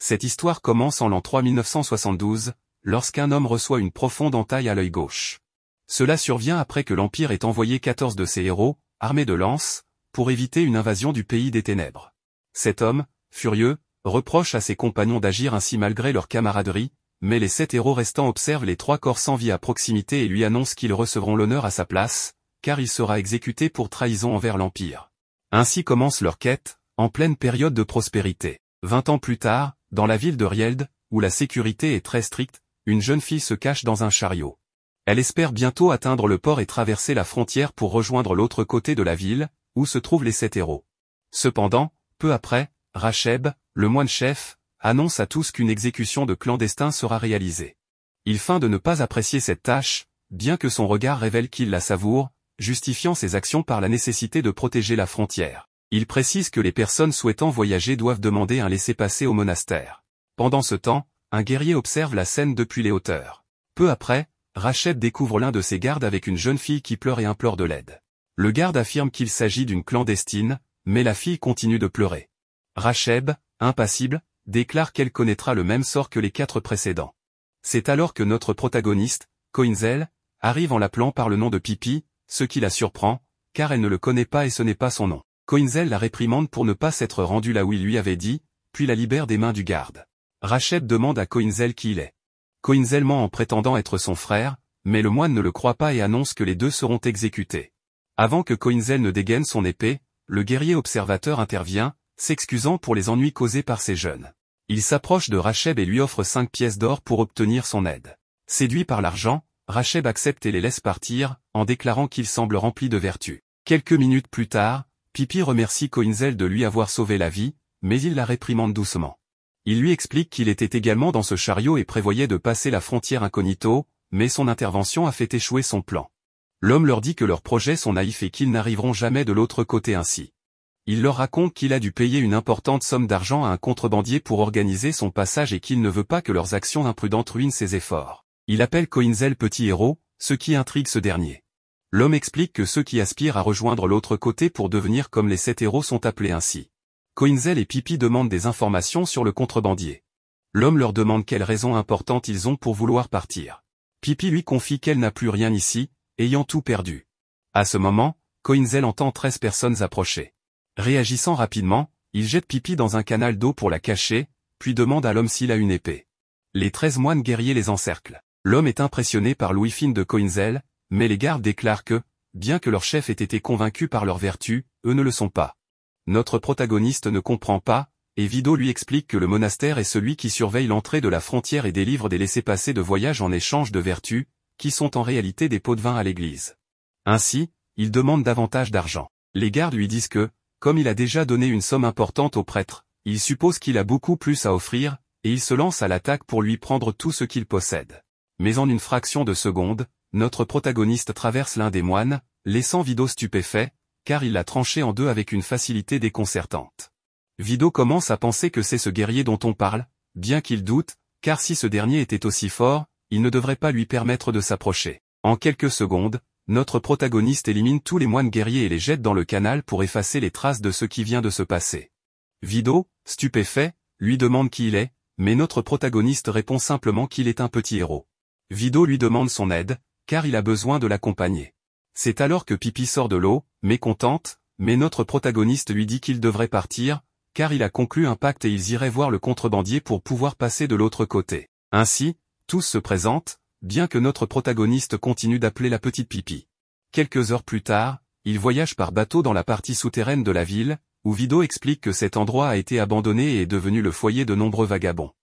Cette histoire commence en l'an 3972, lorsqu'un homme reçoit une profonde entaille à l'œil gauche. Cela survient après que l'Empire ait envoyé 14 de ses héros, armés de lances, pour éviter une invasion du pays des ténèbres. Cet homme, furieux, reproche à ses compagnons d'agir ainsi malgré leur camaraderie, mais les 7 héros restants observent les 3 corps sans vie à proximité et lui annoncent qu'ils recevront l'honneur à sa place, car il sera exécuté pour trahison envers l'Empire. Ainsi commence leur quête, en pleine période de prospérité. 20 ans plus tard, dans la ville de Rield, où la sécurité est très stricte, une jeune fille se cache dans un chariot. Elle espère bientôt atteindre le port et traverser la frontière pour rejoindre l'autre côté de la ville, où se trouvent les 7 héros. Cependant, peu après, Racheb, le moine-chef, annonce à tous qu'une exécution de clandestin sera réalisée. Il feint de ne pas apprécier cette tâche, bien que son regard révèle qu'il la savoure, justifiant ses actions par la nécessité de protéger la frontière. Il précise que les personnes souhaitant voyager doivent demander un laissez-passer au monastère. Pendant ce temps, un guerrier observe la scène depuis les hauteurs. Peu après, Racheb découvre l'un de ses gardes avec une jeune fille qui pleure et implore de l'aide. Le garde affirme qu'il s'agit d'une clandestine, mais la fille continue de pleurer. Racheb, impassible, déclare qu'elle connaîtra le même sort que les 4 précédents. C'est alors que notre protagoniste, Koinzel, arrive en l'appelant par le nom de Pipi, ce qui la surprend, car elle ne le connaît pas et ce n'est pas son nom. Koinzel la réprimande pour ne pas s'être rendu là où il lui avait dit, puis la libère des mains du garde. Racheb demande à Koinzel qui il est. Koinzel ment en prétendant être son frère, mais le moine ne le croit pas et annonce que les deux seront exécutés. Avant que Koinzel ne dégaine son épée, le guerrier observateur intervient, s'excusant pour les ennuis causés par ces jeunes. Il s'approche de Racheb et lui offre 5 pièces d'or pour obtenir son aide. Séduit par l'argent, Racheb accepte et les laisse partir, en déclarant qu'il semble rempli de vertu. Quelques minutes plus tard, Pipi remercie Koinzel de lui avoir sauvé la vie, mais il la réprimande doucement. Il lui explique qu'il était également dans ce chariot et prévoyait de passer la frontière incognito, mais son intervention a fait échouer son plan. L'homme leur dit que leurs projets sont naïfs et qu'ils n'arriveront jamais de l'autre côté ainsi. Il leur raconte qu'il a dû payer une importante somme d'argent à un contrebandier pour organiser son passage et qu'il ne veut pas que leurs actions imprudentes ruinent ses efforts. Il appelle Koinzel petit héros, ce qui intrigue ce dernier. L'homme explique que ceux qui aspirent à rejoindre l'autre côté pour devenir comme les 7 héros sont appelés ainsi. Koinzel et Pipi demandent des informations sur le contrebandier. L'homme leur demande quelles raisons importantes ils ont pour vouloir partir. Pipi lui confie qu'elle n'a plus rien ici, ayant tout perdu. À ce moment, Koinzel entend 13 personnes approcher. Réagissant rapidement, il jette Pipi dans un canal d'eau pour la cacher, puis demande à l'homme s'il a une épée. Les 13 moines guerriers les encerclent. L'homme est impressionné par l'ouïe fine de Koinzel, mais les gardes déclarent que, bien que leur chef ait été convaincu par leur vertu, eux ne le sont pas. Notre protagoniste ne comprend pas, et Vido lui explique que le monastère est celui qui surveille l'entrée de la frontière et délivre des laissez-passer de voyage en échange de vertus, qui sont en réalité des pots de vin à l'église. Ainsi, il demande davantage d'argent. Les gardes lui disent que, comme il a déjà donné une somme importante au prêtre, il suppose qu'il a beaucoup plus à offrir, et il se lance à l'attaque pour lui prendre tout ce qu'il possède. Mais en une fraction de seconde, notre protagoniste traverse l'un des moines, laissant Vido stupéfait, car il l'a tranché en deux avec une facilité déconcertante. Vido commence à penser que c'est ce guerrier dont on parle, bien qu'il doute, car si ce dernier était aussi fort, il ne devrait pas lui permettre de s'approcher. En quelques secondes, notre protagoniste élimine tous les moines guerriers et les jette dans le canal pour effacer les traces de ce qui vient de se passer. Vido, stupéfait, lui demande qui il est, mais notre protagoniste répond simplement qu'il est un petit héros. Vido lui demande son aide, car il a besoin de l'accompagner. C'est alors que Pipi sort de l'eau, mécontente, mais notre protagoniste lui dit qu'il devrait partir, car il a conclu un pacte et ils iraient voir le contrebandier pour pouvoir passer de l'autre côté. Ainsi, tous se présentent, bien que notre protagoniste continue d'appeler la petite Pipi. Quelques heures plus tard, ils voyagent par bateau dans la partie souterraine de la ville, où Vido explique que cet endroit a été abandonné et est devenu le foyer de nombreux vagabonds.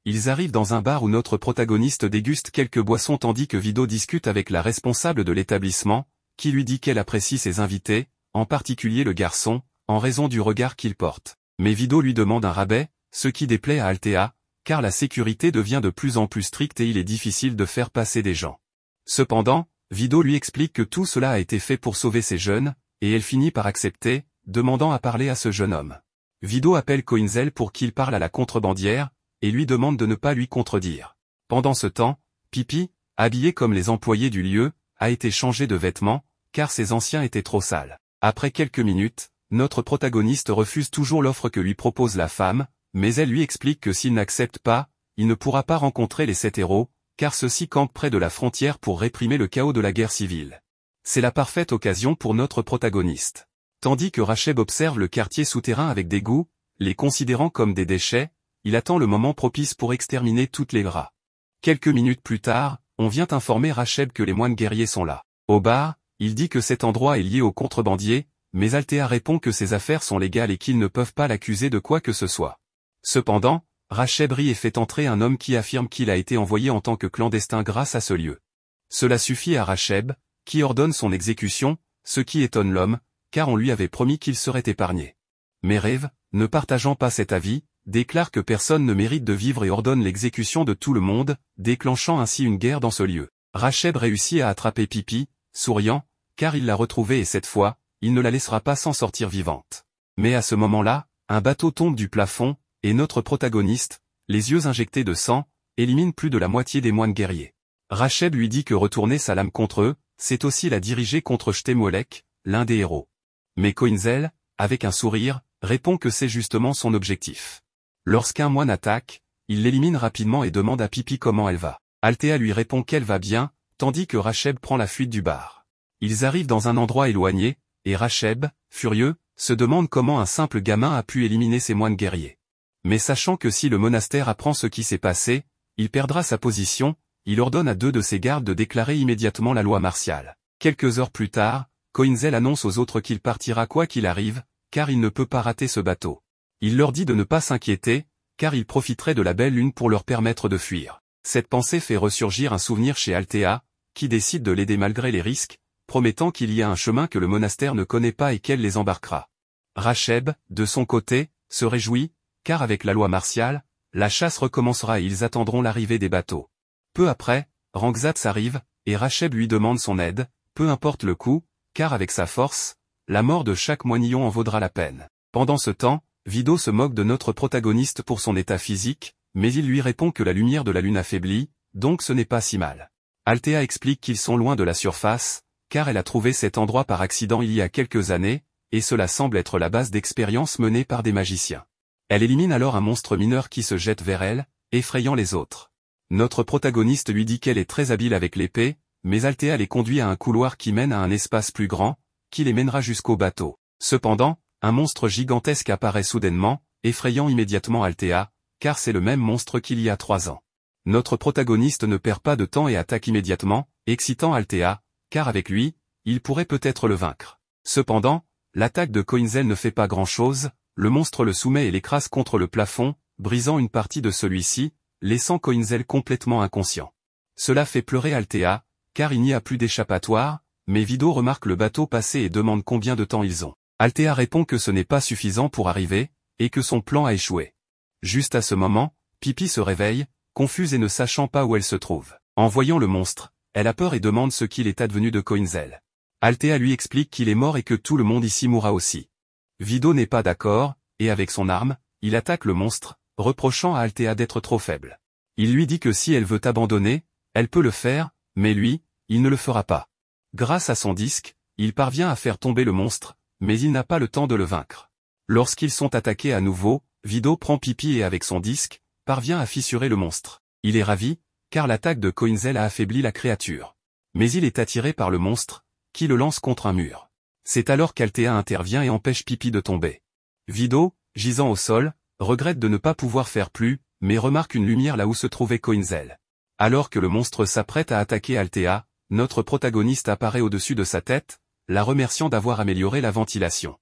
Ils arrivent dans un bar où notre protagoniste déguste quelques boissons tandis que Vido discute avec la responsable de l'établissement, qui lui dit qu'elle apprécie ses invités, en particulier le garçon, en raison du regard qu'il porte. Mais Vido lui demande un rabais, ce qui déplaît à Althea, car la sécurité devient de plus en plus stricte et il est difficile de faire passer des gens. Cependant, Vido lui explique que tout cela a été fait pour sauver ces jeunes, et elle finit par accepter, demandant à parler à ce jeune homme. Vido appelle Koinzel pour qu'il parle à la contrebandière, et lui demande de ne pas lui contredire. Pendant ce temps, Pipi, habillé comme les employés du lieu, a été changé de vêtements, car ses anciens étaient trop sales. Après quelques minutes, notre protagoniste refuse toujours l'offre que lui propose la femme, mais elle lui explique que s'il n'accepte pas, il ne pourra pas rencontrer les 7 héros, car ceux-ci campent près de la frontière pour réprimer le chaos de la guerre civile. C'est la parfaite occasion pour notre protagoniste. Tandis que Racheb observe le quartier souterrain avec dégoût, les considérant comme des déchets, il attend le moment propice pour exterminer toutes les rats. Quelques minutes plus tard, on vient informer Racheb que les moines guerriers sont là. Au bar, il dit que cet endroit est lié aux contrebandiers, mais Althea répond que ses affaires sont légales et qu'ils ne peuvent pas l'accuser de quoi que ce soit. Cependant, Racheb rit et fait entrer un homme qui affirme qu'il a été envoyé en tant que clandestin grâce à ce lieu. Cela suffit à Racheb, qui ordonne son exécution, ce qui étonne l'homme, car on lui avait promis qu'il serait épargné. Mais Rêve, ne partageant pas cet avis, déclare que personne ne mérite de vivre et ordonne l'exécution de tout le monde, déclenchant ainsi une guerre dans ce lieu. Racheb réussit à attraper Pipi, souriant, car il l'a retrouvée et cette fois, il ne la laissera pas s'en sortir vivante. Mais à ce moment-là, un bateau tombe du plafond, et notre protagoniste, les yeux injectés de sang, élimine plus de la moitié des moines guerriers. Racheb lui dit que retourner sa lame contre eux, c'est aussi la diriger contre Shtemolek, l'un des héros. Mais Koinzel, avec un sourire, répond que c'est justement son objectif. Lorsqu'un moine attaque, il l'élimine rapidement et demande à Pipi comment elle va. Althea lui répond qu'elle va bien, tandis que Racheb prend la fuite du bar. Ils arrivent dans un endroit éloigné, et Racheb, furieux, se demande comment un simple gamin a pu éliminer ces moines guerriers. Mais sachant que si le monastère apprend ce qui s'est passé, il perdra sa position, il ordonne à 2 de ses gardes de déclarer immédiatement la loi martiale. Quelques heures plus tard, Koinzel annonce aux autres qu'il partira quoi qu'il arrive, car il ne peut pas rater ce bateau. Il leur dit de ne pas s'inquiéter, car il profiterait de la belle lune pour leur permettre de fuir. Cette pensée fait ressurgir un souvenir chez Althea, qui décide de l'aider malgré les risques, promettant qu'il y a un chemin que le monastère ne connaît pas et qu'elle les embarquera. Racheb, de son côté, se réjouit, car avec la loi martiale, la chasse recommencera et ils attendront l'arrivée des bateaux. Peu après, Rangzatz arrive, et Racheb lui demande son aide, peu importe le coût, car avec sa force, la mort de chaque moinillon en vaudra la peine. Pendant ce temps, Vido se moque de notre protagoniste pour son état physique, mais il lui répond que la lumière de la lune affaiblit, donc ce n'est pas si mal. Althea explique qu'ils sont loin de la surface, car elle a trouvé cet endroit par accident il y a quelques années, et cela semble être la base d'expériences menées par des magiciens. Elle élimine alors un monstre mineur qui se jette vers elle, effrayant les autres. Notre protagoniste lui dit qu'elle est très habile avec l'épée, mais Althea les conduit à un couloir qui mène à un espace plus grand, qui les mènera jusqu'au bateau. Cependant, un monstre gigantesque apparaît soudainement, effrayant immédiatement Althea, car c'est le même monstre qu'il y a 3 ans. Notre protagoniste ne perd pas de temps et attaque immédiatement, excitant Althea, car avec lui, il pourrait peut-être le vaincre. Cependant, l'attaque de Koinzel ne fait pas grand-chose, le monstre le soumet et l'écrase contre le plafond, brisant une partie de celui-ci, laissant Koinzel complètement inconscient. Cela fait pleurer Althea, car il n'y a plus d'échappatoire, mais Vido remarque le bateau passer et demande combien de temps ils ont. Althea répond que ce n'est pas suffisant pour arriver, et que son plan a échoué. Juste à ce moment, Pipi se réveille, confuse et ne sachant pas où elle se trouve. En voyant le monstre, elle a peur et demande ce qu'il est advenu de Koinzel. Althea lui explique qu'il est mort et que tout le monde ici mourra aussi. Vido n'est pas d'accord, et avec son arme, il attaque le monstre, reprochant à Althea d'être trop faible. Il lui dit que si elle veut abandonner, elle peut le faire, mais lui, il ne le fera pas. Grâce à son disque, il parvient à faire tomber le monstre, mais il n'a pas le temps de le vaincre. Lorsqu'ils sont attaqués à nouveau, Vido prend Pipi et avec son disque, parvient à fissurer le monstre. Il est ravi, car l'attaque de Koinzel a affaibli la créature. Mais il est attiré par le monstre, qui le lance contre un mur. C'est alors qu'Althea intervient et empêche Pipi de tomber. Vido, gisant au sol, regrette de ne pas pouvoir faire plus, mais remarque une lumière là où se trouvait Koinzel. Alors que le monstre s'apprête à attaquer Althea, notre protagoniste apparaît au-dessus de sa tête, la remerciant d'avoir amélioré la ventilation.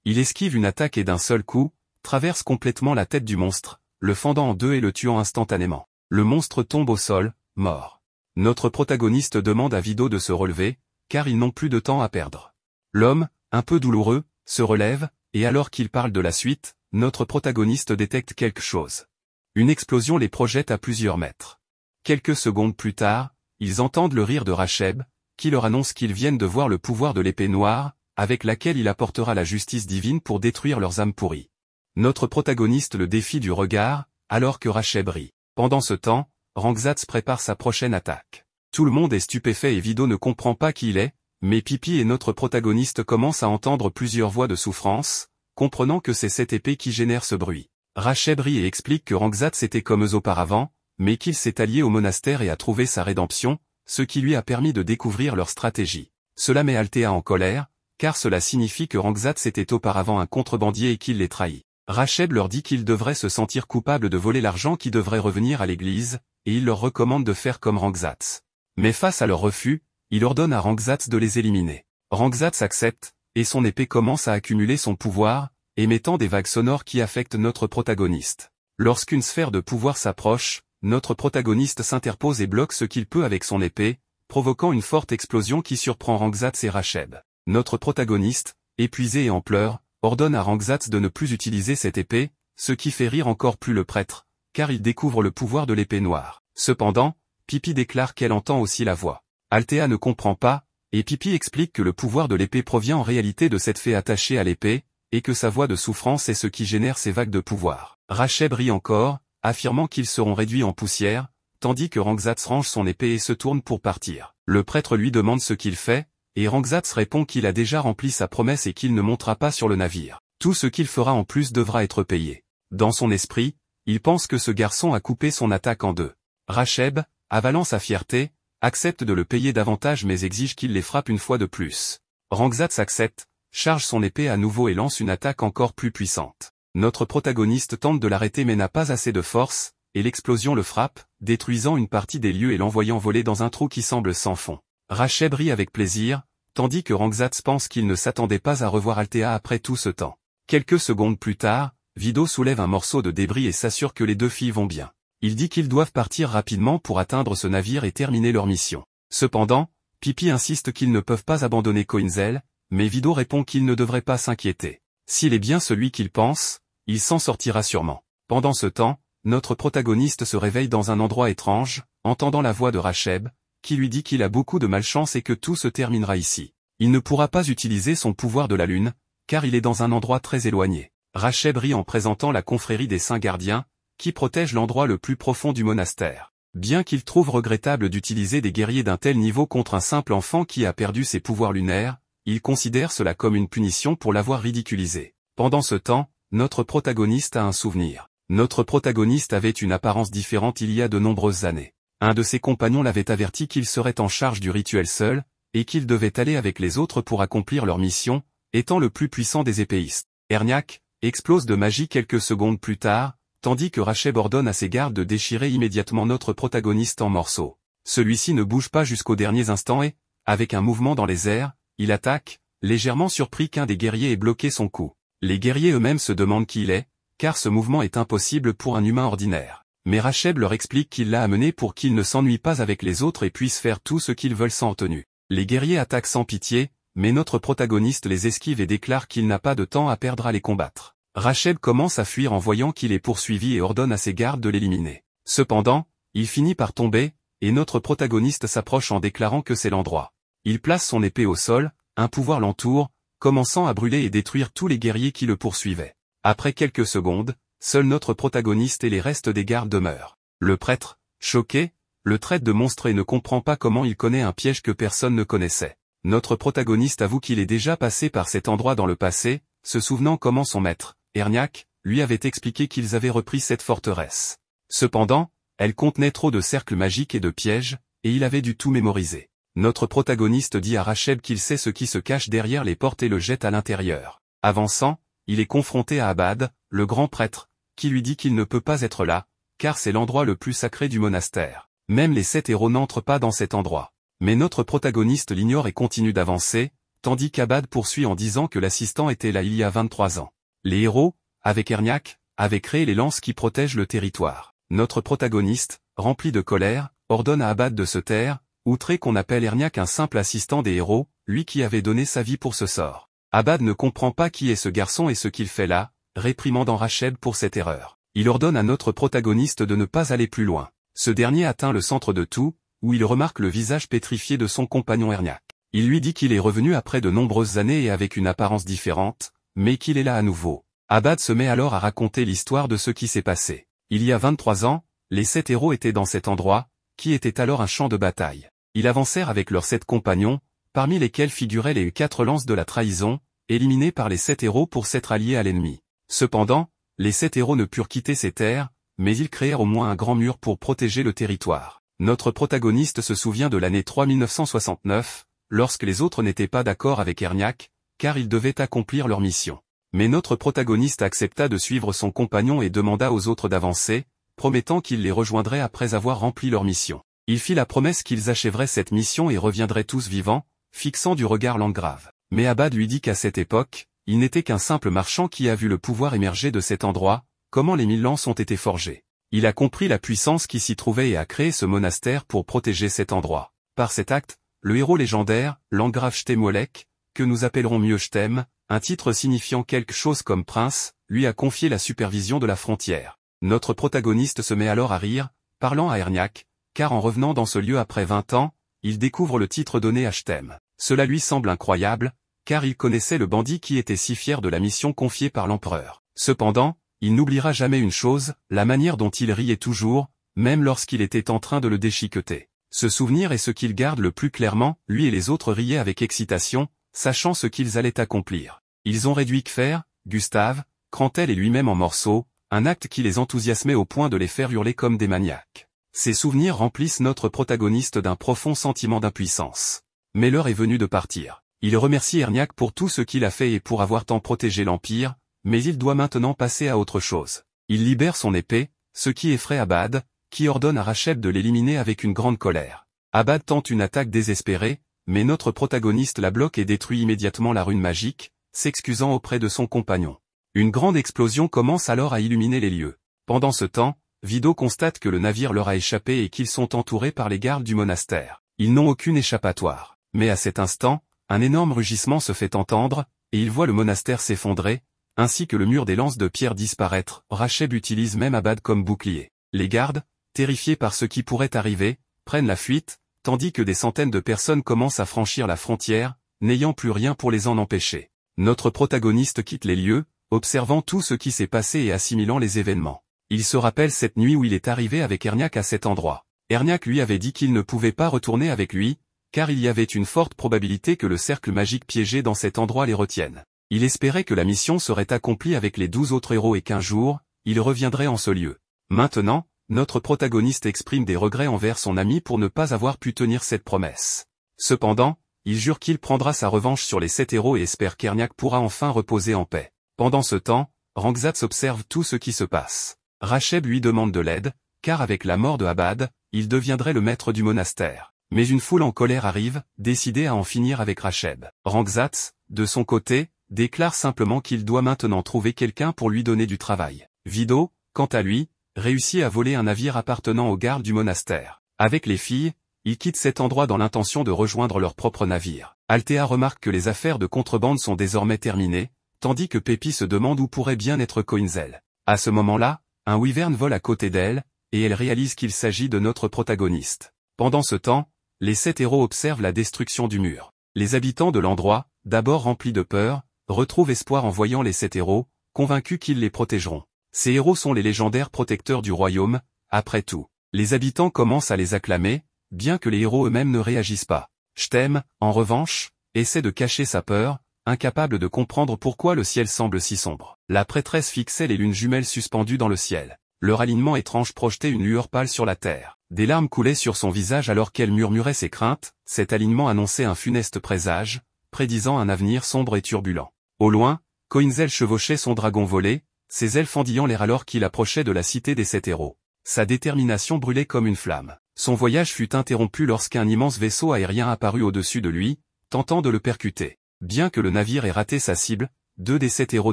Il esquive une attaque et d'un seul coup, traverse complètement la tête du monstre, le fendant en deux et le tuant instantanément. Le monstre tombe au sol, mort. Notre protagoniste demande à Vido de se relever, car ils n'ont plus de temps à perdre. L'homme, un peu douloureux, se relève, et alors qu'il parle de la suite, notre protagoniste détecte quelque chose. Une explosion les projette à plusieurs mètres. Quelques secondes plus tard, ils entendent le rire de Racheb, qui leur annonce qu'ils viennent de voir le pouvoir de l'épée noire, avec laquelle il apportera la justice divine pour détruire leurs âmes pourries. Notre protagoniste le défie du regard, alors que Racheb rit. Pendant ce temps, Rangzatz prépare sa prochaine attaque. Tout le monde est stupéfait et Vido ne comprend pas qui il est, mais Pipi et notre protagoniste commencent à entendre plusieurs voix de souffrance, comprenant que c'est cette épée qui génère ce bruit. Racheb rit et explique que Rangzatz était comme eux auparavant, mais qu'il s'est allié au monastère et a trouvé sa rédemption, ce qui lui a permis de découvrir leur stratégie. Cela met Althea en colère, car cela signifie que Rangzatz était auparavant un contrebandier et qu'il les trahit. Racheb leur dit qu'ils devraient se sentir coupables de voler l'argent qui devrait revenir à l'église, et il leur recommande de faire comme Rangzatz. Mais face à leur refus, il ordonne à Rangzatz de les éliminer. Rangzatz accepte, et son épée commence à accumuler son pouvoir, émettant des vagues sonores qui affectent notre protagoniste. Lorsqu'une sphère de pouvoir s'approche, notre protagoniste s'interpose et bloque ce qu'il peut avec son épée, provoquant une forte explosion qui surprend Rangzatz et Racheb. Notre protagoniste, épuisé et en pleurs, ordonne à Rangzatz de ne plus utiliser cette épée, ce qui fait rire encore plus le prêtre, car il découvre le pouvoir de l'épée noire. Cependant, Pipi déclare qu'elle entend aussi la voix. Althea ne comprend pas, et Pipi explique que le pouvoir de l'épée provient en réalité de cette fée attachée à l'épée, et que sa voix de souffrance est ce qui génère ces vagues de pouvoir. Racheb rit encore, affirmant qu'ils seront réduits en poussière, tandis que Rangzatz range son épée et se tourne pour partir. Le prêtre lui demande ce qu'il fait, et Rangzatz répond qu'il a déjà rempli sa promesse et qu'il ne montera pas sur le navire. Tout ce qu'il fera en plus devra être payé. Dans son esprit, il pense que ce garçon a coupé son attaque en deux. Racheb, avalant sa fierté, accepte de le payer davantage mais exige qu'il les frappe une fois de plus. Rangzatz accepte, charge son épée à nouveau et lance une attaque encore plus puissante. Notre protagoniste tente de l'arrêter mais n'a pas assez de force, et l'explosion le frappe, détruisant une partie des lieux et l'envoyant voler dans un trou qui semble sans fond. Racheb rit avec plaisir, tandis que Rangzatz pense qu'il ne s'attendait pas à revoir Althea après tout ce temps. Quelques secondes plus tard, Vido soulève un morceau de débris et s'assure que les deux filles vont bien. Il dit qu'ils doivent partir rapidement pour atteindre ce navire et terminer leur mission. Cependant, Pipi insiste qu'ils ne peuvent pas abandonner Coinzel, mais Vido répond qu'il ne devrait pas s'inquiéter. S'il est bien celui qu'il pense, il s'en sortira sûrement. Pendant ce temps, notre protagoniste se réveille dans un endroit étrange, entendant la voix de Racheb, qui lui dit qu'il a beaucoup de malchance et que tout se terminera ici. Il ne pourra pas utiliser son pouvoir de la lune, car il est dans un endroit très éloigné. Racheb rit en présentant la confrérie des saints gardiens, qui protège l'endroit le plus profond du monastère. Bien qu'il trouve regrettable d'utiliser des guerriers d'un tel niveau contre un simple enfant qui a perdu ses pouvoirs lunaires, il considère cela comme une punition pour l'avoir ridiculisé. Pendant ce temps, notre protagoniste a un souvenir. Notre protagoniste avait une apparence différente il y a de nombreuses années. Un de ses compagnons l'avait averti qu'il serait en charge du rituel seul, et qu'il devait aller avec les autres pour accomplir leur mission, étant le plus puissant des épéistes. Erniak explose de magie quelques secondes plus tard, tandis que Racheb ordonne à ses gardes de déchirer immédiatement notre protagoniste en morceaux. Celui-ci ne bouge pas jusqu'aux derniers instants et, avec un mouvement dans les airs, il attaque, légèrement surpris qu'un des guerriers ait bloqué son coup. Les guerriers eux-mêmes se demandent qui il est, car ce mouvement est impossible pour un humain ordinaire. Mais Racheb leur explique qu'il l'a amené pour qu'ils ne s'ennuient pas avec les autres et puissent faire tout ce qu'ils veulent sans retenue. Les guerriers attaquent sans pitié, mais notre protagoniste les esquive et déclare qu'il n'a pas de temps à perdre à les combattre. Racheb commence à fuir en voyant qu'il est poursuivi et ordonne à ses gardes de l'éliminer. Cependant, il finit par tomber, et notre protagoniste s'approche en déclarant que c'est l'endroit. Il place son épée au sol, un pouvoir l'entoure, commençant à brûler et détruire tous les guerriers qui le poursuivaient. Après quelques secondes, seul notre protagoniste et les restes des gardes demeurent. Le prêtre, choqué, le traite de monstre et ne comprend pas comment il connaît un piège que personne ne connaissait. Notre protagoniste avoue qu'il est déjà passé par cet endroit dans le passé, se souvenant comment son maître, Erniak, lui avait expliqué qu'ils avaient repris cette forteresse. Cependant, elle contenait trop de cercles magiques et de pièges, et il avait dû tout mémoriser. Notre protagoniste dit à Racheb qu'il sait ce qui se cache derrière les portes et le jette à l'intérieur. Avançant, il est confronté à Abad, le grand prêtre, qui lui dit qu'il ne peut pas être là, car c'est l'endroit le plus sacré du monastère. Même les 7 héros n'entrent pas dans cet endroit. Mais notre protagoniste l'ignore et continue d'avancer, tandis qu'Abad poursuit en disant que l'assistant était là il y a 23 ans. Les héros, avec Erniak, avaient créé les lances qui protègent le territoire. Notre protagoniste, rempli de colère, ordonne à Abad de se taire, outré qu'on appelle Erniak un simple assistant des héros, lui qui avait donné sa vie pour ce sort. Abad ne comprend pas qui est ce garçon et ce qu'il fait là, réprimandant Racheb pour cette erreur. Il ordonne à notre protagoniste de ne pas aller plus loin. Ce dernier atteint le centre de tout, où il remarque le visage pétrifié de son compagnon Erniak. Il lui dit qu'il est revenu après de nombreuses années et avec une apparence différente, mais qu'il est là à nouveau. Abad se met alors à raconter l'histoire de ce qui s'est passé. Il y a 23 ans, les 7 héros étaient dans cet endroit, qui était alors un champ de bataille. Ils avancèrent avec leurs 7 compagnons, parmi lesquels figuraient les 4 lances de la trahison, éliminées par les 7 héros pour s'être alliés à l'ennemi. Cependant, Les 7 héros ne purent quitter ces terres, mais ils créèrent au moins un grand mur pour protéger le territoire. Notre protagoniste se souvient de l'année 3969, lorsque les autres n'étaient pas d'accord avec Erniak, car ils devaient accomplir leur mission. Mais notre protagoniste accepta de suivre son compagnon et demanda aux autres d'avancer, promettant qu'il les rejoindrait après avoir rempli leur mission. Il fit la promesse qu'ils achèveraient cette mission et reviendraient tous vivants, fixant du regard Landgrave. Mais Abad lui dit qu'à cette époque, il n'était qu'un simple marchand qui a vu le pouvoir émerger de cet endroit, comment les 1000 lances ont été forgées. Il a compris la puissance qui s'y trouvait et a créé ce monastère pour protéger cet endroit. Par cet acte, le héros légendaire, Landgrave Stemwolek, que nous appellerons mieux Stem, un titre signifiant quelque chose comme prince, lui a confié la supervision de la frontière. Notre protagoniste se met alors à rire, parlant à Erniak, car en revenant dans ce lieu après 20 ans, il découvre le titre donné à Stem. Cela lui semble incroyable, car il connaissait le bandit qui était si fier de la mission confiée par l'empereur. Cependant, il n'oubliera jamais une chose, la manière dont il riait toujours, même lorsqu'il était en train de le déchiqueter. Ce souvenir est ce qu'il garde le plus clairement, lui et les autres riaient avec excitation, sachant ce qu'ils allaient accomplir. Ils ont réduit Kfer, Gustave, Krantel et lui-même en morceaux, un acte qui les enthousiasmait au point de les faire hurler comme des maniaques. Ces souvenirs remplissent notre protagoniste d'un profond sentiment d'impuissance. Mais l'heure est venue de partir. Il remercie Erniak pour tout ce qu'il a fait et pour avoir tant protégé l'Empire, mais il doit maintenant passer à autre chose. Il libère son épée, ce qui effraie Abad, qui ordonne à Racheb de l'éliminer avec une grande colère. Abad tente une attaque désespérée, mais notre protagoniste la bloque et détruit immédiatement la rune magique, s'excusant auprès de son compagnon. Une grande explosion commence alors à illuminer les lieux. Pendant ce temps, Vido constate que le navire leur a échappé et qu'ils sont entourés par les gardes du monastère. Ils n'ont aucune échappatoire. Mais à cet instant, un énorme rugissement se fait entendre, et ils voient le monastère s'effondrer, ainsi que le mur des lances de pierre disparaître. Racheb utilise même Abad comme bouclier. Les gardes, terrifiés par ce qui pourrait arriver, prennent la fuite, tandis que des centaines de personnes commencent à franchir la frontière, n'ayant plus rien pour les en empêcher. Notre protagoniste quitte les lieux, observant tout ce qui s'est passé et assimilant les événements. Il se rappelle cette nuit où il est arrivé avec Erniak à cet endroit. Erniak lui avait dit qu'il ne pouvait pas retourner avec lui, car il y avait une forte probabilité que le cercle magique piégé dans cet endroit les retienne. Il espérait que la mission serait accomplie avec les 12 autres héros et qu'un jour, il reviendrait en ce lieu. Maintenant, notre protagoniste exprime des regrets envers son ami pour ne pas avoir pu tenir cette promesse. Cependant, il jure qu'il prendra sa revanche sur les 7 héros et espère qu'Erniak pourra enfin reposer en paix. Pendant ce temps, Rangzatz observe tout ce qui se passe. Racheb lui demande de l'aide, car avec la mort de Abad, il deviendrait le maître du monastère. Mais une foule en colère arrive, décidée à en finir avec Racheb. Rangzatz, de son côté, déclare simplement qu'il doit maintenant trouver quelqu'un pour lui donner du travail. Vido, quant à lui, réussit à voler un navire appartenant aux gardes du monastère. Avec les filles, ils quittent cet endroit dans l'intention de rejoindre leur propre navire. Althea remarque que les affaires de contrebande sont désormais terminées, tandis que Pépi se demande où pourrait bien être Coinzel. À ce moment-là, un wyvern vole à côté d'elle, et elle réalise qu'il s'agit de notre protagoniste. Pendant ce temps, les 7 héros observent la destruction du mur. Les habitants de l'endroit, d'abord remplis de peur, retrouvent espoir en voyant les 7 héros, convaincus qu'ils les protégeront. Ces héros sont les légendaires protecteurs du royaume, après tout. Les habitants commencent à les acclamer, bien que les héros eux-mêmes ne réagissent pas. Stem, en revanche, essaie de cacher sa peur, incapable de comprendre pourquoi le ciel semble si sombre. La prêtresse fixait les lunes jumelles suspendues dans le ciel. Leur alignement étrange projetait une lueur pâle sur la terre. Des larmes coulaient sur son visage alors qu'elle murmurait ses craintes, cet alignement annonçait un funeste présage, prédisant un avenir sombre et turbulent. Au loin, Coinzel chevauchait son dragon volé, ses ailes fendillant l'air alors qu'il approchait de la cité des 7 héros. Sa détermination brûlait comme une flamme. Son voyage fut interrompu lorsqu'un immense vaisseau aérien apparut au-dessus de lui, tentant de le percuter. Bien que le navire ait raté sa cible, 2 des 7 héros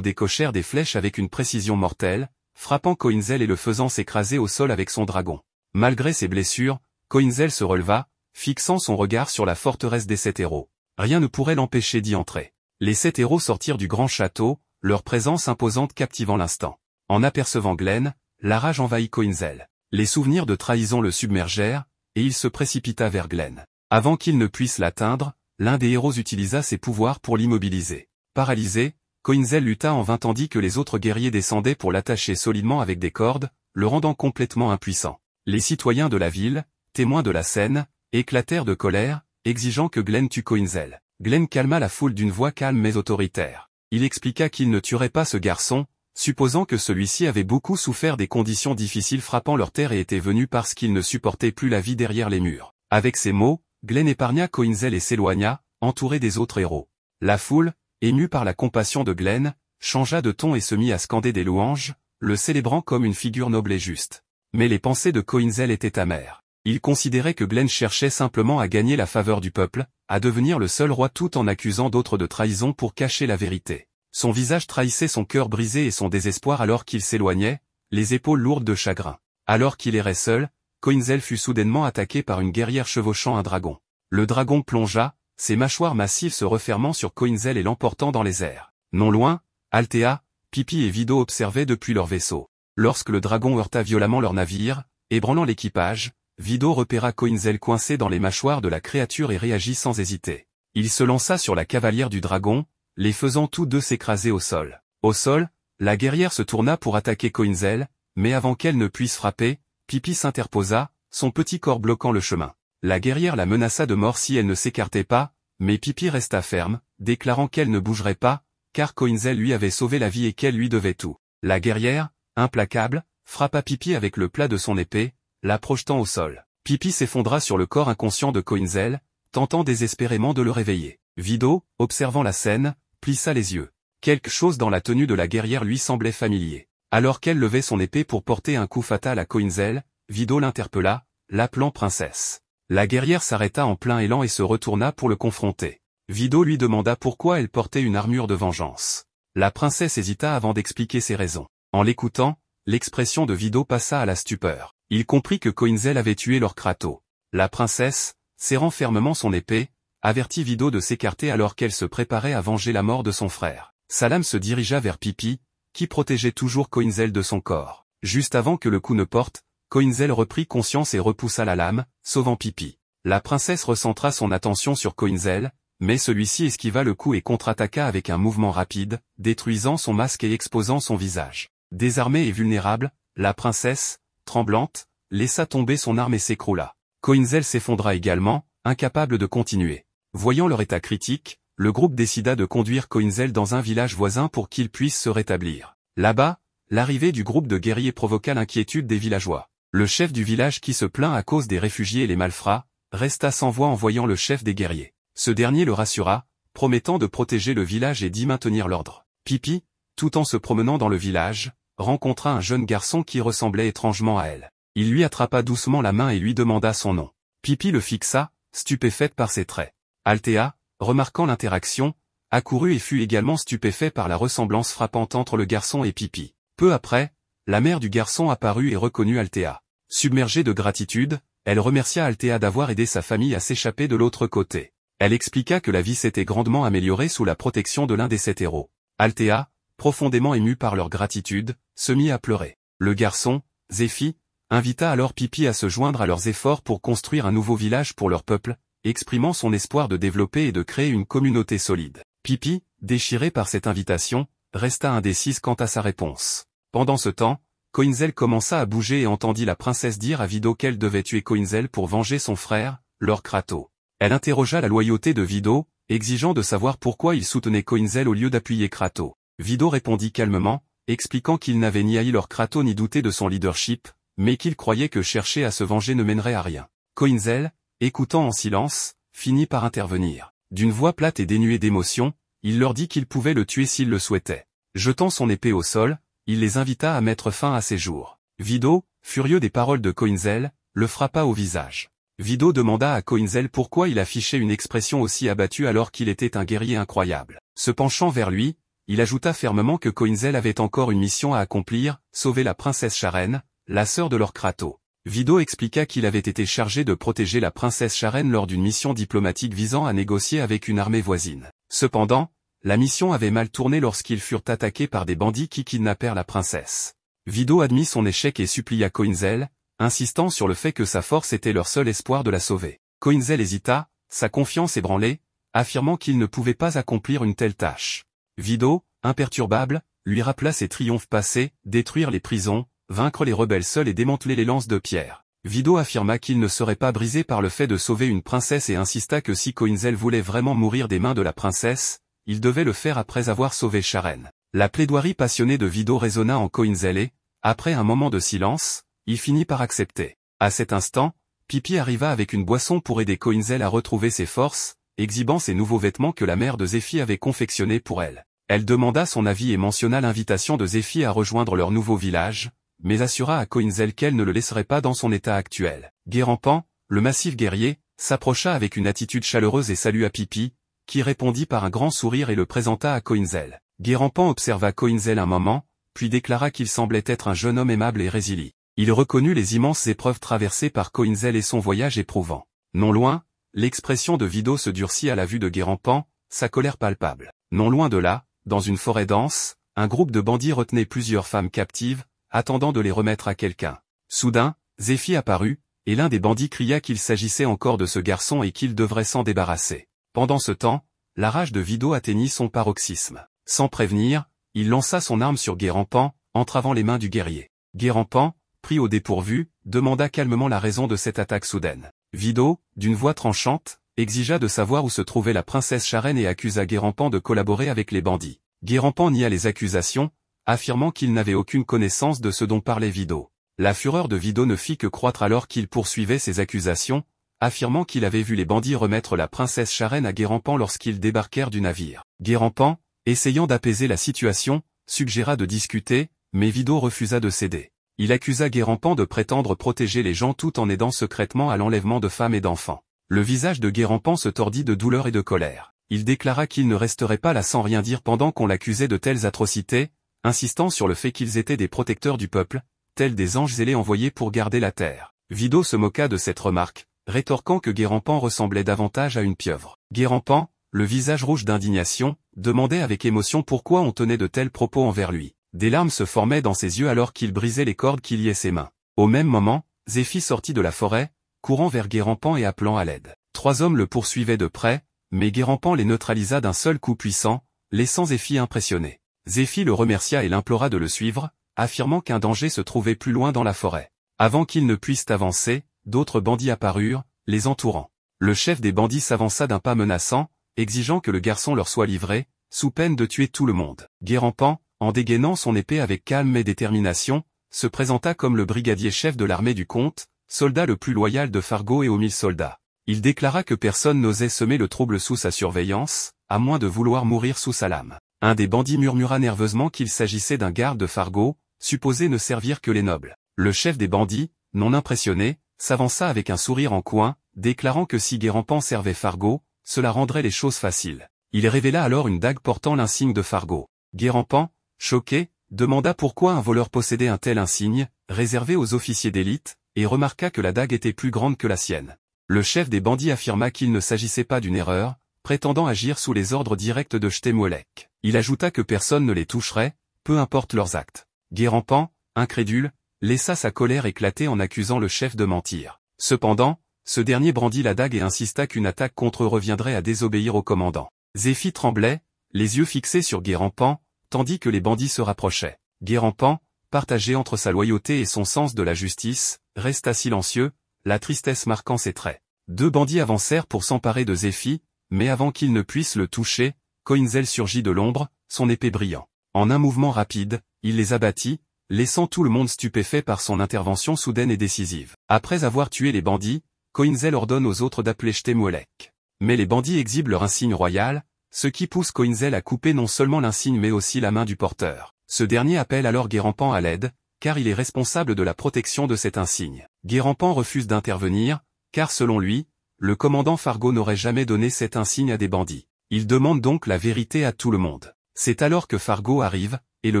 décochèrent des flèches avec une précision mortelle, frappant Coinzel et le faisant s'écraser au sol avec son dragon. Malgré ses blessures, Coinzel se releva, fixant son regard sur la forteresse des 7 héros. Rien ne pourrait l'empêcher d'y entrer. Les 7 héros sortirent du grand château, leur présence imposante captivant l'instant. En apercevant Glenn, la rage envahit Coinzel. Les souvenirs de trahison le submergèrent, et il se précipita vers Glenn. Avant qu'il ne puisse l'atteindre, l'un des héros utilisa ses pouvoirs pour l'immobiliser. Paralysé, Coinzel lutta en vain tandis que les autres guerriers descendaient pour l'attacher solidement avec des cordes, le rendant complètement impuissant. Les citoyens de la ville, témoins de la scène, éclatèrent de colère, exigeant que Glenn tue Coinzel. Glenn calma la foule d'une voix calme mais autoritaire. Il expliqua qu'il ne tuerait pas ce garçon, supposant que celui-ci avait beaucoup souffert des conditions difficiles frappant leur terre et était venu parce qu'il ne supportait plus la vie derrière les murs. Avec ces mots, Glenn épargna Coinzel et s'éloigna, entouré des autres héros. La foule, émue par la compassion de Glenn, changea de ton et se mit à scander des louanges, le célébrant comme une figure noble et juste. Mais les pensées de Coinzel étaient amères. Il considérait que Glenn cherchait simplement à gagner la faveur du peuple, à devenir le seul roi tout en accusant d'autres de trahison pour cacher la vérité. Son visage trahissait son cœur brisé et son désespoir alors qu'il s'éloignait, les épaules lourdes de chagrin. Alors qu'il errait seul, Coinzel fut soudainement attaqué par une guerrière chevauchant un dragon. Le dragon plongea, ses mâchoires massives se refermant sur Coinzel et l'emportant dans les airs. Non loin, Althea, Pippi et Vido observaient depuis leur vaisseau. Lorsque le dragon heurta violemment leur navire, ébranlant l'équipage, Vido repéra Coinzel coincé dans les mâchoires de la créature et réagit sans hésiter. Il se lança sur la cavalière du dragon, les faisant tous deux s'écraser au sol. Au sol, la guerrière se tourna pour attaquer Coinzel, mais avant qu'elle ne puisse frapper, Pippi s'interposa, son petit corps bloquant le chemin. La guerrière la menaça de mort si elle ne s'écartait pas, mais Pippi resta ferme, déclarant qu'elle ne bougerait pas, car Coinzel lui avait sauvé la vie et qu'elle lui devait tout. La guerrière, implacable, frappa Pippi avec le plat de son épée, la projetant au sol. Pippi s'effondra sur le corps inconscient de Coinzel, tentant désespérément de le réveiller. Vido, observant la scène, plissa les yeux. Quelque chose dans la tenue de la guerrière lui semblait familier. Alors qu'elle levait son épée pour porter un coup fatal à Coinzel, Vido l'interpella, l'appelant princesse. La guerrière s'arrêta en plein élan et se retourna pour le confronter. Vido lui demanda pourquoi elle portait une armure de vengeance. La princesse hésita avant d'expliquer ses raisons. En l'écoutant, l'expression de Vido passa à la stupeur. Il comprit que Coinzel avait tué leur Kratos. La princesse, serrant fermement son épée, avertit Vido de s'écarter alors qu'elle se préparait à venger la mort de son frère. Sa lame se dirigea vers Pippi, qui protégeait toujours Coinzel de son corps. Juste avant que le coup ne porte, Coinzel reprit conscience et repoussa la lame, sauvant Pippi. La princesse recentra son attention sur Coinzel, mais celui-ci esquiva le coup et contre-attaqua avec un mouvement rapide, détruisant son masque et exposant son visage. Désarmée et vulnérable, la princesse, tremblante, laissa tomber son arme et s'écroula. Coinzel s'effondra également, incapable de continuer. Voyant leur état critique, le groupe décida de conduire Coinzel dans un village voisin pour qu'il puisse se rétablir. Là-bas, l'arrivée du groupe de guerriers provoqua l'inquiétude des villageois. Le chef du village qui se plaint à cause des réfugiés et les malfrats, resta sans voix en voyant le chef des guerriers. Ce dernier le rassura, promettant de protéger le village et d'y maintenir l'ordre. Pippi, tout en se promenant dans le village, rencontra un jeune garçon qui ressemblait étrangement à elle. Il lui attrapa doucement la main et lui demanda son nom. Pippi le fixa, stupéfaite par ses traits. Althea, remarquant l'interaction, accourut et fut également stupéfait par la ressemblance frappante entre le garçon et Pippi. Peu après, la mère du garçon apparut et reconnut Althea. Submergée de gratitude, elle remercia Althea d'avoir aidé sa famille à s'échapper de l'autre côté. Elle expliqua que la vie s'était grandement améliorée sous la protection de l'un des 7 héros. Althea, profondément émue par leur gratitude, se mit à pleurer. Le garçon, Zéphi, invita alors Pippi à se joindre à leurs efforts pour construire un nouveau village pour leur peuple, exprimant son espoir de développer et de créer une communauté solide. Pippi, déchirée par cette invitation, resta indécise quant à sa réponse. Pendant ce temps, Coinzel commença à bouger et entendit la princesse dire à Vido qu'elle devait tuer Coinzel pour venger son frère, Lord Kratos. Elle interrogea la loyauté de Vido, exigeant de savoir pourquoi il soutenait Coinzel au lieu d'appuyer Kratos. Vido répondit calmement, expliquant qu'il n'avait ni haï Lord Kratos ni douté de son leadership, mais qu'il croyait que chercher à se venger ne mènerait à rien. Coinzel, écoutant en silence, finit par intervenir. D'une voix plate et dénuée d'émotion, il leur dit qu'il pouvait le tuer s'il le souhaitait. Jetant son épée au sol, il les invita à mettre fin à ses jours. Vido, furieux des paroles de Coinzel, le frappa au visage. Vido demanda à Coinzel pourquoi il affichait une expression aussi abattue alors qu'il était un guerrier incroyable. Se penchant vers lui, il ajouta fermement que Coinzel avait encore une mission à accomplir, sauver la princesse Sharen, la sœur de Lord Kratos. Vido expliqua qu'il avait été chargé de protéger la princesse Sharen lors d'une mission diplomatique visant à négocier avec une armée voisine. Cependant, la mission avait mal tourné lorsqu'ils furent attaqués par des bandits qui kidnappèrent la princesse. Vido admit son échec et supplia Coinzel, insistant sur le fait que sa force était leur seul espoir de la sauver. Coinzel hésita, sa confiance ébranlée, affirmant qu'il ne pouvait pas accomplir une telle tâche. Vido, imperturbable, lui rappela ses triomphes passés, détruire les prisons, vaincre les rebelles seuls et démanteler les lances de pierre. Vido affirma qu'il ne serait pas brisé par le fait de sauver une princesse et insista que si Coinzel voulait vraiment mourir des mains de la princesse, il devait le faire après avoir sauvé Sharen. La plaidoirie passionnée de Vido résonna en Coinzel et, après un moment de silence, il finit par accepter. À cet instant, Pippi arriva avec une boisson pour aider Coinzel à retrouver ses forces, exhibant ses nouveaux vêtements que la mère de Zéphi avait confectionnés pour elle. Elle demanda son avis et mentionna l'invitation de Zéphi à rejoindre leur nouveau village, mais assura à Coinzel qu'elle ne le laisserait pas dans son état actuel. Guérampan, le massif guerrier, s'approcha avec une attitude chaleureuse et salua Pippi, qui répondit par un grand sourire et le présenta à Coinzel. Guérampan observa Coinzel un moment, puis déclara qu'il semblait être un jeune homme aimable et résilient. Il reconnut les immenses épreuves traversées par Coinzel et son voyage éprouvant. Non loin, l'expression de Vido se durcit à la vue de Guérampan, sa colère palpable. Non loin de là, dans une forêt dense, un groupe de bandits retenait plusieurs femmes captives, attendant de les remettre à quelqu'un. Soudain, Zéphi apparut, et l'un des bandits cria qu'il s'agissait encore de ce garçon et qu'il devrait s'en débarrasser. Pendant ce temps, la rage de Vido atteignit son paroxysme. Sans prévenir, il lança son arme sur Guérampan, entravant les mains du guerrier. Guérampan, pris au dépourvu, demanda calmement la raison de cette attaque soudaine. Vido, d'une voix tranchante, exigea de savoir où se trouvait la princesse Charène et accusa Guérampan de collaborer avec les bandits. Guérampan nia les accusations, affirmant qu'il n'avait aucune connaissance de ce dont parlait Vido. La fureur de Vido ne fit que croître alors qu'il poursuivait ses accusations, affirmant qu'il avait vu les bandits remettre la princesse Charène à Guérampan lorsqu'ils débarquèrent du navire. Guérampan, essayant d'apaiser la situation, suggéra de discuter, mais Vido refusa de céder. Il accusa Guérampan de prétendre protéger les gens tout en aidant secrètement à l'enlèvement de femmes et d'enfants. Le visage de Guérampan se tordit de douleur et de colère. Il déclara qu'il ne resterait pas là sans rien dire pendant qu'on l'accusait de telles atrocités, insistant sur le fait qu'ils étaient des protecteurs du peuple, tels des anges zélés envoyés pour garder la terre. Vido se moqua de cette remarque, rétorquant que Guérampan ressemblait davantage à une pieuvre. Guérampan, le visage rouge d'indignation, demandait avec émotion pourquoi on tenait de tels propos envers lui. Des larmes se formaient dans ses yeux alors qu'il brisait les cordes qui liaient ses mains. Au même moment, Zéphi sortit de la forêt, courant vers Guérampan et appelant à l'aide. 3 hommes le poursuivaient de près, mais Guérampan les neutralisa d'un seul coup puissant, laissant Zéphi impressionné. Zéphi le remercia et l'implora de le suivre, affirmant qu'un danger se trouvait plus loin dans la forêt. Avant qu'ils ne puissent avancer, d'autres bandits apparurent, les entourant. Le chef des bandits s'avança d'un pas menaçant, exigeant que le garçon leur soit livré, sous peine de tuer tout le monde. Guérampan, en dégainant son épée avec calme et détermination, se présenta comme le brigadier chef de l'armée du comte, soldat le plus loyal de Fargo et aux 1000 soldats. Il déclara que personne n'osait semer le trouble sous sa surveillance, à moins de vouloir mourir sous sa lame. Un des bandits murmura nerveusement qu'il s'agissait d'un garde de Fargo, supposé ne servir que les nobles. Le chef des bandits, non impressionné, s'avança avec un sourire en coin, déclarant que si Guérampan servait Fargo, cela rendrait les choses faciles. Il révéla alors une dague portant l'insigne de Fargo. Guérampan, choqué, demanda pourquoi un voleur possédait un tel insigne, réservé aux officiers d'élite, et remarqua que la dague était plus grande que la sienne. Le chef des bandits affirma qu'il ne s'agissait pas d'une erreur, prétendant agir sous les ordres directs de Chtemouelek. Il ajouta que personne ne les toucherait, peu importe leurs actes. Guérampan, incrédule, laissa sa colère éclater en accusant le chef de mentir. Cependant, ce dernier brandit la dague et insista qu'une attaque contre eux reviendrait à désobéir au commandant. Zéphi tremblait, les yeux fixés sur Guérampan, tandis que les bandits se rapprochaient. Guérampan, partagé entre sa loyauté et son sens de la justice, resta silencieux, la tristesse marquant ses traits. 2 bandits avancèrent pour s'emparer de Zéphi, mais avant qu'ils ne puissent le toucher, Coinzel surgit de l'ombre, son épée brillant. En un mouvement rapide, il les abattit, laissant tout le monde stupéfait par son intervention soudaine et décisive. Après avoir tué les bandits, Coinzel ordonne aux autres d'appeler Chtemouelek. Mais les bandits exhibent leur insigne royal, ce qui pousse Coinzel à couper non seulement l'insigne mais aussi la main du porteur. Ce dernier appelle alors Guérampan à l'aide, car il est responsable de la protection de cet insigne. Guérampan refuse d'intervenir, car selon lui, le commandant Fargo n'aurait jamais donné cet insigne à des bandits. Il demande donc la vérité à tout le monde. C'est alors que Fargo arrive, et le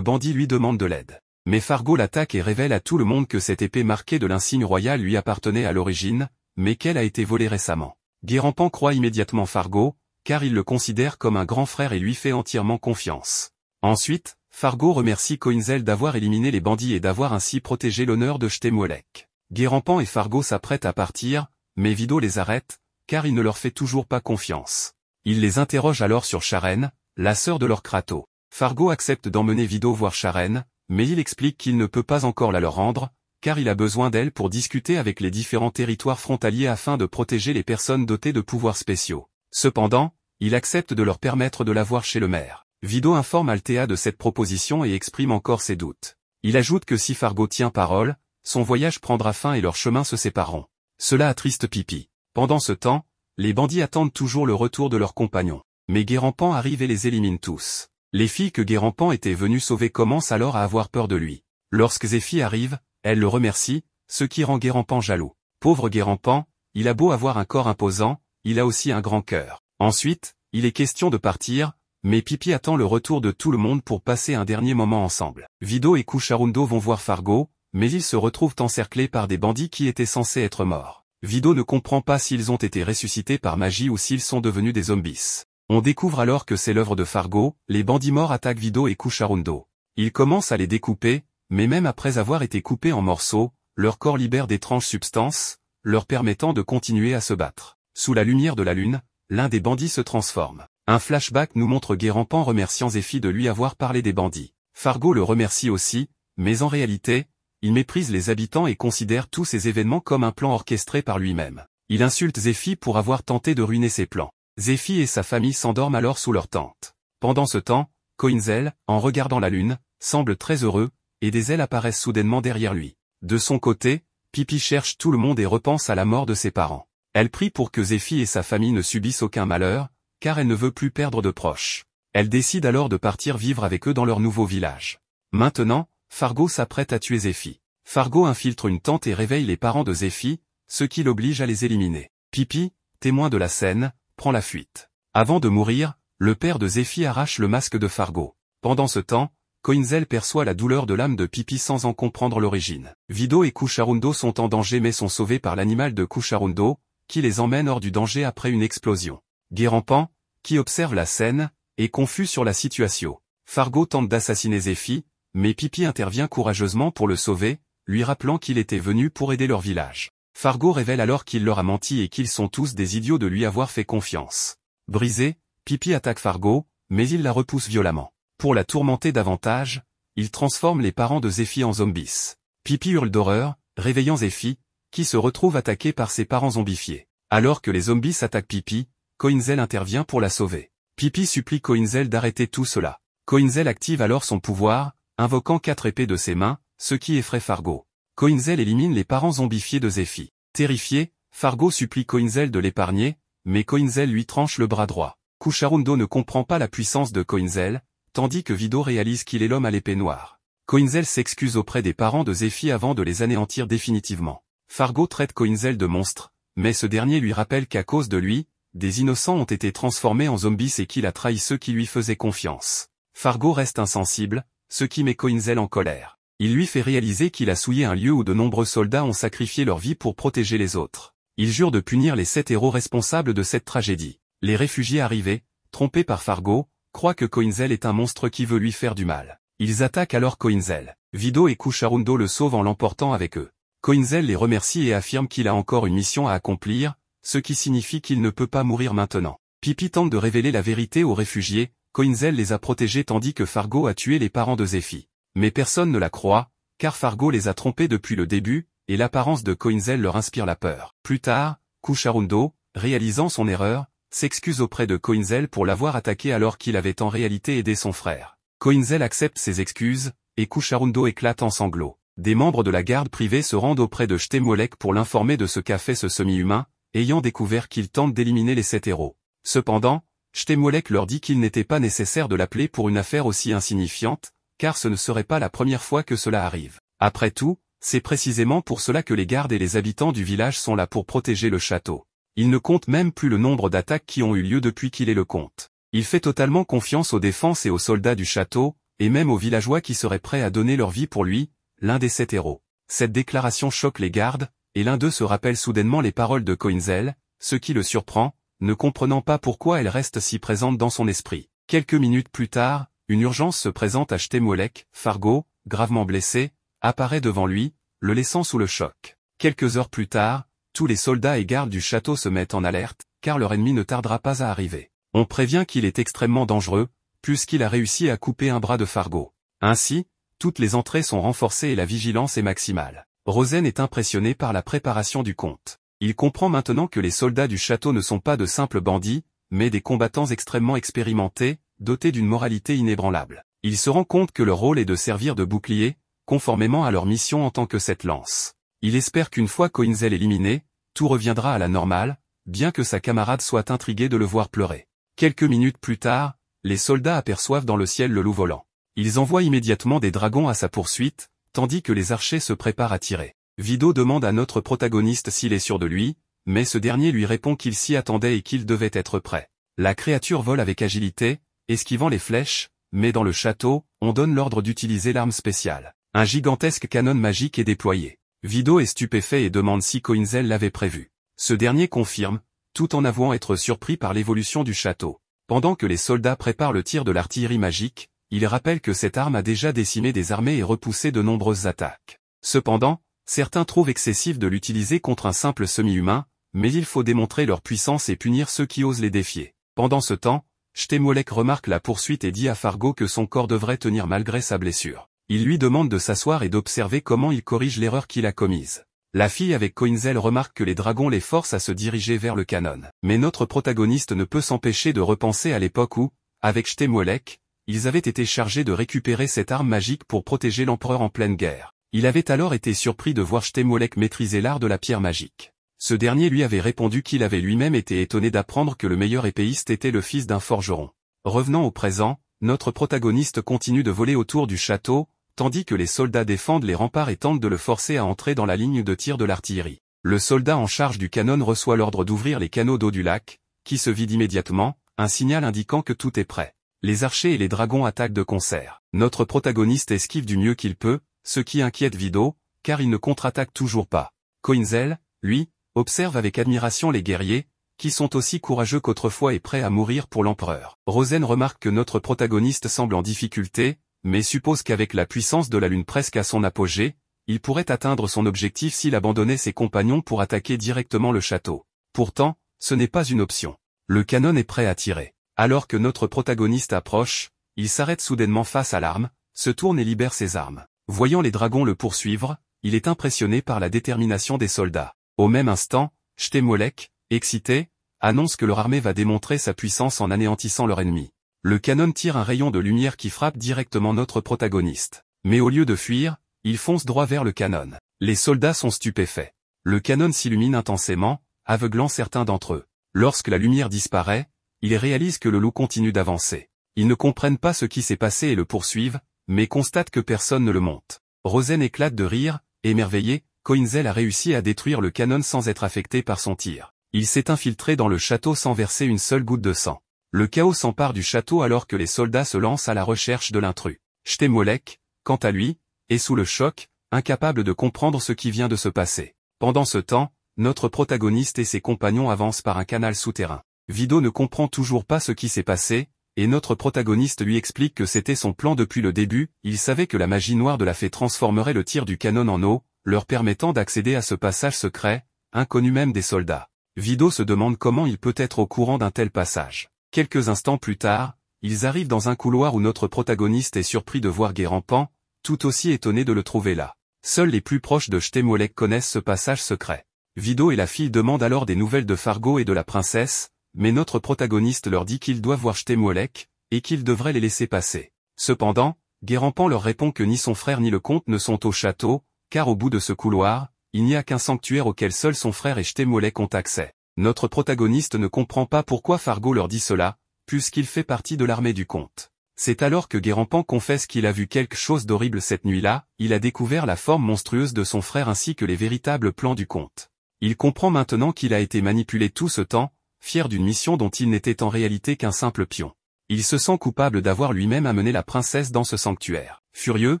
bandit lui demande de l'aide. Mais Fargo l'attaque et révèle à tout le monde que cette épée marquée de l'insigne royal lui appartenait à l'origine, mais qu'elle a été volée récemment. Guérampan croit immédiatement Fargo, car il le considère comme un grand frère et lui fait entièrement confiance. Ensuite, Fargo remercie Coinzel d'avoir éliminé les bandits et d'avoir ainsi protégé l'honneur de Chtemouelek. Guérampan et Fargo s'apprêtent à partir, mais Vido les arrête, car il ne leur fait toujours pas confiance. Il les interroge alors sur Charène, la sœur de leur Kratos. Fargo accepte d'emmener Vido voir Charène, mais il explique qu'il ne peut pas encore la leur rendre, car il a besoin d'elle pour discuter avec les différents territoires frontaliers afin de protéger les personnes dotées de pouvoirs spéciaux. Cependant, il accepte de leur permettre de la voir chez le maire. Vido informe Althea de cette proposition et exprime encore ses doutes. Il ajoute que si Fargo tient parole, son voyage prendra fin et leurs chemins se sépareront. Cela attriste Pippi. Pendant ce temps, les bandits attendent toujours le retour de leurs compagnons. Mais Guérampan arrive et les élimine tous. Les filles que Guérampan était venu sauver commencent alors à avoir peur de lui. Lorsque Zéphie arrive, elle le remercie, ce qui rend Guérampan jaloux. Pauvre Guérampan, il a beau avoir un corps imposant, il a aussi un grand cœur. Ensuite, il est question de partir, mais Pippi attend le retour de tout le monde pour passer un dernier moment ensemble. Vido et Cucharundo vont voir Fargo, mais ils se retrouvent encerclés par des bandits qui étaient censés être morts. Vido ne comprend pas s'ils ont été ressuscités par magie ou s'ils sont devenus des zombies. On découvre alors que c'est l'œuvre de Fargo, les bandits morts attaquent Vido et Cucharundo. Ils commencent à les découper, mais même après avoir été coupés en morceaux, leur corps libère d'étranges substances, leur permettant de continuer à se battre. Sous la lumière de la lune, l'un des bandits se transforme. Un flashback nous montre Guérampan remerciant Zéphie de lui avoir parlé des bandits. Fargo le remercie aussi, mais en réalité, il méprise les habitants et considère tous ces événements comme un plan orchestré par lui-même. Il insulte Zéphie pour avoir tenté de ruiner ses plans. Zéphie et sa famille s'endorment alors sous leur tente. Pendant ce temps, Coinzel, en regardant la lune, semble très heureux, et des ailes apparaissent soudainement derrière lui. De son côté, Pippi cherche tout le monde et repense à la mort de ses parents. Elle prie pour que Zéphie et sa famille ne subissent aucun malheur, car elle ne veut plus perdre de proches. Elle décide alors de partir vivre avec eux dans leur nouveau village. Maintenant, Fargo s'apprête à tuer Zéphie. Fargo infiltre une tente et réveille les parents de Zéphie, ce qui l'oblige à les éliminer. Pippi, témoin de la scène, prend la fuite. Avant de mourir, le père de Zéphie arrache le masque de Fargo. Pendant ce temps, Coinzel perçoit la douleur de l'âme de Pippi sans en comprendre l'origine. Vido et Cucharundo sont en danger mais sont sauvés par l'animal de Cucharundo, qui les emmène hors du danger après une explosion. Guérampan, qui observe la scène, est confus sur la situation. Fargo tente d'assassiner Zéphie, mais Pippi intervient courageusement pour le sauver, lui rappelant qu'il était venu pour aider leur village. Fargo révèle alors qu'il leur a menti et qu'ils sont tous des idiots de lui avoir fait confiance. Brisé, Pippi attaque Fargo, mais il la repousse violemment. Pour la tourmenter davantage, il transforme les parents de Zéphie en zombies. Pippi hurle d'horreur, réveillant Zéphie, qui se retrouve attaquée par ses parents zombifiés. Alors que les zombies attaquent Pippi, Coinzel intervient pour la sauver. Pippi supplie Coinzel d'arrêter tout cela. Coinzel active alors son pouvoir, invoquant 4 épées de ses mains, ce qui effraie Fargo. Coinzel élimine les parents zombifiés de Zéphie. Terrifié, Fargo supplie Coinzel de l'épargner, mais Coinzel lui tranche le bras droit. Cucharundo ne comprend pas la puissance de Coinzel, tandis que Vido réalise qu'il est l'homme à l'épée noire. Coinzel s'excuse auprès des parents de Zéphie avant de les anéantir définitivement. Fargo traite Coinzel de monstre, mais ce dernier lui rappelle qu'à cause de lui, des innocents ont été transformés en zombies et qu'il a trahi ceux qui lui faisaient confiance. Fargo reste insensible, ce qui met Coinzel en colère. Il lui fait réaliser qu'il a souillé un lieu où de nombreux soldats ont sacrifié leur vie pour protéger les autres. Il jure de punir les 7 héros responsables de cette tragédie. Les réfugiés arrivés, trompés par Fargo, croient que Coinzel est un monstre qui veut lui faire du mal. Ils attaquent alors Coinzel. Vido et Cucharundo le sauvent en l'emportant avec eux. Coinzel les remercie et affirme qu'il a encore une mission à accomplir, ce qui signifie qu'il ne peut pas mourir maintenant. Pippi tente de révéler la vérité aux réfugiés, Coinzel les a protégés tandis que Fargo a tué les parents de Zéphie. Mais personne ne la croit, car Fargo les a trompés depuis le début, et l'apparence de Coinzel leur inspire la peur. Plus tard, Cucharundo, réalisant son erreur, s'excuse auprès de Coinzel pour l'avoir attaqué alors qu'il avait en réalité aidé son frère. Coinzel accepte ses excuses, et Cucharundo éclate en sanglots. Des membres de la garde privée se rendent auprès de Chtemolek pour l'informer de ce qu'a fait ce semi-humain, ayant découvert qu'il tente d'éliminer les 7 héros. Cependant, Chtemolek leur dit qu'il n'était pas nécessaire de l'appeler pour une affaire aussi insignifiante, car ce ne serait pas la première fois que cela arrive. Après tout, c'est précisément pour cela que les gardes et les habitants du village sont là pour protéger le château. Il ne compte même plus le nombre d'attaques qui ont eu lieu depuis qu'il est le comte. Il fait totalement confiance aux défenses et aux soldats du château, et même aux villageois qui seraient prêts à donner leur vie pour lui, l'un des 7 héros. Cette déclaration choque les gardes, et l'un d'eux se rappelle soudainement les paroles de Coinzel, ce qui le surprend, ne comprenant pas pourquoi elles restent si présentes dans son esprit. Quelques minutes plus tard, une urgence se présente à Chtemolek. Fargo, gravement blessé, apparaît devant lui, le laissant sous le choc. Quelques heures plus tard, tous les soldats et gardes du château se mettent en alerte, car leur ennemi ne tardera pas à arriver. On prévient qu'il est extrêmement dangereux, puisqu'il a réussi à couper un bras de Fargo. Ainsi, toutes les entrées sont renforcées et la vigilance est maximale. Rosen est impressionné par la préparation du comte. Il comprend maintenant que les soldats du château ne sont pas de simples bandits, mais des combattants extrêmement expérimentés, dotés d'une moralité inébranlable. Il se rend compte que leur rôle est de servir de bouclier, conformément à leur mission en tant que cette lance. Il espère qu'une fois Coinzel éliminé, tout reviendra à la normale, bien que sa camarade soit intriguée de le voir pleurer. Quelques minutes plus tard, les soldats aperçoivent dans le ciel le loup volant. Ils envoient immédiatement des dragons à sa poursuite, tandis que les archers se préparent à tirer. Vido demande à notre protagoniste s'il est sûr de lui, mais ce dernier lui répond qu'il s'y attendait et qu'il devait être prêt. La créature vole avec agilité, esquivant les flèches, mais dans le château, on donne l'ordre d'utiliser l'arme spéciale. Un gigantesque canon magique est déployé. Vido est stupéfait et demande si Coinzel l'avait prévu. Ce dernier confirme, tout en avouant être surpris par l'évolution du château. Pendant que les soldats préparent le tir de l'artillerie magique, il rappelle que cette arme a déjà décimé des armées et repoussé de nombreuses attaques. Cependant, certains trouvent excessif de l'utiliser contre un simple semi-humain, mais il faut démontrer leur puissance et punir ceux qui osent les défier. Pendant ce temps, Shtemolek remarque la poursuite et dit à Fargo que son corps devrait tenir malgré sa blessure. Il lui demande de s'asseoir et d'observer comment il corrige l'erreur qu'il a commise. La fille avec Coinzel remarque que les dragons les forcent à se diriger vers le canon. Mais notre protagoniste ne peut s'empêcher de repenser à l'époque où, avec Shtemolek, ils avaient été chargés de récupérer cette arme magique pour protéger l'empereur en pleine guerre. Il avait alors été surpris de voir Shtemolek maîtriser l'art de la pierre magique. Ce dernier lui avait répondu qu'il avait lui-même été étonné d'apprendre que le meilleur épéiste était le fils d'un forgeron. Revenant au présent, notre protagoniste continue de voler autour du château, tandis que les soldats défendent les remparts et tentent de le forcer à entrer dans la ligne de tir de l'artillerie. Le soldat en charge du canon reçoit l'ordre d'ouvrir les canaux d'eau du lac, qui se vident immédiatement, un signal indiquant que tout est prêt. Les archers et les dragons attaquent de concert. Notre protagoniste esquive du mieux qu'il peut, ce qui inquiète Vido, car il ne contre-attaque toujours pas. Coinzel, lui, observe avec admiration les guerriers, qui sont aussi courageux qu'autrefois et prêts à mourir pour l'empereur. Rosen remarque que notre protagoniste semble en difficulté, mais suppose qu'avec la puissance de la lune presque à son apogée, il pourrait atteindre son objectif s'il abandonnait ses compagnons pour attaquer directement le château. Pourtant, ce n'est pas une option. Le canon est prêt à tirer. Alors que notre protagoniste approche, il s'arrête soudainement face à l'arme, se tourne et libère ses armes. Voyant les dragons le poursuivre, il est impressionné par la détermination des soldats. Au même instant, Shtemolek, excité, annonce que leur armée va démontrer sa puissance en anéantissant leur ennemi. Le canon tire un rayon de lumière qui frappe directement notre protagoniste. Mais au lieu de fuir, il fonce droit vers le canon. Les soldats sont stupéfaits. Le canon s'illumine intensément, aveuglant certains d'entre eux. Lorsque la lumière disparaît, ils réalisent que le loup continue d'avancer. Ils ne comprennent pas ce qui s'est passé et le poursuivent, mais constatent que personne ne le monte. Rosen éclate de rire, émerveillé, Coinzel a réussi à détruire le canon sans être affecté par son tir. Il s'est infiltré dans le château sans verser une seule goutte de sang. Le chaos s'empare du château alors que les soldats se lancent à la recherche de l'intrus. Shtemolek, quant à lui, est sous le choc, incapable de comprendre ce qui vient de se passer. Pendant ce temps, notre protagoniste et ses compagnons avancent par un canal souterrain. Vido ne comprend toujours pas ce qui s'est passé, et notre protagoniste lui explique que c'était son plan depuis le début. Il savait que la magie noire de la fée transformerait le tir du canon en eau, leur permettant d'accéder à ce passage secret, inconnu même des soldats. Vido se demande comment il peut être au courant d'un tel passage. Quelques instants plus tard, ils arrivent dans un couloir où notre protagoniste est surpris de voir Guérampan, tout aussi étonné de le trouver là. Seuls les plus proches de Shtemolek connaissent ce passage secret. Vido et la fille demandent alors des nouvelles de Fargo et de la princesse, mais notre protagoniste leur dit qu'ils doivent voir Shtemolek, et qu'ils devraient les laisser passer. Cependant, Guérampan leur répond que ni son frère ni le comte ne sont au château, car au bout de ce couloir, il n'y a qu'un sanctuaire auquel seul son frère et Shtemolek ont accès. Notre protagoniste ne comprend pas pourquoi Fargo leur dit cela, puisqu'il fait partie de l'armée du comte. C'est alors que Guérampan confesse qu'il a vu quelque chose d'horrible cette nuit-là, il a découvert la forme monstrueuse de son frère ainsi que les véritables plans du comte. Il comprend maintenant qu'il a été manipulé tout ce temps, fier d'une mission dont il n'était en réalité qu'un simple pion. Il se sent coupable d'avoir lui-même amené la princesse dans ce sanctuaire. Furieux,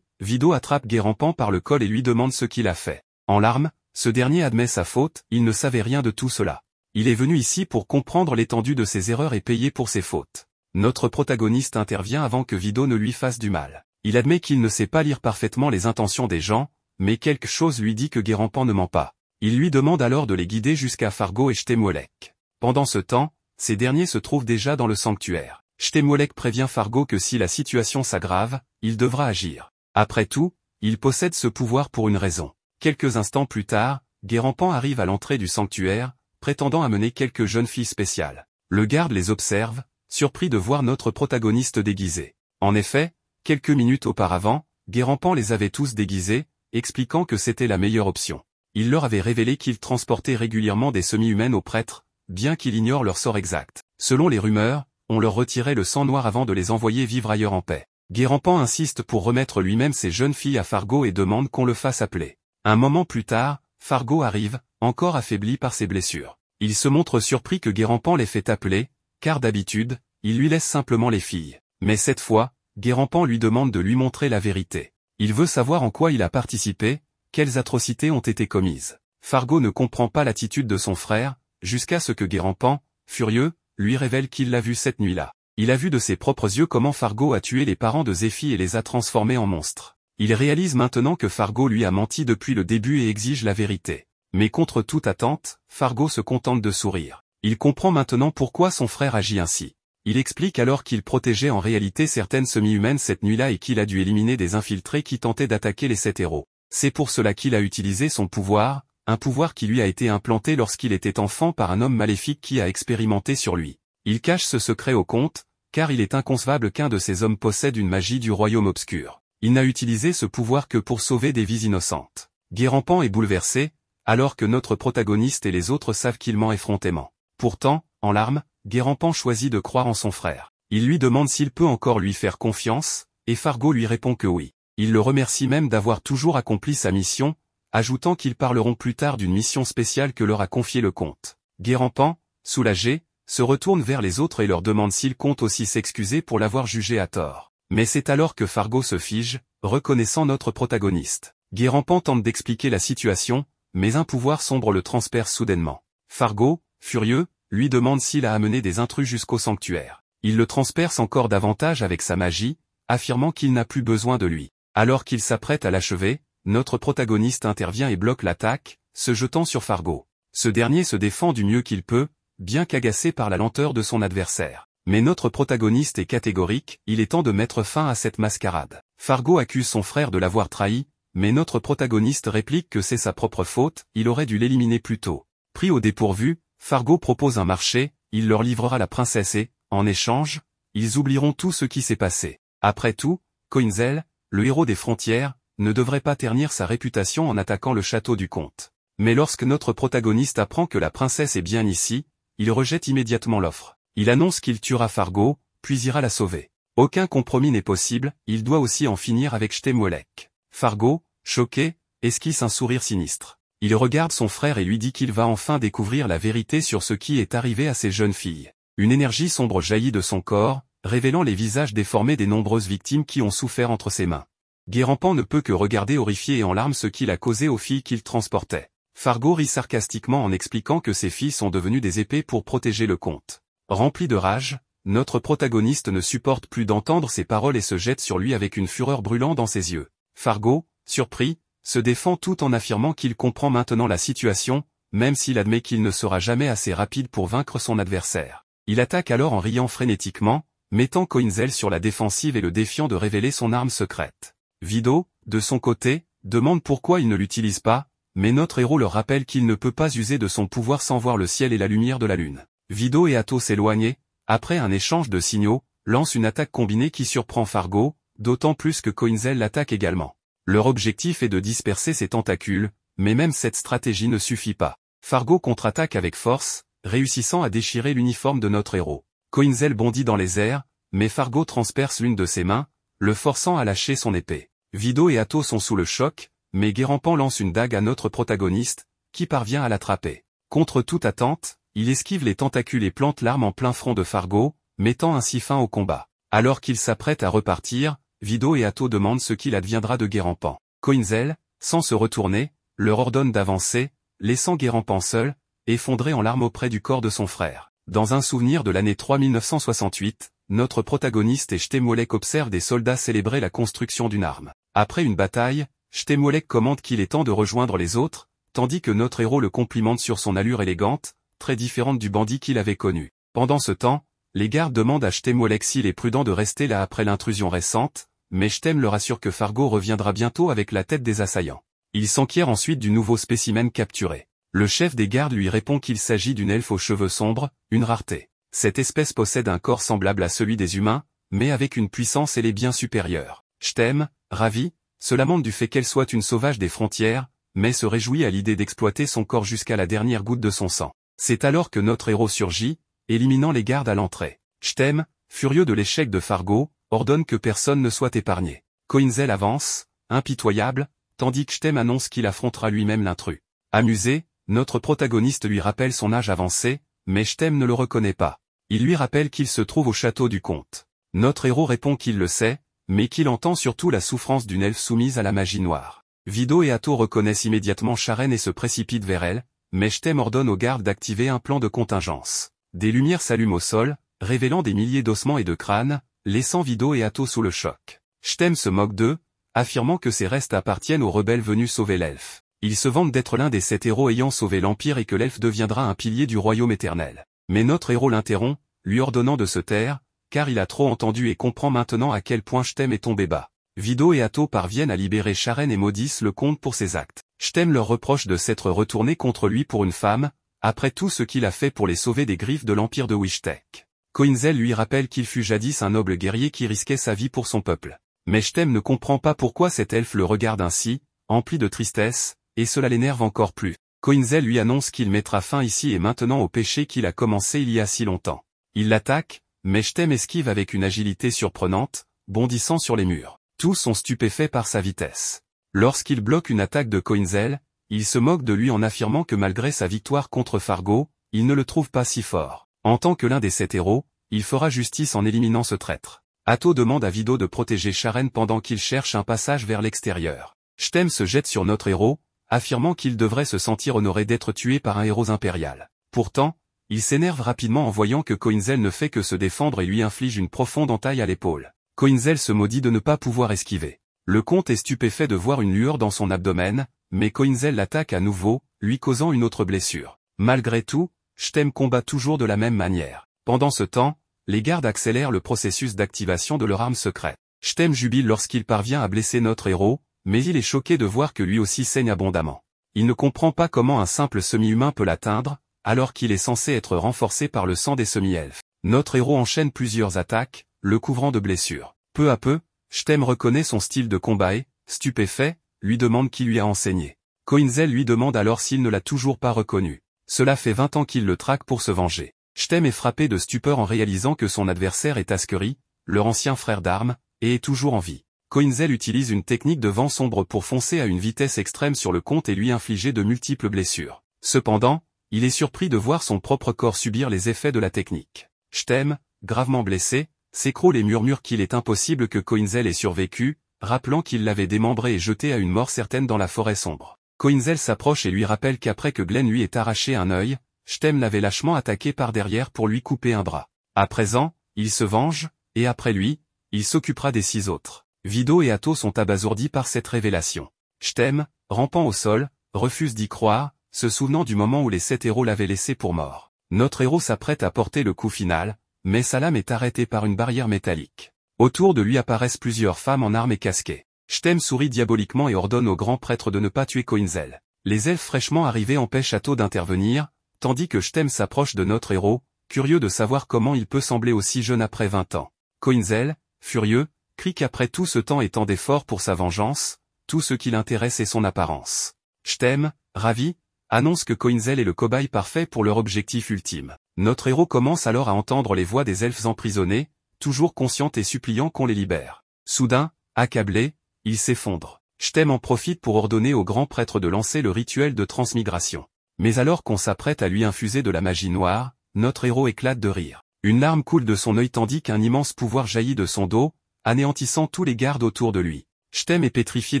Vido attrape Guérampan par le col et lui demande ce qu'il a fait. En larmes, ce dernier admet sa faute, il ne savait rien de tout cela. Il est venu ici pour comprendre l'étendue de ses erreurs et payer pour ses fautes. Notre protagoniste intervient avant que Vido ne lui fasse du mal. Il admet qu'il ne sait pas lire parfaitement les intentions des gens, mais quelque chose lui dit que Guérampan ne ment pas. Il lui demande alors de les guider jusqu'à Fargo et Shtemolek. Pendant ce temps, ces derniers se trouvent déjà dans le sanctuaire. Shtemolek prévient Fargo que si la situation s'aggrave, il devra agir. Après tout, il possède ce pouvoir pour une raison. Quelques instants plus tard, Guérampan arrive à l'entrée du sanctuaire, prétendant amener quelques jeunes filles spéciales. Le garde les observe, surpris de voir notre protagoniste déguisé. En effet, quelques minutes auparavant, Guérampan les avait tous déguisés, expliquant que c'était la meilleure option. Il leur avait révélé qu'il transportait régulièrement des semi-humaines aux prêtres, bien qu'il ignore leur sort exact. Selon les rumeurs, on leur retirait le sang noir avant de les envoyer vivre ailleurs en paix. Guérampan insiste pour remettre lui-même ces jeunes filles à Fargo et demande qu'on le fasse appeler. Un moment plus tard, Fargo arrive, encore affaibli par ses blessures. Il se montre surpris que Guérampan les fait appeler, car d'habitude, il lui laisse simplement les filles. Mais cette fois, Guérampan lui demande de lui montrer la vérité. Il veut savoir en quoi il a participé, quelles atrocités ont été commises. Fargo ne comprend pas l'attitude de son frère, jusqu'à ce que Guérampan, furieux, lui révèle qu'il l'a vu cette nuit-là. Il a vu de ses propres yeux comment Fargo a tué les parents de Zéphi et les a transformés en monstres. Il réalise maintenant que Fargo lui a menti depuis le début et exige la vérité. Mais contre toute attente, Fargo se contente de sourire. Il comprend maintenant pourquoi son frère agit ainsi. Il explique alors qu'il protégeait en réalité certaines semi-humaines cette nuit-là et qu'il a dû éliminer des infiltrés qui tentaient d'attaquer les 7 héros. C'est pour cela qu'il a utilisé son pouvoir, un pouvoir qui lui a été implanté lorsqu'il était enfant par un homme maléfique qui a expérimenté sur lui. Il cache ce secret au comte, car il est inconcevable qu'un de ces hommes possède une magie du royaume obscur. Il n'a utilisé ce pouvoir que pour sauver des vies innocentes. Guérampan est bouleversé, alors que notre protagoniste et les autres savent qu'il ment effrontément. Pourtant, en larmes, Guérampan choisit de croire en son frère. Il lui demande s'il peut encore lui faire confiance, et Fargo lui répond que oui. Il le remercie même d'avoir toujours accompli sa mission, ajoutant qu'ils parleront plus tard d'une mission spéciale que leur a confiée le comte. Guérampan, soulagé, se retourne vers les autres et leur demande s'il compte aussi s'excuser pour l'avoir jugé à tort. Mais c'est alors que Fargo se fige, reconnaissant notre protagoniste. Guérampan tente d'expliquer la situation, mais un pouvoir sombre le transperce soudainement. Fargo, furieux, lui demande s'il a amené des intrus jusqu'au sanctuaire. Il le transperce encore davantage avec sa magie, affirmant qu'il n'a plus besoin de lui. Alors qu'il s'apprête à l'achever, notre protagoniste intervient et bloque l'attaque, se jetant sur Fargo. Ce dernier se défend du mieux qu'il peut, bien qu'agacé par la lenteur de son adversaire. Mais notre protagoniste est catégorique, il est temps de mettre fin à cette mascarade. Fargo accuse son frère de l'avoir trahi, mais notre protagoniste réplique que c'est sa propre faute, il aurait dû l'éliminer plus tôt. Pris au dépourvu, Fargo propose un marché, il leur livrera la princesse et, en échange, ils oublieront tout ce qui s'est passé. Après tout, Coinzel, le héros des frontières, ne devrait pas ternir sa réputation en attaquant le château du comte. Mais lorsque notre protagoniste apprend que la princesse est bien ici, il rejette immédiatement l'offre. Il annonce qu'il tuera Fargo, puis ira la sauver. Aucun compromis n'est possible, il doit aussi en finir avec Shtemwelek. Fargo, choqué, esquisse un sourire sinistre. Il regarde son frère et lui dit qu'il va enfin découvrir la vérité sur ce qui est arrivé à ces jeunes filles. Une énergie sombre jaillit de son corps, révélant les visages déformés des nombreuses victimes qui ont souffert entre ses mains. Guérampan ne peut que regarder horrifié et en larmes ce qu'il a causé aux filles qu'il transportait. Fargo rit sarcastiquement en expliquant que ces filles sont devenues des épées pour protéger le comte. Rempli de rage, notre protagoniste ne supporte plus d'entendre ces paroles et se jette sur lui avec une fureur brûlant dans ses yeux. Fargo, surpris, se défend tout en affirmant qu'il comprend maintenant la situation, même s'il admet qu'il ne sera jamais assez rapide pour vaincre son adversaire. Il attaque alors en riant frénétiquement, mettant Coinzel sur la défensive et le défiant de révéler son arme secrète. Vido, de son côté, demande pourquoi il ne l'utilise pas, mais notre héros leur rappelle qu'il ne peut pas user de son pouvoir sans voir le ciel et la lumière de la lune. Vido et Atto s'éloignent, après un échange de signaux, lancent une attaque combinée qui surprend Fargo, d'autant plus que Coinzel l'attaque également. Leur objectif est de disperser ses tentacules, mais même cette stratégie ne suffit pas. Fargo contre-attaque avec force, réussissant à déchirer l'uniforme de notre héros. Coinzel bondit dans les airs, mais Fargo transperce l'une de ses mains, le forçant à lâcher son épée. Vido et Atto sont sous le choc, mais Guérampan lance une dague à notre protagoniste, qui parvient à l'attraper. Contre toute attente, il esquive les tentacules et plante l'arme en plein front de Fargo, mettant ainsi fin au combat. Alors qu'il s'apprête à repartir, Vido et Atto demandent ce qu'il adviendra de Guérampan. Coinzel, sans se retourner, leur ordonne d'avancer, laissant Guérampan seul, effondré en larmes auprès du corps de son frère. Dans un souvenir de l'année 3968, notre protagoniste et Shtemwelek observent des soldats célébrer la construction d'une arme. Après une bataille, Shtemwelek commande qu'il est temps de rejoindre les autres, tandis que notre héros le complimente sur son allure élégante, très différente du bandit qu'il avait connu. Pendant ce temps, les gardes demandent à Shtemwelek s'il est prudent de rester là après l'intrusion récente, mais Shtem leur assure que Fargo reviendra bientôt avec la tête des assaillants. Il s'enquiert ensuite du nouveau spécimen capturé. Le chef des gardes lui répond qu'il s'agit d'une elfe aux cheveux sombres, une rareté. Cette espèce possède un corps semblable à celui des humains, mais avec une puissance et les biens supérieurs. Stem, ravi, se lamente du fait qu'elle soit une sauvage des frontières, mais se réjouit à l'idée d'exploiter son corps jusqu'à la dernière goutte de son sang. C'est alors que notre héros surgit, éliminant les gardes à l'entrée. Stem, furieux de l'échec de Fargo, ordonne que personne ne soit épargné. Coinzel avance, impitoyable, tandis que Stem annonce qu'il affrontera lui-même l'intrus. Amusé, notre protagoniste lui rappelle son âge avancé, mais Stem ne le reconnaît pas. Il lui rappelle qu'il se trouve au château du comte. Notre héros répond qu'il le sait, mais qu'il entend surtout la souffrance d'une elfe soumise à la magie noire. Vido et Atto reconnaissent immédiatement Sharon et se précipitent vers elle, mais Stem ordonne aux gardes d'activer un plan de contingence. Des lumières s'allument au sol, révélant des milliers d'ossements et de crânes, laissant Vido et Atto sous le choc. Stem se moque d'eux, affirmant que ces restes appartiennent aux rebelles venus sauver l'elfe. Il se vante d'être l'un des 7 héros ayant sauvé l'Empire et que l'elfe deviendra un pilier du royaume éternel. Mais notre héros l'interrompt, lui ordonnant de se taire, car il a trop entendu et comprend maintenant à quel point Stem est tombé bas. Vido et Atto parviennent à libérer Sharon et maudissent le comte pour ses actes. Stem leur reproche de s'être retourné contre lui pour une femme, après tout ce qu'il a fait pour les sauver des griffes de l'Empire de Wishtech. Coinzel lui rappelle qu'il fut jadis un noble guerrier qui risquait sa vie pour son peuple. Mais Stem ne comprend pas pourquoi cet elfe le regarde ainsi, empli de tristesse, et cela l'énerve encore plus. Coinzel lui annonce qu'il mettra fin ici et maintenant au péché qu'il a commencé il y a si longtemps. Il l'attaque, mais Stem esquive avec une agilité surprenante, bondissant sur les murs. Tous sont stupéfaits par sa vitesse. Lorsqu'il bloque une attaque de Coinzel, il se moque de lui en affirmant que malgré sa victoire contre Fargo, il ne le trouve pas si fort. En tant que l'un des 7 héros, il fera justice en éliminant ce traître. Atto demande à Vido de protéger Sharon pendant qu'il cherche un passage vers l'extérieur. Stem se jette sur notre héros, affirmant qu'il devrait se sentir honoré d'être tué par un héros impérial. Pourtant, il s'énerve rapidement en voyant que Coinzel ne fait que se défendre et lui inflige une profonde entaille à l'épaule. Coinzel se maudit de ne pas pouvoir esquiver. Le comte est stupéfait de voir une lueur dans son abdomen, mais Coinzel l'attaque à nouveau, lui causant une autre blessure. Malgré tout, Stem combat toujours de la même manière. Pendant ce temps, les gardes accélèrent le processus d'activation de leur arme secrète. Stem jubile lorsqu'il parvient à blesser notre héros, mais il est choqué de voir que lui aussi saigne abondamment. Il ne comprend pas comment un simple semi-humain peut l'atteindre, alors qu'il est censé être renforcé par le sang des semi-elfes. Notre héros enchaîne plusieurs attaques, le couvrant de blessures. Peu à peu, Stem reconnaît son style de combat et, stupéfait, lui demande qui lui a enseigné. Coinzel lui demande alors s'il ne l'a toujours pas reconnu. Cela fait 20 ans qu'il le traque pour se venger. Stem est frappé de stupeur en réalisant que son adversaire est Askeri, leur ancien frère d'armes, et est toujours en vie. Coinzel utilise une technique de vent sombre pour foncer à une vitesse extrême sur le comte et lui infliger de multiples blessures. Cependant, il est surpris de voir son propre corps subir les effets de la technique. Stem, gravement blessé, s'écroule et murmure qu'il est impossible que Coinzel ait survécu, rappelant qu'il l'avait démembré et jeté à une mort certaine dans la forêt sombre. Coinzel s'approche et lui rappelle qu'après que Glenn lui ait arraché un œil, Stem l'avait lâchement attaqué par derrière pour lui couper un bras. À présent, il se venge, et après lui, il s'occupera des 6 autres. Vido et Atto sont abasourdis par cette révélation. Stem, rampant au sol, refuse d'y croire, se souvenant du moment où les 7 héros l'avaient laissé pour mort. Notre héros s'apprête à porter le coup final, mais sa lame est arrêtée par une barrière métallique. Autour de lui apparaissent plusieurs femmes en armes et casquées. Stem sourit diaboliquement et ordonne au grand prêtre de ne pas tuer Coinzel. Les elfes fraîchement arrivés empêchent Atto d'intervenir, tandis que Stem s'approche de notre héros, curieux de savoir comment il peut sembler aussi jeune après 20 ans. Coinzel, furieux, crie qu'après tout ce temps et tant d'efforts pour sa vengeance, tout ce qui l'intéresse est son apparence. Stem, ravi, annonce que Coinzel est le cobaye parfait pour leur objectif ultime. Notre héros commence alors à entendre les voix des elfes emprisonnés, toujours conscientes et suppliant qu'on les libère. Soudain, accablé, il s'effondre. Stem en profite pour ordonner au grand prêtre de lancer le rituel de transmigration. Mais alors qu'on s'apprête à lui infuser de la magie noire, notre héros éclate de rire. Une larme coule de son œil tandis qu'un immense pouvoir jaillit de son dos, anéantissant tous les gardes autour de lui. Stem est pétrifié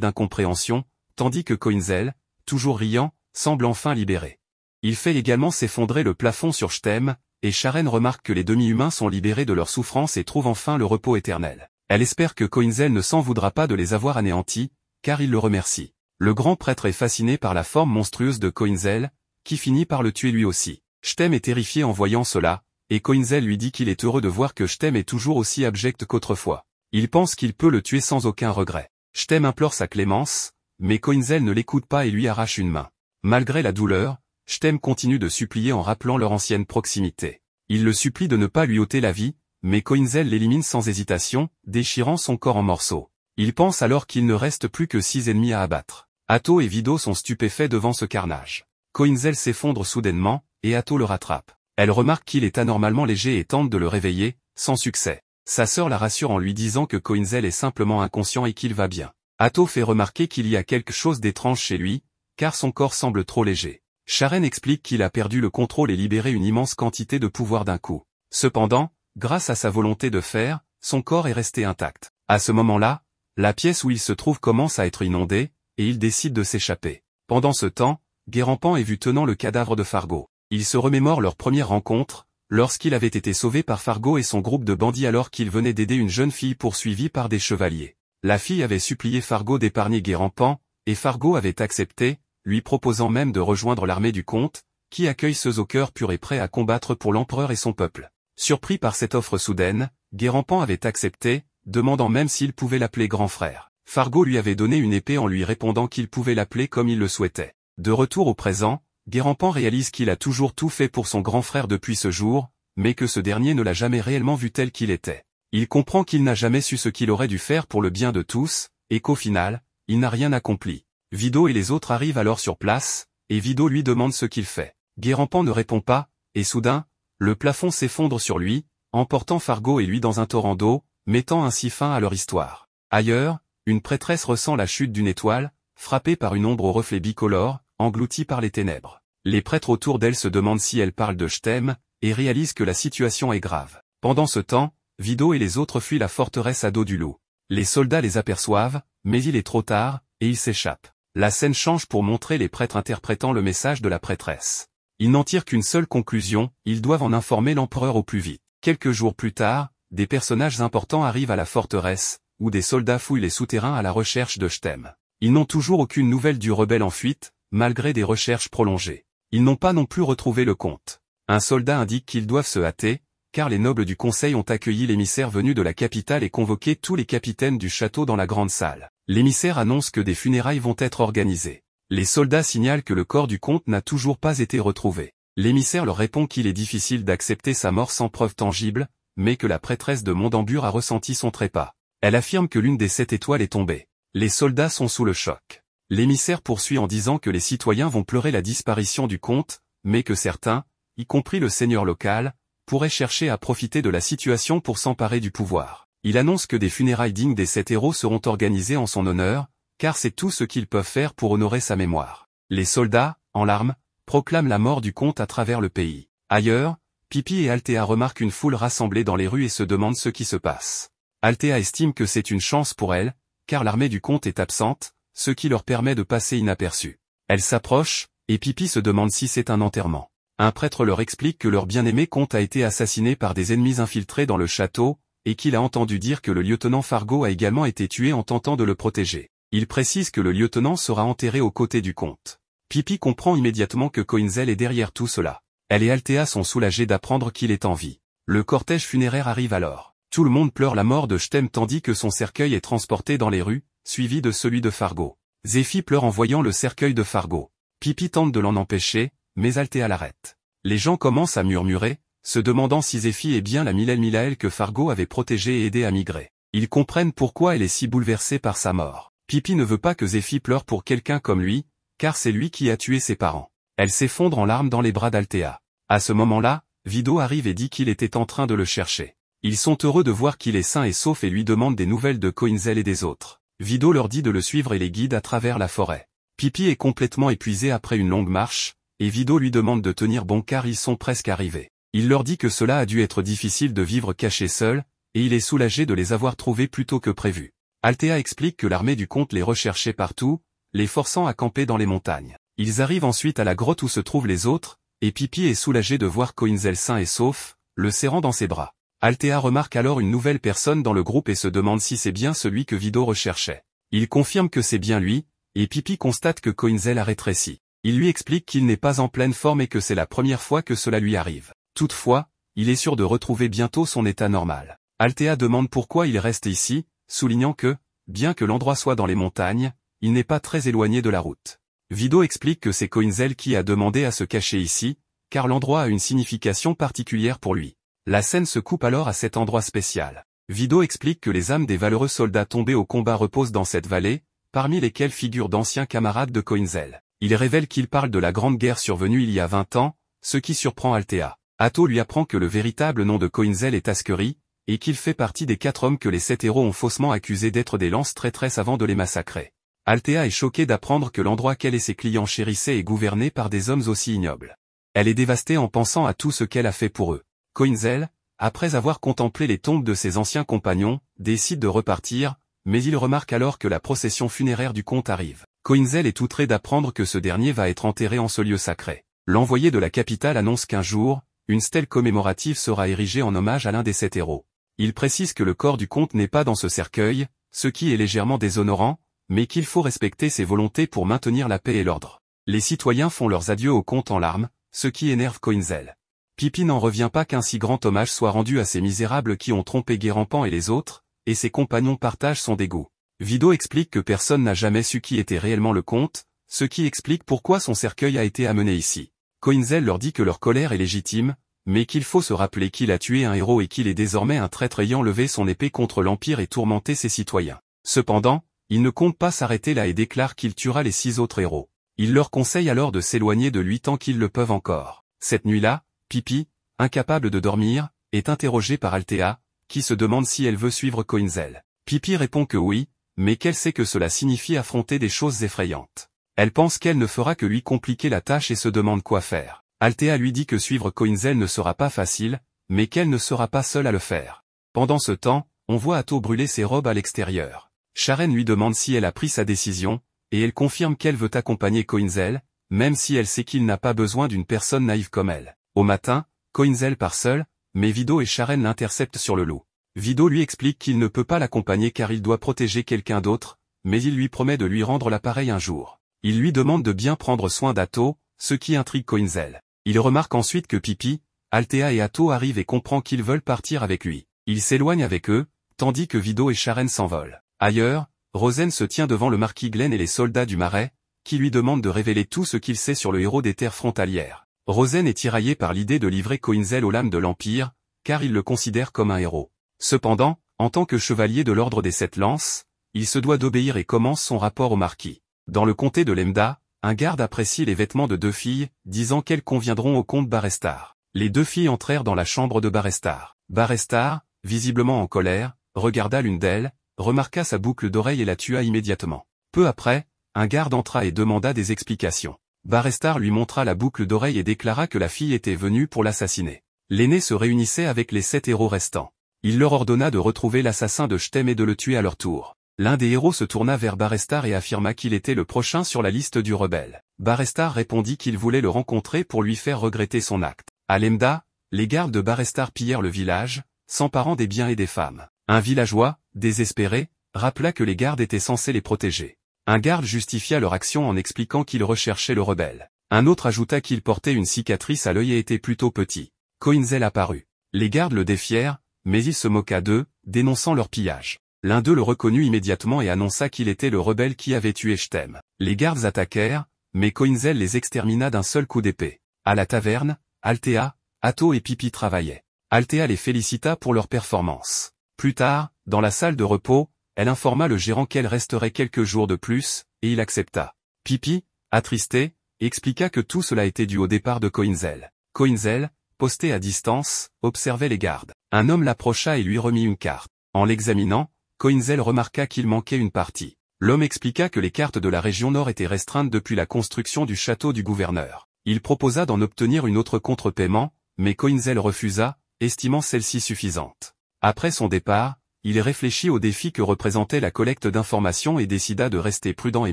d'incompréhension, tandis que Coinzel, toujours riant, semble enfin libéré. Il fait également s'effondrer le plafond sur Stem, et Sharon remarque que les demi-humains sont libérés de leur souffrance et trouve enfin le repos éternel. Elle espère que Coinzel ne s'en voudra pas de les avoir anéantis, car il le remercie. Le grand prêtre est fasciné par la forme monstrueuse de Coinzel, qui finit par le tuer lui aussi. Stem est terrifié en voyant cela, et Coinzel lui dit qu'il est heureux de voir que Stem est toujours aussi abject qu'autrefois. Il pense qu'il peut le tuer sans aucun regret. Stem implore sa clémence, mais Coinzel ne l'écoute pas et lui arrache une main. Malgré la douleur, Stem continue de supplier en rappelant leur ancienne proximité. Il le supplie de ne pas lui ôter la vie, mais Koinzel l'élimine sans hésitation, déchirant son corps en morceaux. Il pense alors qu'il ne reste plus que 6 ennemis à abattre. Atto et Vido sont stupéfaits devant ce carnage. Koinzel s'effondre soudainement, et Atto le rattrape. Elle remarque qu'il est anormalement léger et tente de le réveiller, sans succès. Sa sœur la rassure en lui disant que Koinzel est simplement inconscient et qu'il va bien. Atto fait remarquer qu'il y a quelque chose d'étrange chez lui, car son corps semble trop léger. Sharen explique qu'il a perdu le contrôle et libéré une immense quantité de pouvoir d'un coup. Cependant, grâce à sa volonté de faire, son corps est resté intact. À ce moment-là, la pièce où il se trouve commence à être inondée, et il décide de s'échapper. Pendant ce temps, Guérampan est vu tenant le cadavre de Fargo. Il se remémore leur première rencontre, lorsqu'il avait été sauvé par Fargo et son groupe de bandits alors qu'il venait d'aider une jeune fille poursuivie par des chevaliers. La fille avait supplié Fargo d'épargner Guérampan, et Fargo avait accepté, lui proposant même de rejoindre l'armée du comte, qui accueille ceux au cœur pur et prêt à combattre pour l'empereur et son peuple. Surpris par cette offre soudaine, Guérampan avait accepté, demandant même s'il pouvait l'appeler grand frère. Fargo lui avait donné une épée en lui répondant qu'il pouvait l'appeler comme il le souhaitait. De retour au présent, Guérampan réalise qu'il a toujours tout fait pour son grand frère depuis ce jour, mais que ce dernier ne l'a jamais réellement vu tel qu'il était. Il comprend qu'il n'a jamais su ce qu'il aurait dû faire pour le bien de tous, et qu'au final, il n'a rien accompli. Vido et les autres arrivent alors sur place, et Vido lui demande ce qu'il fait. Guérampan ne répond pas, et soudain, le plafond s'effondre sur lui, emportant Fargo et lui dans un torrent d'eau, mettant ainsi fin à leur histoire. Ailleurs, une prêtresse ressent la chute d'une étoile, frappée par une ombre au reflet bicolore, engloutie par les ténèbres. Les prêtres autour d'elle se demandent si elle parle de « je t'aime », et réalisent que la situation est grave. Pendant ce temps, Vido et les autres fuient la forteresse à dos du loup. Les soldats les aperçoivent, mais il est trop tard, et ils s'échappent. La scène change pour montrer les prêtres interprétant le message de la prêtresse. Ils n'en tirent qu'une seule conclusion, ils doivent en informer l'empereur au plus vite. Quelques jours plus tard, des personnages importants arrivent à la forteresse, où des soldats fouillent les souterrains à la recherche de « je t'aime ». Ils n'ont toujours aucune nouvelle du rebelle en fuite, malgré des recherches prolongées. Ils n'ont pas non plus retrouvé le comte. Un soldat indique qu'ils doivent se hâter, car les nobles du conseil ont accueilli l'émissaire venu de la capitale et convoqué tous les capitaines du château dans la grande salle. L'émissaire annonce que des funérailles vont être organisées. Les soldats signalent que le corps du comte n'a toujours pas été retrouvé. L'émissaire leur répond qu'il est difficile d'accepter sa mort sans preuve tangible, mais que la prêtresse de Mondambur a ressenti son trépas. Elle affirme que l'une des 7 étoiles est tombée. Les soldats sont sous le choc. L'émissaire poursuit en disant que les citoyens vont pleurer la disparition du comte, mais que certains, y compris le seigneur local, pourraient chercher à profiter de la situation pour s'emparer du pouvoir. Il annonce que des funérailles dignes des 7 héros seront organisées en son honneur, car c'est tout ce qu'ils peuvent faire pour honorer sa mémoire. Les soldats, en larmes, proclament la mort du comte à travers le pays. Ailleurs, Pipi et Altea remarquent une foule rassemblée dans les rues et se demandent ce qui se passe. Altea estime que c'est une chance pour elle, car l'armée du comte est absente, ce qui leur permet de passer inaperçus. Elle s'approche, et Pipi se demande si c'est un enterrement. Un prêtre leur explique que leur bien-aimé comte a été assassiné par des ennemis infiltrés dans le château, et qu'il a entendu dire que le lieutenant Fargo a également été tué en tentant de le protéger. Il précise que le lieutenant sera enterré aux côtés du comte. Pipi comprend immédiatement que Koinzel est derrière tout cela. Elle et Altea sont soulagées d'apprendre qu'il est en vie. Le cortège funéraire arrive alors. Tout le monde pleure la mort de Stem tandis que son cercueil est transporté dans les rues, suivi de celui de Fargo. Zéphi pleure en voyant le cercueil de Fargo. Pipi tente de l'en empêcher, mais Altea l'arrête. Les gens commencent à murmurer, se demandant si Zéphi est bien la Milael que Fargo avait protégée et aidée à migrer. Ils comprennent pourquoi elle est si bouleversée par sa mort. Pipi ne veut pas que Zéphi pleure pour quelqu'un comme lui, car c'est lui qui a tué ses parents. Elle s'effondre en larmes dans les bras d'Altea. À ce moment-là, Vido arrive et dit qu'il était en train de le chercher. Ils sont heureux de voir qu'il est sain et sauf et lui demandent des nouvelles de Koinzel et des autres. Vido leur dit de le suivre et les guide à travers la forêt. Pipi est complètement épuisé après une longue marche, et Vido lui demande de tenir bon car ils sont presque arrivés. Il leur dit que cela a dû être difficile de vivre caché seul, et il est soulagé de les avoir trouvés plus tôt que prévu. Altea explique que l'armée du comte les recherchait partout, les forçant à camper dans les montagnes. Ils arrivent ensuite à la grotte où se trouvent les autres, et Pipi est soulagé de voir Koinzel sain et sauf, le serrant dans ses bras. Altea remarque alors une nouvelle personne dans le groupe et se demande si c'est bien celui que Vido recherchait. Il confirme que c'est bien lui, et Pipi constate que Koinzel a rétréci. Il lui explique qu'il n'est pas en pleine forme et que c'est la première fois que cela lui arrive. Toutefois, il est sûr de retrouver bientôt son état normal. Altea demande pourquoi il reste ici, soulignant que, bien que l'endroit soit dans les montagnes, il n'est pas très éloigné de la route. Vido explique que c'est Koinzel qui a demandé à se cacher ici, car l'endroit a une signification particulière pour lui. La scène se coupe alors à cet endroit spécial. Vido explique que les âmes des valeureux soldats tombés au combat reposent dans cette vallée, parmi lesquels figurent d'anciens camarades de Koinzel. Il révèle qu'il parle de la grande guerre survenue il y a 20 ans, ce qui surprend Althea. Atto lui apprend que le véritable nom de Koinzel est Askeri, et qu'il fait partie des 4 hommes que les 7 héros ont faussement accusés d'être des lances traîtresses avant de les massacrer. Althea est choquée d'apprendre que l'endroit qu'elle et ses clients chérissaient est gouverné par des hommes aussi ignobles. Elle est dévastée en pensant à tout ce qu'elle a fait pour eux. Koinzel, après avoir contemplé les tombes de ses anciens compagnons, décide de repartir, mais il remarque alors que la procession funéraire du comte arrive. Koinzel est outré d'apprendre que ce dernier va être enterré en ce lieu sacré. L'envoyé de la capitale annonce qu'un jour, une stèle commémorative sera érigée en hommage à l'un des 7 héros. Il précise que le corps du comte n'est pas dans ce cercueil, ce qui est légèrement déshonorant, mais qu'il faut respecter ses volontés pour maintenir la paix et l'ordre. Les citoyens font leurs adieux au comte en larmes, ce qui énerve Koinzel. Pippi n'en revient pas qu'un si grand hommage soit rendu à ces misérables qui ont trompé Guérampan et les autres, et ses compagnons partagent son dégoût. Vido explique que personne n'a jamais su qui était réellement le comte, ce qui explique pourquoi son cercueil a été amené ici. Koinzel leur dit que leur colère est légitime, mais qu'il faut se rappeler qu'il a tué un héros et qu'il est désormais un traître ayant levé son épée contre l'Empire et tourmenté ses citoyens. Cependant, il ne compte pas s'arrêter là et déclare qu'il tuera les 6 autres héros. Il leur conseille alors de s'éloigner de lui tant qu'ils le peuvent encore. Cette nuit-là, Pippi, incapable de dormir, est interrogée par Althea, qui se demande si elle veut suivre Koinzel. Pippi répond que oui, mais qu'elle sait que cela signifie affronter des choses effrayantes. Elle pense qu'elle ne fera que lui compliquer la tâche et se demande quoi faire. Althea lui dit que suivre Koinzel ne sera pas facile, mais qu'elle ne sera pas seule à le faire. Pendant ce temps, on voit Atto brûler ses robes à l'extérieur. Sharon lui demande si elle a pris sa décision, et elle confirme qu'elle veut accompagner Koinzel, même si elle sait qu'il n'a pas besoin d'une personne naïve comme elle. Au matin, Koinzel part seul, mais Vido et Sharon l'interceptent sur le loup. Vido lui explique qu'il ne peut pas l'accompagner car il doit protéger quelqu'un d'autre, mais il lui promet de lui rendre l'appareil un jour. Il lui demande de bien prendre soin d'Atto, ce qui intrigue Koinzel. Il remarque ensuite que Pippi, Althea et Atto arrivent et comprend qu'ils veulent partir avec lui. Il s'éloigne avec eux, tandis que Vido et Sharon s'envolent. Ailleurs, Rosen se tient devant le marquis Glenn et les soldats du Marais, qui lui demandent de révéler tout ce qu'il sait sur le héros des terres frontalières. Rosen est tiraillé par l'idée de livrer Koinzel aux lames de l'Empire, car il le considère comme un héros. Cependant, en tant que chevalier de l'ordre des 7 lances, il se doit d'obéir et commence son rapport au marquis. Dans le comté de Lemda, un garde apprécie les vêtements de 2 filles, disant qu'elles conviendront au comte Barestar. Les 2 filles entrèrent dans la chambre de Barestar. Barestar, visiblement en colère, regarda l'une d'elles, remarqua sa boucle d'oreille et la tua immédiatement. Peu après, un garde entra et demanda des explications. Barestar lui montra la boucle d'oreille et déclara que la fille était venue pour l'assassiner. L'aîné se réunissait avec les 7 héros restants. Il leur ordonna de retrouver l'assassin de Stem et de le tuer à leur tour. L'un des héros se tourna vers Barestar et affirma qu'il était le prochain sur la liste du rebelle. Barestar répondit qu'il voulait le rencontrer pour lui faire regretter son acte. À Lemda, les gardes de Barestar pillèrent le village, s'emparant des biens et des femmes. Un villageois, désespéré, rappela que les gardes étaient censés les protéger. Un garde justifia leur action en expliquant qu'il recherchait le rebelle. Un autre ajouta qu'il portait une cicatrice à l'œil et était plutôt petit. Koinzel apparut. Les gardes le défièrent, mais il se moqua d'eux, dénonçant leur pillage. L'un d'eux le reconnut immédiatement et annonça qu'il était le rebelle qui avait tué Stem. Les gardes attaquèrent, mais Koinzel les extermina d'un seul coup d'épée. À la taverne, Althea, Atto et Pippi travaillaient. Althea les félicita pour leur performance. Plus tard, dans la salle de repos, elle informa le gérant qu'elle resterait quelques jours de plus, et il accepta. Pippi, attristé, expliqua que tout cela était dû au départ de Koinzel. Koinzel, posté à distance, observait les gardes. Un homme l'approcha et lui remit une carte. En l'examinant, Koinzel remarqua qu'il manquait une partie. L'homme expliqua que les cartes de la région nord étaient restreintes depuis la construction du château du gouverneur. Il proposa d'en obtenir une autre contre-paiement, mais Koinzel refusa, estimant celle-ci suffisante. Après son départ, il réfléchit au défi que représentait la collecte d'informations et décida de rester prudent et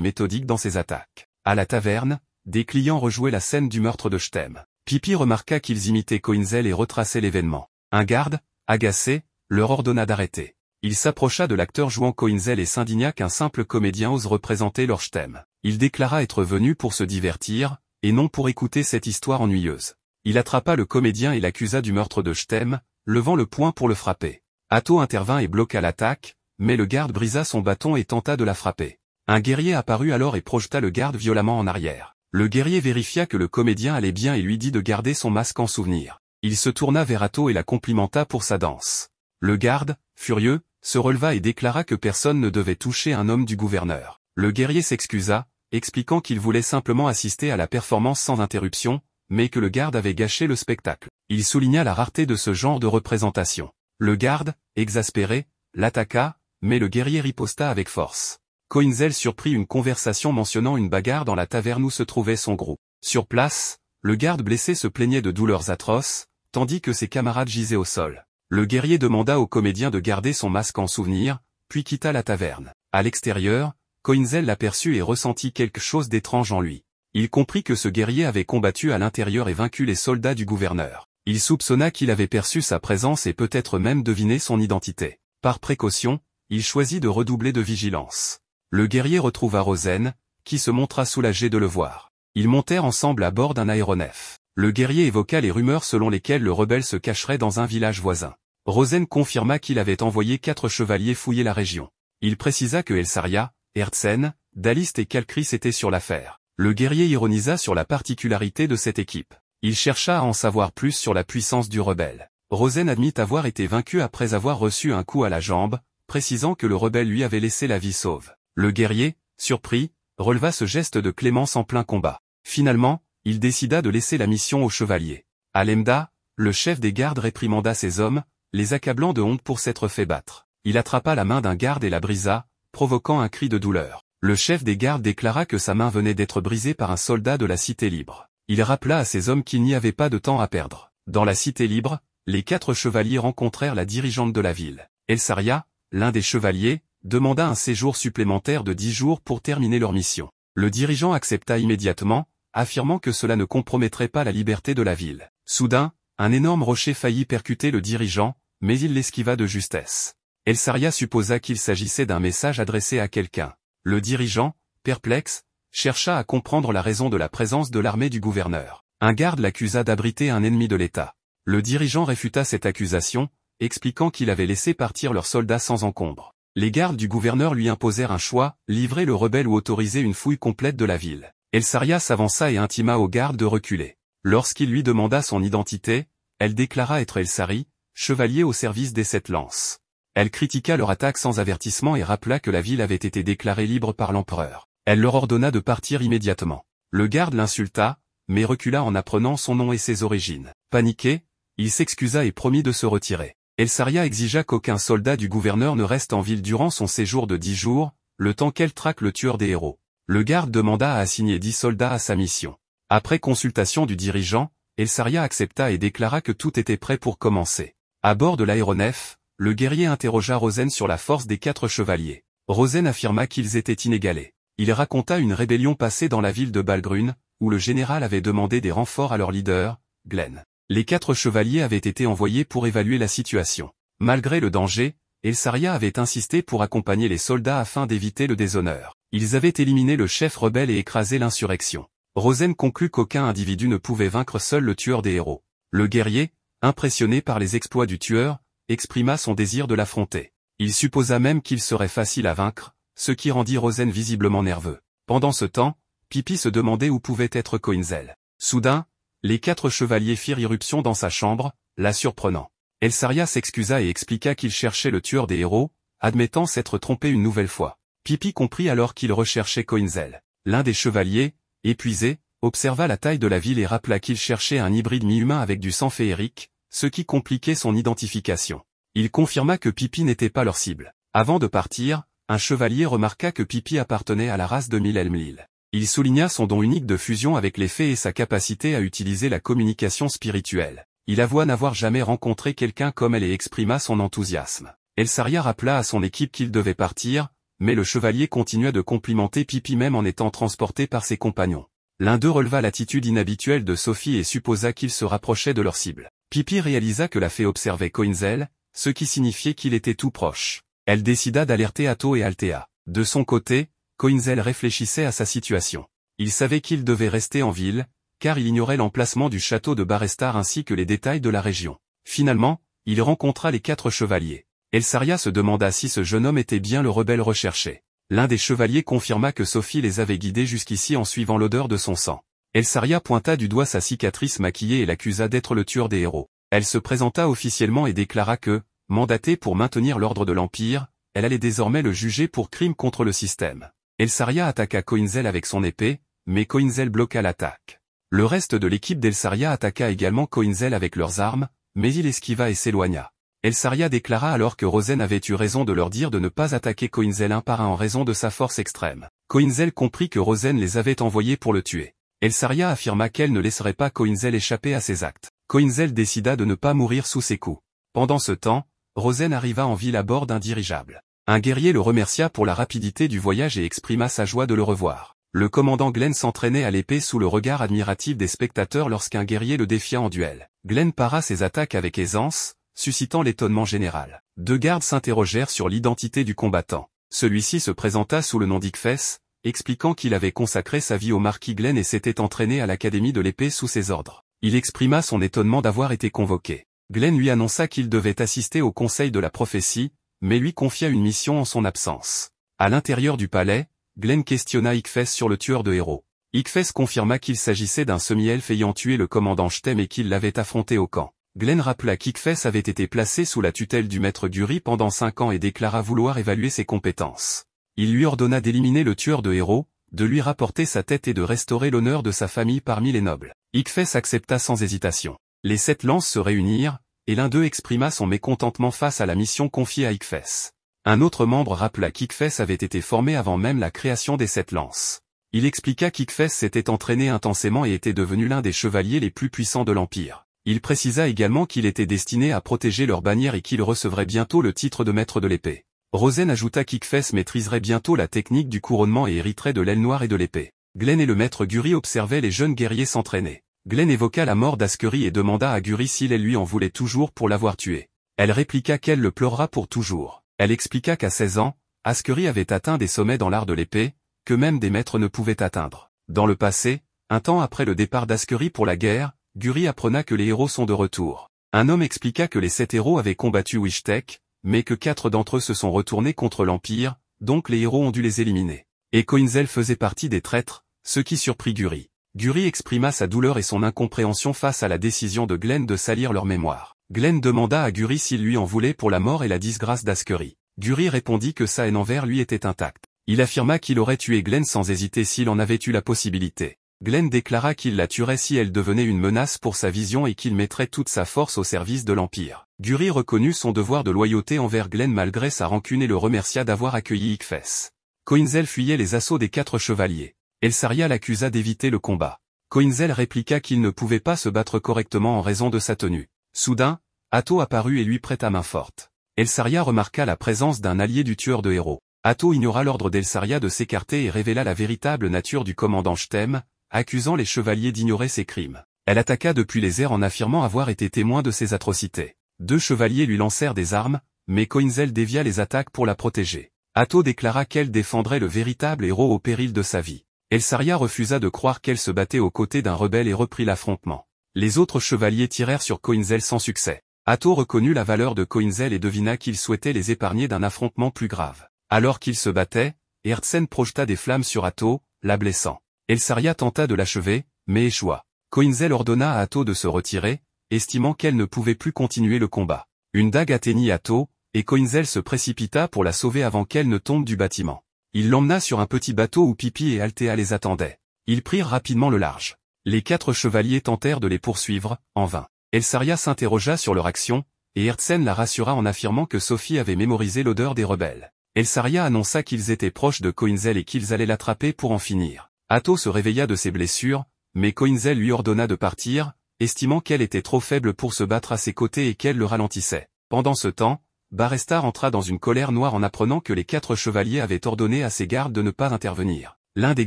méthodique dans ses attaques. À la taverne, des clients rejouaient la scène du meurtre de Stem. Pippi remarqua qu'ils imitaient Koinzel et retraçaient l'événement. Un garde, agacé, leur ordonna d'arrêter. Il s'approcha de l'acteur jouant Koinzel et s'indigna qu'un simple comédien ose représenter leur Stem. Il déclara être venu pour se divertir, et non pour écouter cette histoire ennuyeuse. Il attrapa le comédien et l'accusa du meurtre de Stem, levant le poing pour le frapper. Atto intervint et bloqua l'attaque, mais le garde brisa son bâton et tenta de la frapper. Un guerrier apparut alors et projeta le garde violemment en arrière. Le guerrier vérifia que le comédien allait bien et lui dit de garder son masque en souvenir. Il se tourna vers Atto et la complimenta pour sa danse. Le garde, furieux, se releva et déclara que personne ne devait toucher un homme du gouverneur. Le guerrier s'excusa, expliquant qu'il voulait simplement assister à la performance sans interruption, mais que le garde avait gâché le spectacle. Il souligna la rareté de ce genre de représentation. Le garde, exaspéré, l'attaqua, mais le guerrier riposta avec force. Coinzel surprit une conversation mentionnant une bagarre dans la taverne où se trouvait son groupe. Sur place, le garde blessé se plaignait de douleurs atroces, tandis que ses camarades gisaient au sol. Le guerrier demanda au comédien de garder son masque en souvenir, puis quitta la taverne. À l'extérieur, Coinzel l'aperçut et ressentit quelque chose d'étrange en lui. Il comprit que ce guerrier avait combattu à l'intérieur et vaincu les soldats du gouverneur. Il soupçonna qu'il avait perçu sa présence et peut-être même deviné son identité. Par précaution, il choisit de redoubler de vigilance. Le guerrier retrouva Rosen, qui se montra soulagé de le voir. Ils montèrent ensemble à bord d'un aéronef. Le guerrier évoqua les rumeurs selon lesquelles le rebelle se cacherait dans un village voisin. Rosen confirma qu'il avait envoyé 4 chevaliers fouiller la région. Il précisa que Elsaria, Hertzen, Dalist et Kalkris étaient sur l'affaire. Le guerrier ironisa sur la particularité de cette équipe. Il chercha à en savoir plus sur la puissance du rebelle. Rosen admit avoir été vaincu après avoir reçu un coup à la jambe, précisant que le rebelle lui avait laissé la vie sauve. Le guerrier, surpris, releva ce geste de clémence en plein combat. Finalement, il décida de laisser la mission aux chevaliers. À Lemda, le chef des gardes réprimanda ses hommes, les accablant de honte pour s'être fait battre. Il attrapa la main d'un garde et la brisa, provoquant un cri de douleur. Le chef des gardes déclara que sa main venait d'être brisée par un soldat de la Cité Libre. Il rappela à ses hommes qu'il n'y avait pas de temps à perdre. Dans la Cité Libre, les 4 chevaliers rencontrèrent la dirigeante de la ville. Elsaria, l'un des chevaliers, demanda un séjour supplémentaire de 10 jours pour terminer leur mission. Le dirigeant accepta immédiatement, affirmant que cela ne compromettrait pas la liberté de la ville. Soudain, un énorme rocher faillit percuter le dirigeant, mais il l'esquiva de justesse. Elsaria supposa qu'il s'agissait d'un message adressé à quelqu'un. Le dirigeant, perplexe, chercha à comprendre la raison de la présence de l'armée du gouverneur. Un garde l'accusa d'abriter un ennemi de l'État. Le dirigeant réfuta cette accusation, expliquant qu'il avait laissé partir leurs soldats sans encombre. Les gardes du gouverneur lui imposèrent un choix, livrer le rebelle ou autoriser une fouille complète de la ville. Elsaria s'avança et intima aux gardes de reculer. Lorsqu'il lui demanda son identité, elle déclara être Elsari, chevalier au service des 7 lances. Elle critiqua leur attaque sans avertissement et rappela que la ville avait été déclarée libre par l'empereur. Elle leur ordonna de partir immédiatement. Le garde l'insulta, mais recula en apprenant son nom et ses origines. Paniqué, il s'excusa et promit de se retirer. Elsaria exigea qu'aucun soldat du gouverneur ne reste en ville durant son séjour de 10 jours, le temps qu'elle traque le tueur des héros. Le garde demanda à assigner 10 soldats à sa mission. Après consultation du dirigeant, Elsaria accepta et déclara que tout était prêt pour commencer. À bord de l'aéronef, le guerrier interrogea Rosen sur la force des 4 chevaliers. Rosen affirma qu'ils étaient inégalés. Il raconta une rébellion passée dans la ville de Balgrun, où le général avait demandé des renforts à leur leader, Glenn. Les 4 chevaliers avaient été envoyés pour évaluer la situation. Malgré le danger, Elsaria avait insisté pour accompagner les soldats afin d'éviter le déshonneur. Ils avaient éliminé le chef rebelle et écrasé l'insurrection. Rosen conclut qu'aucun individu ne pouvait vaincre seul le tueur des héros. Le guerrier, impressionné par les exploits du tueur, exprima son désir de l'affronter. Il supposa même qu'il serait facile à vaincre, ce qui rendit Rosen visiblement nerveux. Pendant ce temps, Pippi se demandait où pouvait être Coinzel. Soudain, les 4 chevaliers firent irruption dans sa chambre, la surprenant. Elsaria s'excusa et expliqua qu'il cherchait le tueur des héros, admettant s'être trompé une nouvelle fois. Pippi comprit alors qu'il recherchait Coinzel. L'un des chevaliers, épuisé, observa la taille de la ville et rappela qu'il cherchait un hybride mi-humain avec du sang féerique, ce qui compliquait son identification. Il confirma que Pippi n'était pas leur cible. Avant de partir, un chevalier remarqua que Pippi appartenait à la race de Mil-Elmlil. Il souligna son don unique de fusion avec les fées et sa capacité à utiliser la communication spirituelle. Il avoua n'avoir jamais rencontré quelqu'un comme elle et exprima son enthousiasme. Elsaria rappela à son équipe qu'il devait partir, mais le chevalier continua de complimenter Pippi même en étant transporté par ses compagnons. L'un d'eux releva l'attitude inhabituelle de Sophie et supposa qu'il se rapprochait de leur cible. Pippi réalisa que la fée observait Coinzel, ce qui signifiait qu'il était tout proche. Elle décida d'alerter Atto et Althea. De son côté, Coinzel réfléchissait à sa situation. Il savait qu'il devait rester en ville, car il ignorait l'emplacement du château de Barestar ainsi que les détails de la région. Finalement, il rencontra les 4 chevaliers. Elsaria se demanda si ce jeune homme était bien le rebelle recherché. L'un des chevaliers confirma que Sophie les avait guidés jusqu'ici en suivant l'odeur de son sang. Elsaria pointa du doigt sa cicatrice maquillée et l'accusa d'être le tueur des héros. Elle se présenta officiellement et déclara que, mandatée pour maintenir l'ordre de l'Empire, elle allait désormais le juger pour crime contre le système. Elsaria attaqua Coinzel avec son épée, mais Coinzel bloqua l'attaque. Le reste de l'équipe d'Elsaria attaqua également Coinzel avec leurs armes, mais il esquiva et s'éloigna. Elsaria déclara alors que Rosen avait eu raison de leur dire de ne pas attaquer Coinzel un par un en raison de sa force extrême. Coinzel comprit que Rosen les avait envoyés pour le tuer. Elsaria affirma qu'elle ne laisserait pas Coinzel échapper à ses actes. Coinzel décida de ne pas mourir sous ses coups. Pendant ce temps, Rosen arriva en ville à bord d'un dirigeable. Un guerrier le remercia pour la rapidité du voyage et exprima sa joie de le revoir. Le commandant Glenn s'entraînait à l'épée sous le regard admiratif des spectateurs lorsqu'un guerrier le défia en duel. Glenn para ses attaques avec aisance, suscitant l'étonnement général. Deux gardes s'interrogèrent sur l'identité du combattant. Celui-ci se présenta sous le nom d'Ickfess, expliquant qu'il avait consacré sa vie au marquis Glenn et s'était entraîné à l'académie de l'épée sous ses ordres. Il exprima son étonnement d'avoir été convoqué. Glenn lui annonça qu'il devait assister au conseil de la prophétie, mais lui confia une mission en son absence. À l'intérieur du palais, Glenn questionna Ickfess sur le tueur de héros. Ickfess confirma qu'il s'agissait d'un semi-elfe ayant tué le commandant Stem et qu'il l'avait affronté au camp. Glenn rappela qu'Ickfess avait été placé sous la tutelle du maître Guri pendant 5 ans et déclara vouloir évaluer ses compétences. Il lui ordonna d'éliminer le tueur de héros, de lui rapporter sa tête et de restaurer l'honneur de sa famille parmi les nobles. Ickfess accepta sans hésitation. Les 7 lances se réunirent, et l'un d'eux exprima son mécontentement face à la mission confiée à Ickfess. Un autre membre rappela qu'Ickfess avait été formé avant même la création des 7 lances. Il expliqua qu'Ickfess s'était entraîné intensément et était devenu l'un des chevaliers les plus puissants de l'Empire. Il précisa également qu'il était destiné à protéger leur bannière et qu'il recevrait bientôt le titre de maître de l'épée. Rosen ajouta qu'Ickfess maîtriserait bientôt la technique du couronnement et hériterait de l'aile noire et de l'épée. Glenn et le maître Guri observaient les jeunes guerriers s'entraîner. Glenn évoqua la mort d'Askery et demanda à Guri s'il lui en voulait toujours pour l'avoir tué. Elle répliqua qu'elle le pleurera pour toujours. Elle expliqua qu'à 16 ans, Askery avait atteint des sommets dans l'art de l'épée, que même des maîtres ne pouvaient atteindre. Dans le passé, un temps après le départ d'Askery pour la guerre, Guri apprenait que les héros sont de retour. Un homme expliqua que les 7 héros avaient combattu Wishtek, mais que 4 d'entre eux se sont retournés contre l'Empire, donc les héros ont dû les éliminer. Et Coinzel faisait partie des traîtres, ce qui surprit Guri. Guri exprima sa douleur et son incompréhension face à la décision de Glenn de salir leur mémoire. Glenn demanda à Guri s'il lui en voulait pour la mort et la disgrâce d'Askery. Guri répondit que sa haine envers lui était intacte. Il affirma qu'il aurait tué Glenn sans hésiter s'il en avait eu la possibilité. Glenn déclara qu'il la tuerait si elle devenait une menace pour sa vision et qu'il mettrait toute sa force au service de l'Empire. Guri reconnut son devoir de loyauté envers Glenn malgré sa rancune et le remercia d'avoir accueilli Ickfess. Coinzel fuyait les assauts des 4 chevaliers. Elsaria l'accusa d'éviter le combat. Coinzel répliqua qu'il ne pouvait pas se battre correctement en raison de sa tenue. Soudain, Atto apparut et lui prêta main forte. Elsaria remarqua la présence d'un allié du tueur de héros. Atto ignora l'ordre d'Elsaria de s'écarter et révéla la véritable nature du commandant Stem, accusant les chevaliers d'ignorer ses crimes. Elle attaqua depuis les airs en affirmant avoir été témoin de ses atrocités. 2 chevaliers lui lancèrent des armes, mais Coinzel dévia les attaques pour la protéger. Atto déclara qu'elle défendrait le véritable héros au péril de sa vie. Elsaria refusa de croire qu'elle se battait aux côtés d'un rebelle et reprit l'affrontement. Les autres chevaliers tirèrent sur Coinzel sans succès. Atto reconnut la valeur de Coinzel et devina qu'il souhaitait les épargner d'un affrontement plus grave. Alors qu'ils se battaient, Hertzen projeta des flammes sur Atto, la blessant. Elsaria tenta de l'achever, mais échoua. Coinzel ordonna à Atto de se retirer, estimant qu'elle ne pouvait plus continuer le combat. Une dague atteignit Atto, et Coinzel se précipita pour la sauver avant qu'elle ne tombe du bâtiment. Il l'emmena sur un petit bateau où Pipi et Althea les attendaient. Ils prirent rapidement le large. Les 4 chevaliers tentèrent de les poursuivre, en vain. Elsaria s'interrogea sur leur action, et Hertzen la rassura en affirmant que Sophie avait mémorisé l'odeur des rebelles. Elsaria annonça qu'ils étaient proches de Coinzel et qu'ils allaient l'attraper pour en finir. Atto se réveilla de ses blessures, mais Coinzel lui ordonna de partir, estimant qu'elle était trop faible pour se battre à ses côtés et qu'elle le ralentissait. Pendant ce temps, Barestar entra dans une colère noire en apprenant que les 4 chevaliers avaient ordonné à ses gardes de ne pas intervenir. L'un des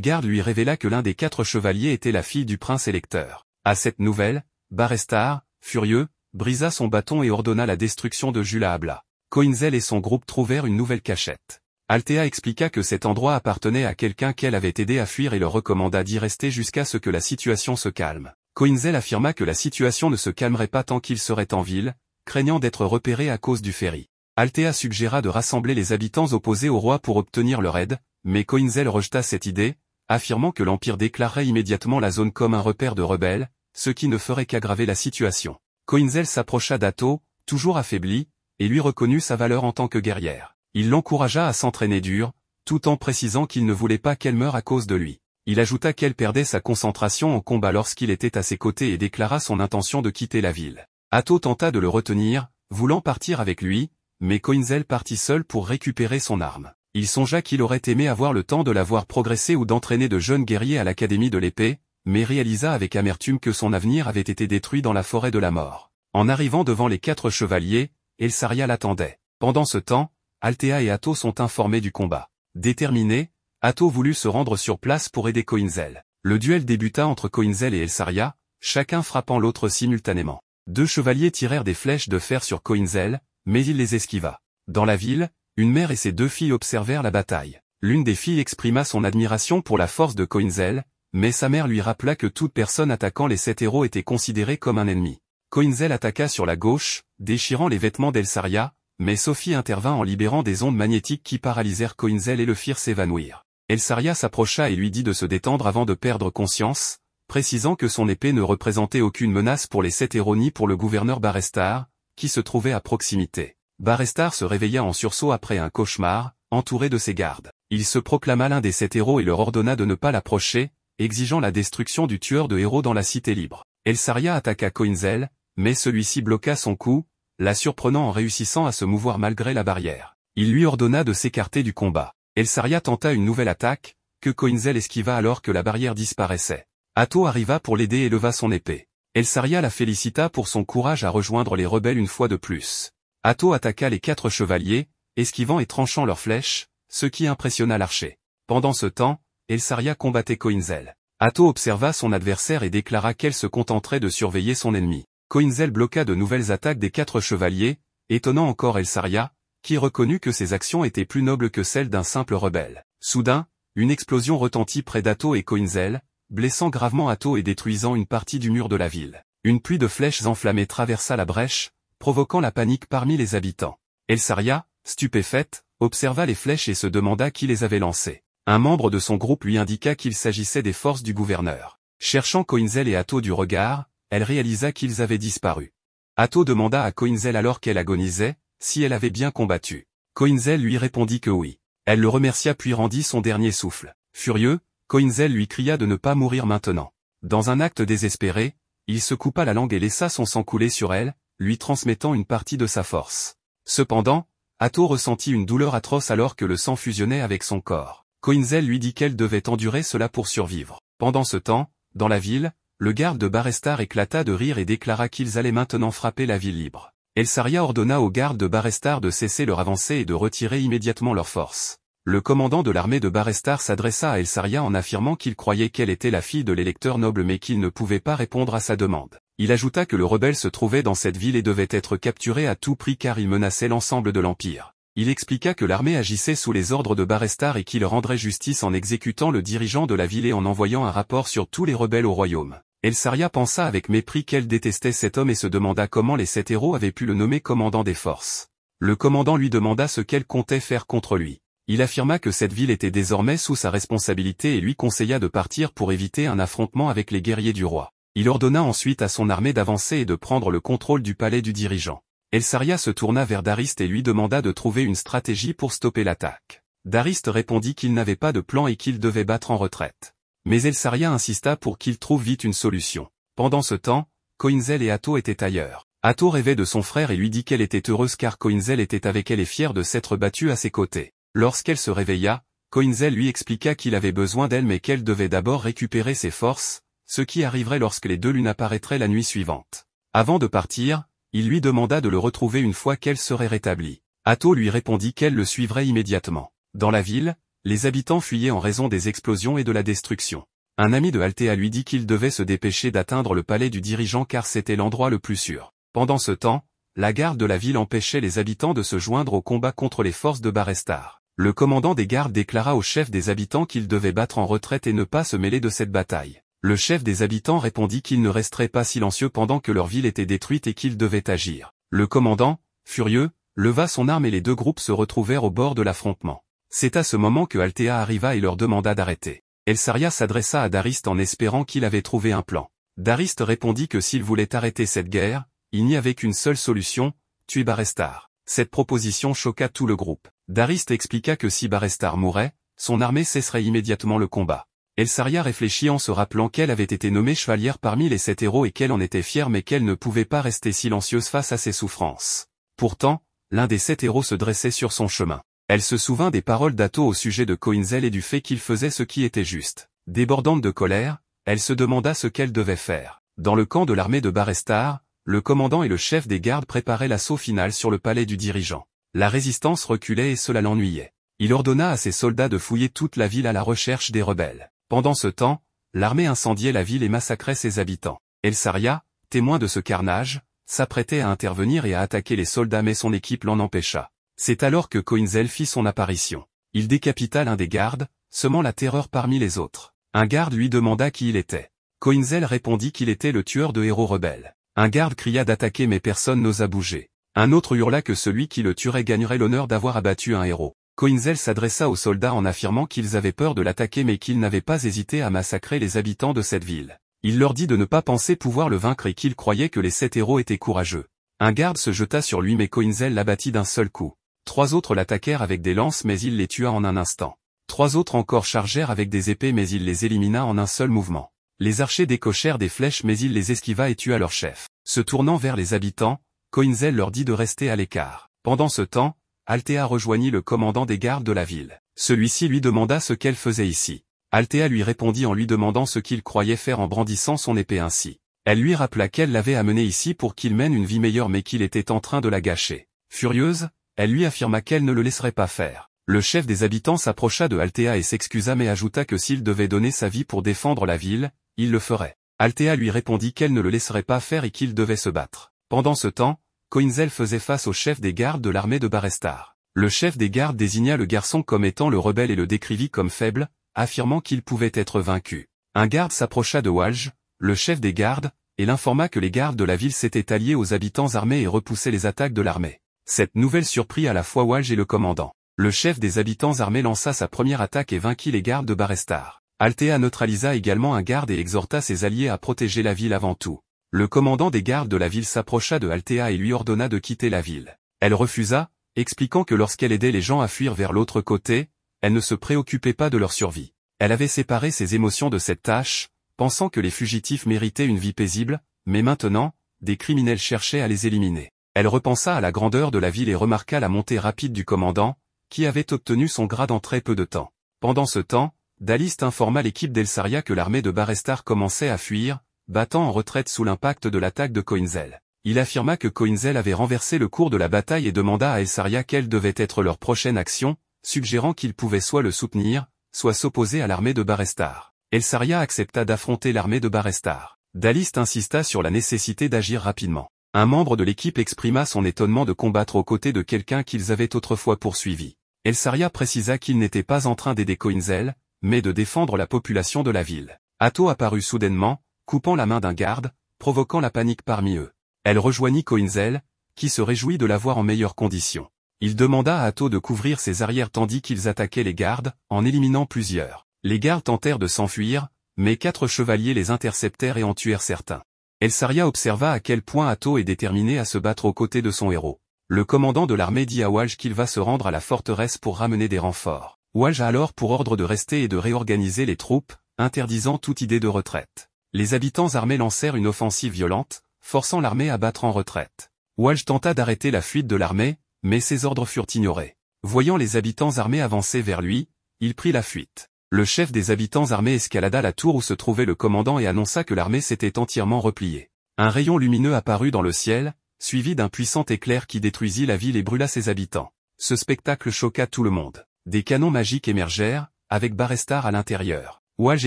gardes lui révéla que l'un des 4 chevaliers était la fille du prince électeur. À cette nouvelle, Barestar, furieux, brisa son bâton et ordonna la destruction de Jula Habla. Coinzel et son groupe trouvèrent une nouvelle cachette. Althea expliqua que cet endroit appartenait à quelqu'un qu'elle avait aidé à fuir et leur recommanda d'y rester jusqu'à ce que la situation se calme. Coinzel affirma que la situation ne se calmerait pas tant qu'il serait en ville, craignant d'être repéré à cause du ferry. Althea suggéra de rassembler les habitants opposés au roi pour obtenir leur aide, mais Coinzel rejeta cette idée, affirmant que l'Empire déclarerait immédiatement la zone comme un repère de rebelles, ce qui ne ferait qu'aggraver la situation. Coinzel s'approcha d'Atto, toujours affaibli, et lui reconnut sa valeur en tant que guerrière. Il l'encouragea à s'entraîner dur, tout en précisant qu'il ne voulait pas qu'elle meure à cause de lui. Il ajouta qu'elle perdait sa concentration en combat lorsqu'il était à ses côtés et déclara son intention de quitter la ville. Atto tenta de le retenir, voulant partir avec lui, mais Coinzel partit seul pour récupérer son arme. Il songea qu'il aurait aimé avoir le temps de la voir progresser ou d'entraîner de jeunes guerriers à l'Académie de l'épée, mais réalisa avec amertume que son avenir avait été détruit dans la forêt de la mort. En arrivant devant les 4 chevaliers, Elsaria l'attendait. Pendant ce temps, Althea et Atto sont informés du combat. Déterminé, Atto voulut se rendre sur place pour aider Coinzel. Le duel débuta entre Coinzel et Elsaria, chacun frappant l'autre simultanément. 2 chevaliers tirèrent des flèches de fer sur Coinzel, mais il les esquiva. Dans la ville, une mère et ses 2 filles observèrent la bataille. L'une des filles exprima son admiration pour la force de Coinzel, mais sa mère lui rappela que toute personne attaquant les 7 héros était considérée comme un ennemi. Coinzel attaqua sur la gauche, déchirant les vêtements d'Elsaria, mais Sophie intervint en libérant des ondes magnétiques qui paralysèrent Coinzel et le firent s'évanouir. Elsaria s'approcha et lui dit de se détendre avant de perdre conscience, précisant que son épée ne représentait aucune menace pour les 7 héros ni pour le gouverneur Barestar, qui se trouvait à proximité. Barestar se réveilla en sursaut après un cauchemar, entouré de ses gardes. Il se proclama l'un des 7 héros et leur ordonna de ne pas l'approcher, exigeant la destruction du tueur de héros dans la cité libre. Elsaria attaqua Coinzel, mais celui-ci bloqua son coup, la surprenant en réussissant à se mouvoir malgré la barrière. Il lui ordonna de s'écarter du combat. Elsaria tenta une nouvelle attaque, que Coinzel esquiva alors que la barrière disparaissait. Atto arriva pour l'aider et leva son épée. Elsaria la félicita pour son courage à rejoindre les rebelles une fois de plus. Atto attaqua les 4 chevaliers, esquivant et tranchant leurs flèches, ce qui impressionna l'archer. Pendant ce temps, Elsaria combattait Coinzel. Atto observa son adversaire et déclara qu'elle se contenterait de surveiller son ennemi. Coinzel bloqua de nouvelles attaques des 4 chevaliers, étonnant encore Elsaria, qui reconnut que ses actions étaient plus nobles que celles d'un simple rebelle. Soudain, une explosion retentit près d'Atto et Coinzel, blessant gravement Atto et détruisant une partie du mur de la ville. Une pluie de flèches enflammées traversa la brèche, provoquant la panique parmi les habitants. Elsaria, stupéfaite, observa les flèches et se demanda qui les avait lancées. Un membre de son groupe lui indiqua qu'il s'agissait des forces du gouverneur. Cherchant Coinzel et Atto du regard, elle réalisa qu'ils avaient disparu. Atto demanda à Coinzel alors qu'elle agonisait, si elle avait bien combattu. Coinzel lui répondit que oui. Elle le remercia puis rendit son dernier souffle. Furieux, Coinzel lui cria de ne pas mourir maintenant. Dans un acte désespéré, il se coupa la langue et laissa son sang couler sur elle, lui transmettant une partie de sa force. Cependant, Atto ressentit une douleur atroce alors que le sang fusionnait avec son corps. Coinzel lui dit qu'elle devait endurer cela pour survivre. Pendant ce temps, dans la ville, le garde de Barestar éclata de rire et déclara qu'ils allaient maintenant frapper la ville libre. Elsaria ordonna aux gardes de Barestar de cesser leur avancée et de retirer immédiatement leurs forces. Le commandant de l'armée de Barestar s'adressa à Elsaria en affirmant qu'il croyait qu'elle était la fille de l'électeur noble mais qu'il ne pouvait pas répondre à sa demande. Il ajouta que le rebelle se trouvait dans cette ville et devait être capturé à tout prix car il menaçait l'ensemble de l'Empire. Il expliqua que l'armée agissait sous les ordres de Barestar et qu'il rendrait justice en exécutant le dirigeant de la ville et en envoyant un rapport sur tous les rebelles au royaume. Elsaria pensa avec mépris qu'elle détestait cet homme et se demanda comment les 7 héros avaient pu le nommer commandant des forces. Le commandant lui demanda ce qu'elle comptait faire contre lui. Il affirma que cette ville était désormais sous sa responsabilité et lui conseilla de partir pour éviter un affrontement avec les guerriers du roi. Il ordonna ensuite à son armée d'avancer et de prendre le contrôle du palais du dirigeant. Elsaria se tourna vers Dariste et lui demanda de trouver une stratégie pour stopper l'attaque. Dariste répondit qu'il n'avait pas de plan et qu'il devait battre en retraite. Mais Elsaria insista pour qu'il trouve vite une solution. Pendant ce temps, Coinzel et Atto étaient ailleurs. Atto rêvait de son frère et lui dit qu'elle était heureuse car Coinzel était avec elle et fière de s'être battue à ses côtés. Lorsqu'elle se réveilla, Coinzel lui expliqua qu'il avait besoin d'elle mais qu'elle devait d'abord récupérer ses forces, ce qui arriverait lorsque les 2 lunes apparaîtraient la nuit suivante. Avant de partir, il lui demanda de le retrouver une fois qu'elle serait rétablie. Atto lui répondit qu'elle le suivrait immédiatement. Dans la ville, les habitants fuyaient en raison des explosions et de la destruction. Un ami de Althea lui dit qu'il devait se dépêcher d'atteindre le palais du dirigeant car c'était l'endroit le plus sûr. Pendant ce temps, la garde de la ville empêchait les habitants de se joindre au combat contre les forces de Barestar. Le commandant des gardes déclara au chef des habitants qu'il devait battre en retraite et ne pas se mêler de cette bataille. Le chef des habitants répondit qu'il ne resterait pas silencieux pendant que leur ville était détruite et qu'il devait agir. Le commandant, furieux, leva son arme et les 2 groupes se retrouvèrent au bord de l'affrontement. C'est à ce moment que Altea arriva et leur demanda d'arrêter. El-Saria s'adressa à Dariste en espérant qu'il avait trouvé un plan. Dariste répondit que s'il voulait arrêter cette guerre, il n'y avait qu'une seule solution, tuer Barestar. Cette proposition choqua tout le groupe. Dariste expliqua que si Barestar mourait, son armée cesserait immédiatement le combat. El-Saria réfléchit en se rappelant qu'elle avait été nommée chevalière parmi les 7 héros et qu'elle en était fière mais qu'elle ne pouvait pas rester silencieuse face à ses souffrances. Pourtant, l'un des 7 héros se dressait sur son chemin. Elle se souvint des paroles d'Atto au sujet de Coinzel et du fait qu'il faisait ce qui était juste. Débordante de colère, elle se demanda ce qu'elle devait faire. Dans le camp de l'armée de Barestar, le commandant et le chef des gardes préparaient l'assaut final sur le palais du dirigeant. La résistance reculait et cela l'ennuyait. Il ordonna à ses soldats de fouiller toute la ville à la recherche des rebelles. Pendant ce temps, l'armée incendiait la ville et massacrait ses habitants. El-Saria, témoin de ce carnage, s'apprêtait à intervenir et à attaquer les soldats mais son équipe l'en empêcha. C'est alors que Coinzel fit son apparition. Il décapita l'un des gardes, semant la terreur parmi les autres. Un garde lui demanda qui il était. Coinzel répondit qu'il était le tueur de héros rebelles. Un garde cria d'attaquer mais personne n'osa bouger. Un autre hurla que celui qui le tuerait gagnerait l'honneur d'avoir abattu un héros. Coinzel s'adressa aux soldats en affirmant qu'ils avaient peur de l'attaquer mais qu'ils n'avaient pas hésité à massacrer les habitants de cette ville. Il leur dit de ne pas penser pouvoir le vaincre et qu'il croyait que les 7 héros étaient courageux. Un garde se jeta sur lui mais Coinzel l'abattit d'un seul coup. 3 autres l'attaquèrent avec des lances mais il les tua en un instant. 3 autres encore chargèrent avec des épées mais il les élimina en un seul mouvement. Les archers décochèrent des flèches mais il les esquiva et tua leur chef. Se tournant vers les habitants, Coinzel leur dit de rester à l'écart. Pendant ce temps, Altea rejoignit le commandant des gardes de la ville. Celui-ci lui demanda ce qu'elle faisait ici. Altea lui répondit en lui demandant ce qu'il croyait faire en brandissant son épée ainsi. Elle lui rappela qu'elle l'avait amené ici pour qu'il mène une vie meilleure mais qu'il était en train de la gâcher. Furieuse, elle lui affirma qu'elle ne le laisserait pas faire. Le chef des habitants s'approcha de Altea et s'excusa mais ajouta que s'il devait donner sa vie pour défendre la ville, il le ferait. Altea lui répondit qu'elle ne le laisserait pas faire et qu'il devait se battre. Pendant ce temps, Coinzel faisait face au chef des gardes de l'armée de Barestar. Le chef des gardes désigna le garçon comme étant le rebelle et le décrivit comme faible, affirmant qu'il pouvait être vaincu. Un garde s'approcha de Walj, le chef des gardes, et l'informa que les gardes de la ville s'étaient alliés aux habitants armés et repoussaient les attaques de l'armée. Cette nouvelle surprit à la fois Walj et le commandant. Le chef des habitants armés lança sa première attaque et vainquit les gardes de Barestar. Altea neutralisa également un garde et exhorta ses alliés à protéger la ville avant tout. Le commandant des gardes de la ville s'approcha de Altea et lui ordonna de quitter la ville. Elle refusa, expliquant que lorsqu'elle aidait les gens à fuir vers l'autre côté, elle ne se préoccupait pas de leur survie. Elle avait séparé ses émotions de cette tâche, pensant que les fugitifs méritaient une vie paisible, mais maintenant, des criminels cherchaient à les éliminer. Elle repensa à la grandeur de la ville et remarqua la montée rapide du commandant, qui avait obtenu son grade en très peu de temps. Pendant ce temps, Daliste informa l'équipe d'El-Saria que l'armée de Barestar commençait à fuir, battant en retraite sous l'impact de l'attaque de Coinzel. Il affirma que Coinzel avait renversé le cours de la bataille et demanda à El-Saria quelle devait être leur prochaine action, suggérant qu'ils pouvaient soit le soutenir, soit s'opposer à l'armée de Barestar. El-Saria accepta d'affronter l'armée de Barestar. Daliste insista sur la nécessité d'agir rapidement. Un membre de l'équipe exprima son étonnement de combattre aux côtés de quelqu'un qu'ils avaient autrefois poursuivi. El-Saria précisa qu'il n'était pas en train d'aider Coinzel, mais de défendre la population de la ville. Atto apparut soudainement, coupant la main d'un garde, provoquant la panique parmi eux. Elle rejoignit Coinzel, qui se réjouit de la voir en meilleures conditions. Il demanda à Atto de couvrir ses arrières tandis qu'ils attaquaient les gardes, en éliminant plusieurs. Les gardes tentèrent de s'enfuir, mais 4 chevaliers les interceptèrent et en tuèrent certains. El-Saria observa à quel point Atto est déterminé à se battre aux côtés de son héros. Le commandant de l'armée dit à Walj qu'il va se rendre à la forteresse pour ramener des renforts. Walj a alors pour ordre de rester et de réorganiser les troupes, interdisant toute idée de retraite. Les habitants armés lancèrent une offensive violente, forçant l'armée à battre en retraite. Walj tenta d'arrêter la fuite de l'armée, mais ses ordres furent ignorés. Voyant les habitants armés avancer vers lui, il prit la fuite. Le chef des habitants armés escalada la tour où se trouvait le commandant et annonça que l'armée s'était entièrement repliée. Un rayon lumineux apparut dans le ciel, suivi d'un puissant éclair qui détruisit la ville et brûla ses habitants. Ce spectacle choqua tout le monde. Des canons magiques émergèrent, avec Barestar à l'intérieur. Walj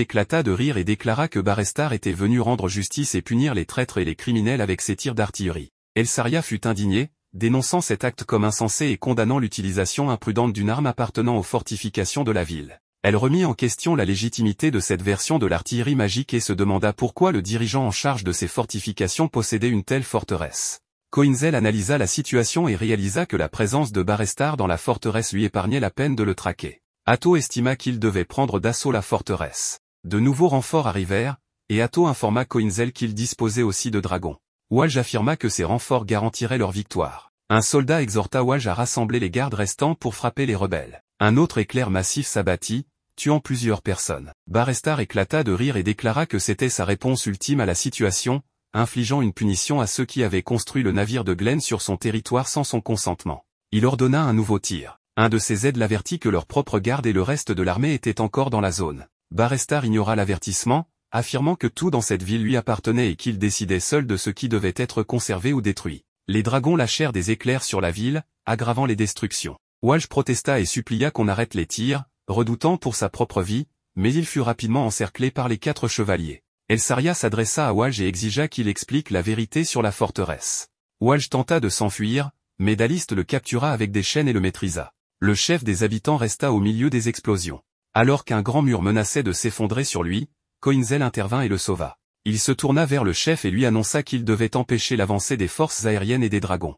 éclata de rire et déclara que Barestar était venu rendre justice et punir les traîtres et les criminels avec ses tirs d'artillerie. El-Saria fut indigné, dénonçant cet acte comme insensé et condamnant l'utilisation imprudente d'une arme appartenant aux fortifications de la ville. Elle remit en question la légitimité de cette version de l'artillerie magique et se demanda pourquoi le dirigeant en charge de ces fortifications possédait une telle forteresse. Coinzel analysa la situation et réalisa que la présence de Barrestar dans la forteresse lui épargnait la peine de le traquer. Atto estima qu'il devait prendre d'assaut la forteresse. De nouveaux renforts arrivèrent, et Atto informa Coinzel qu'il disposait aussi de dragons. Walsh affirma que ces renforts garantiraient leur victoire. Un soldat exhorta Walsh à rassembler les gardes restants pour frapper les rebelles. Un autre éclair massif s'abattit, tuant plusieurs personnes. Barrestar éclata de rire et déclara que c'était sa réponse ultime à la situation, infligeant une punition à ceux qui avaient construit le navire de Glenn sur son territoire sans son consentement. Il ordonna un nouveau tir. Un de ses aides l'avertit que leur propre garde et le reste de l'armée étaient encore dans la zone. Barrestar ignora l'avertissement, affirmant que tout dans cette ville lui appartenait et qu'il décidait seul de ce qui devait être conservé ou détruit. Les dragons lâchèrent des éclairs sur la ville, aggravant les destructions. Walsh protesta et supplia qu'on arrête les tirs, redoutant pour sa propre vie, mais il fut rapidement encerclé par les 4 chevaliers. Elsaria s'adressa à Walsh et exigea qu'il explique la vérité sur la forteresse. Walsh tenta de s'enfuir, mais Daliste le captura avec des chaînes et le maîtrisa. Le chef des habitants resta au milieu des explosions. Alors qu'un grand mur menaçait de s'effondrer sur lui, Coinzel intervint et le sauva. Il se tourna vers le chef et lui annonça qu'il devait empêcher l'avancée des forces aériennes et des dragons.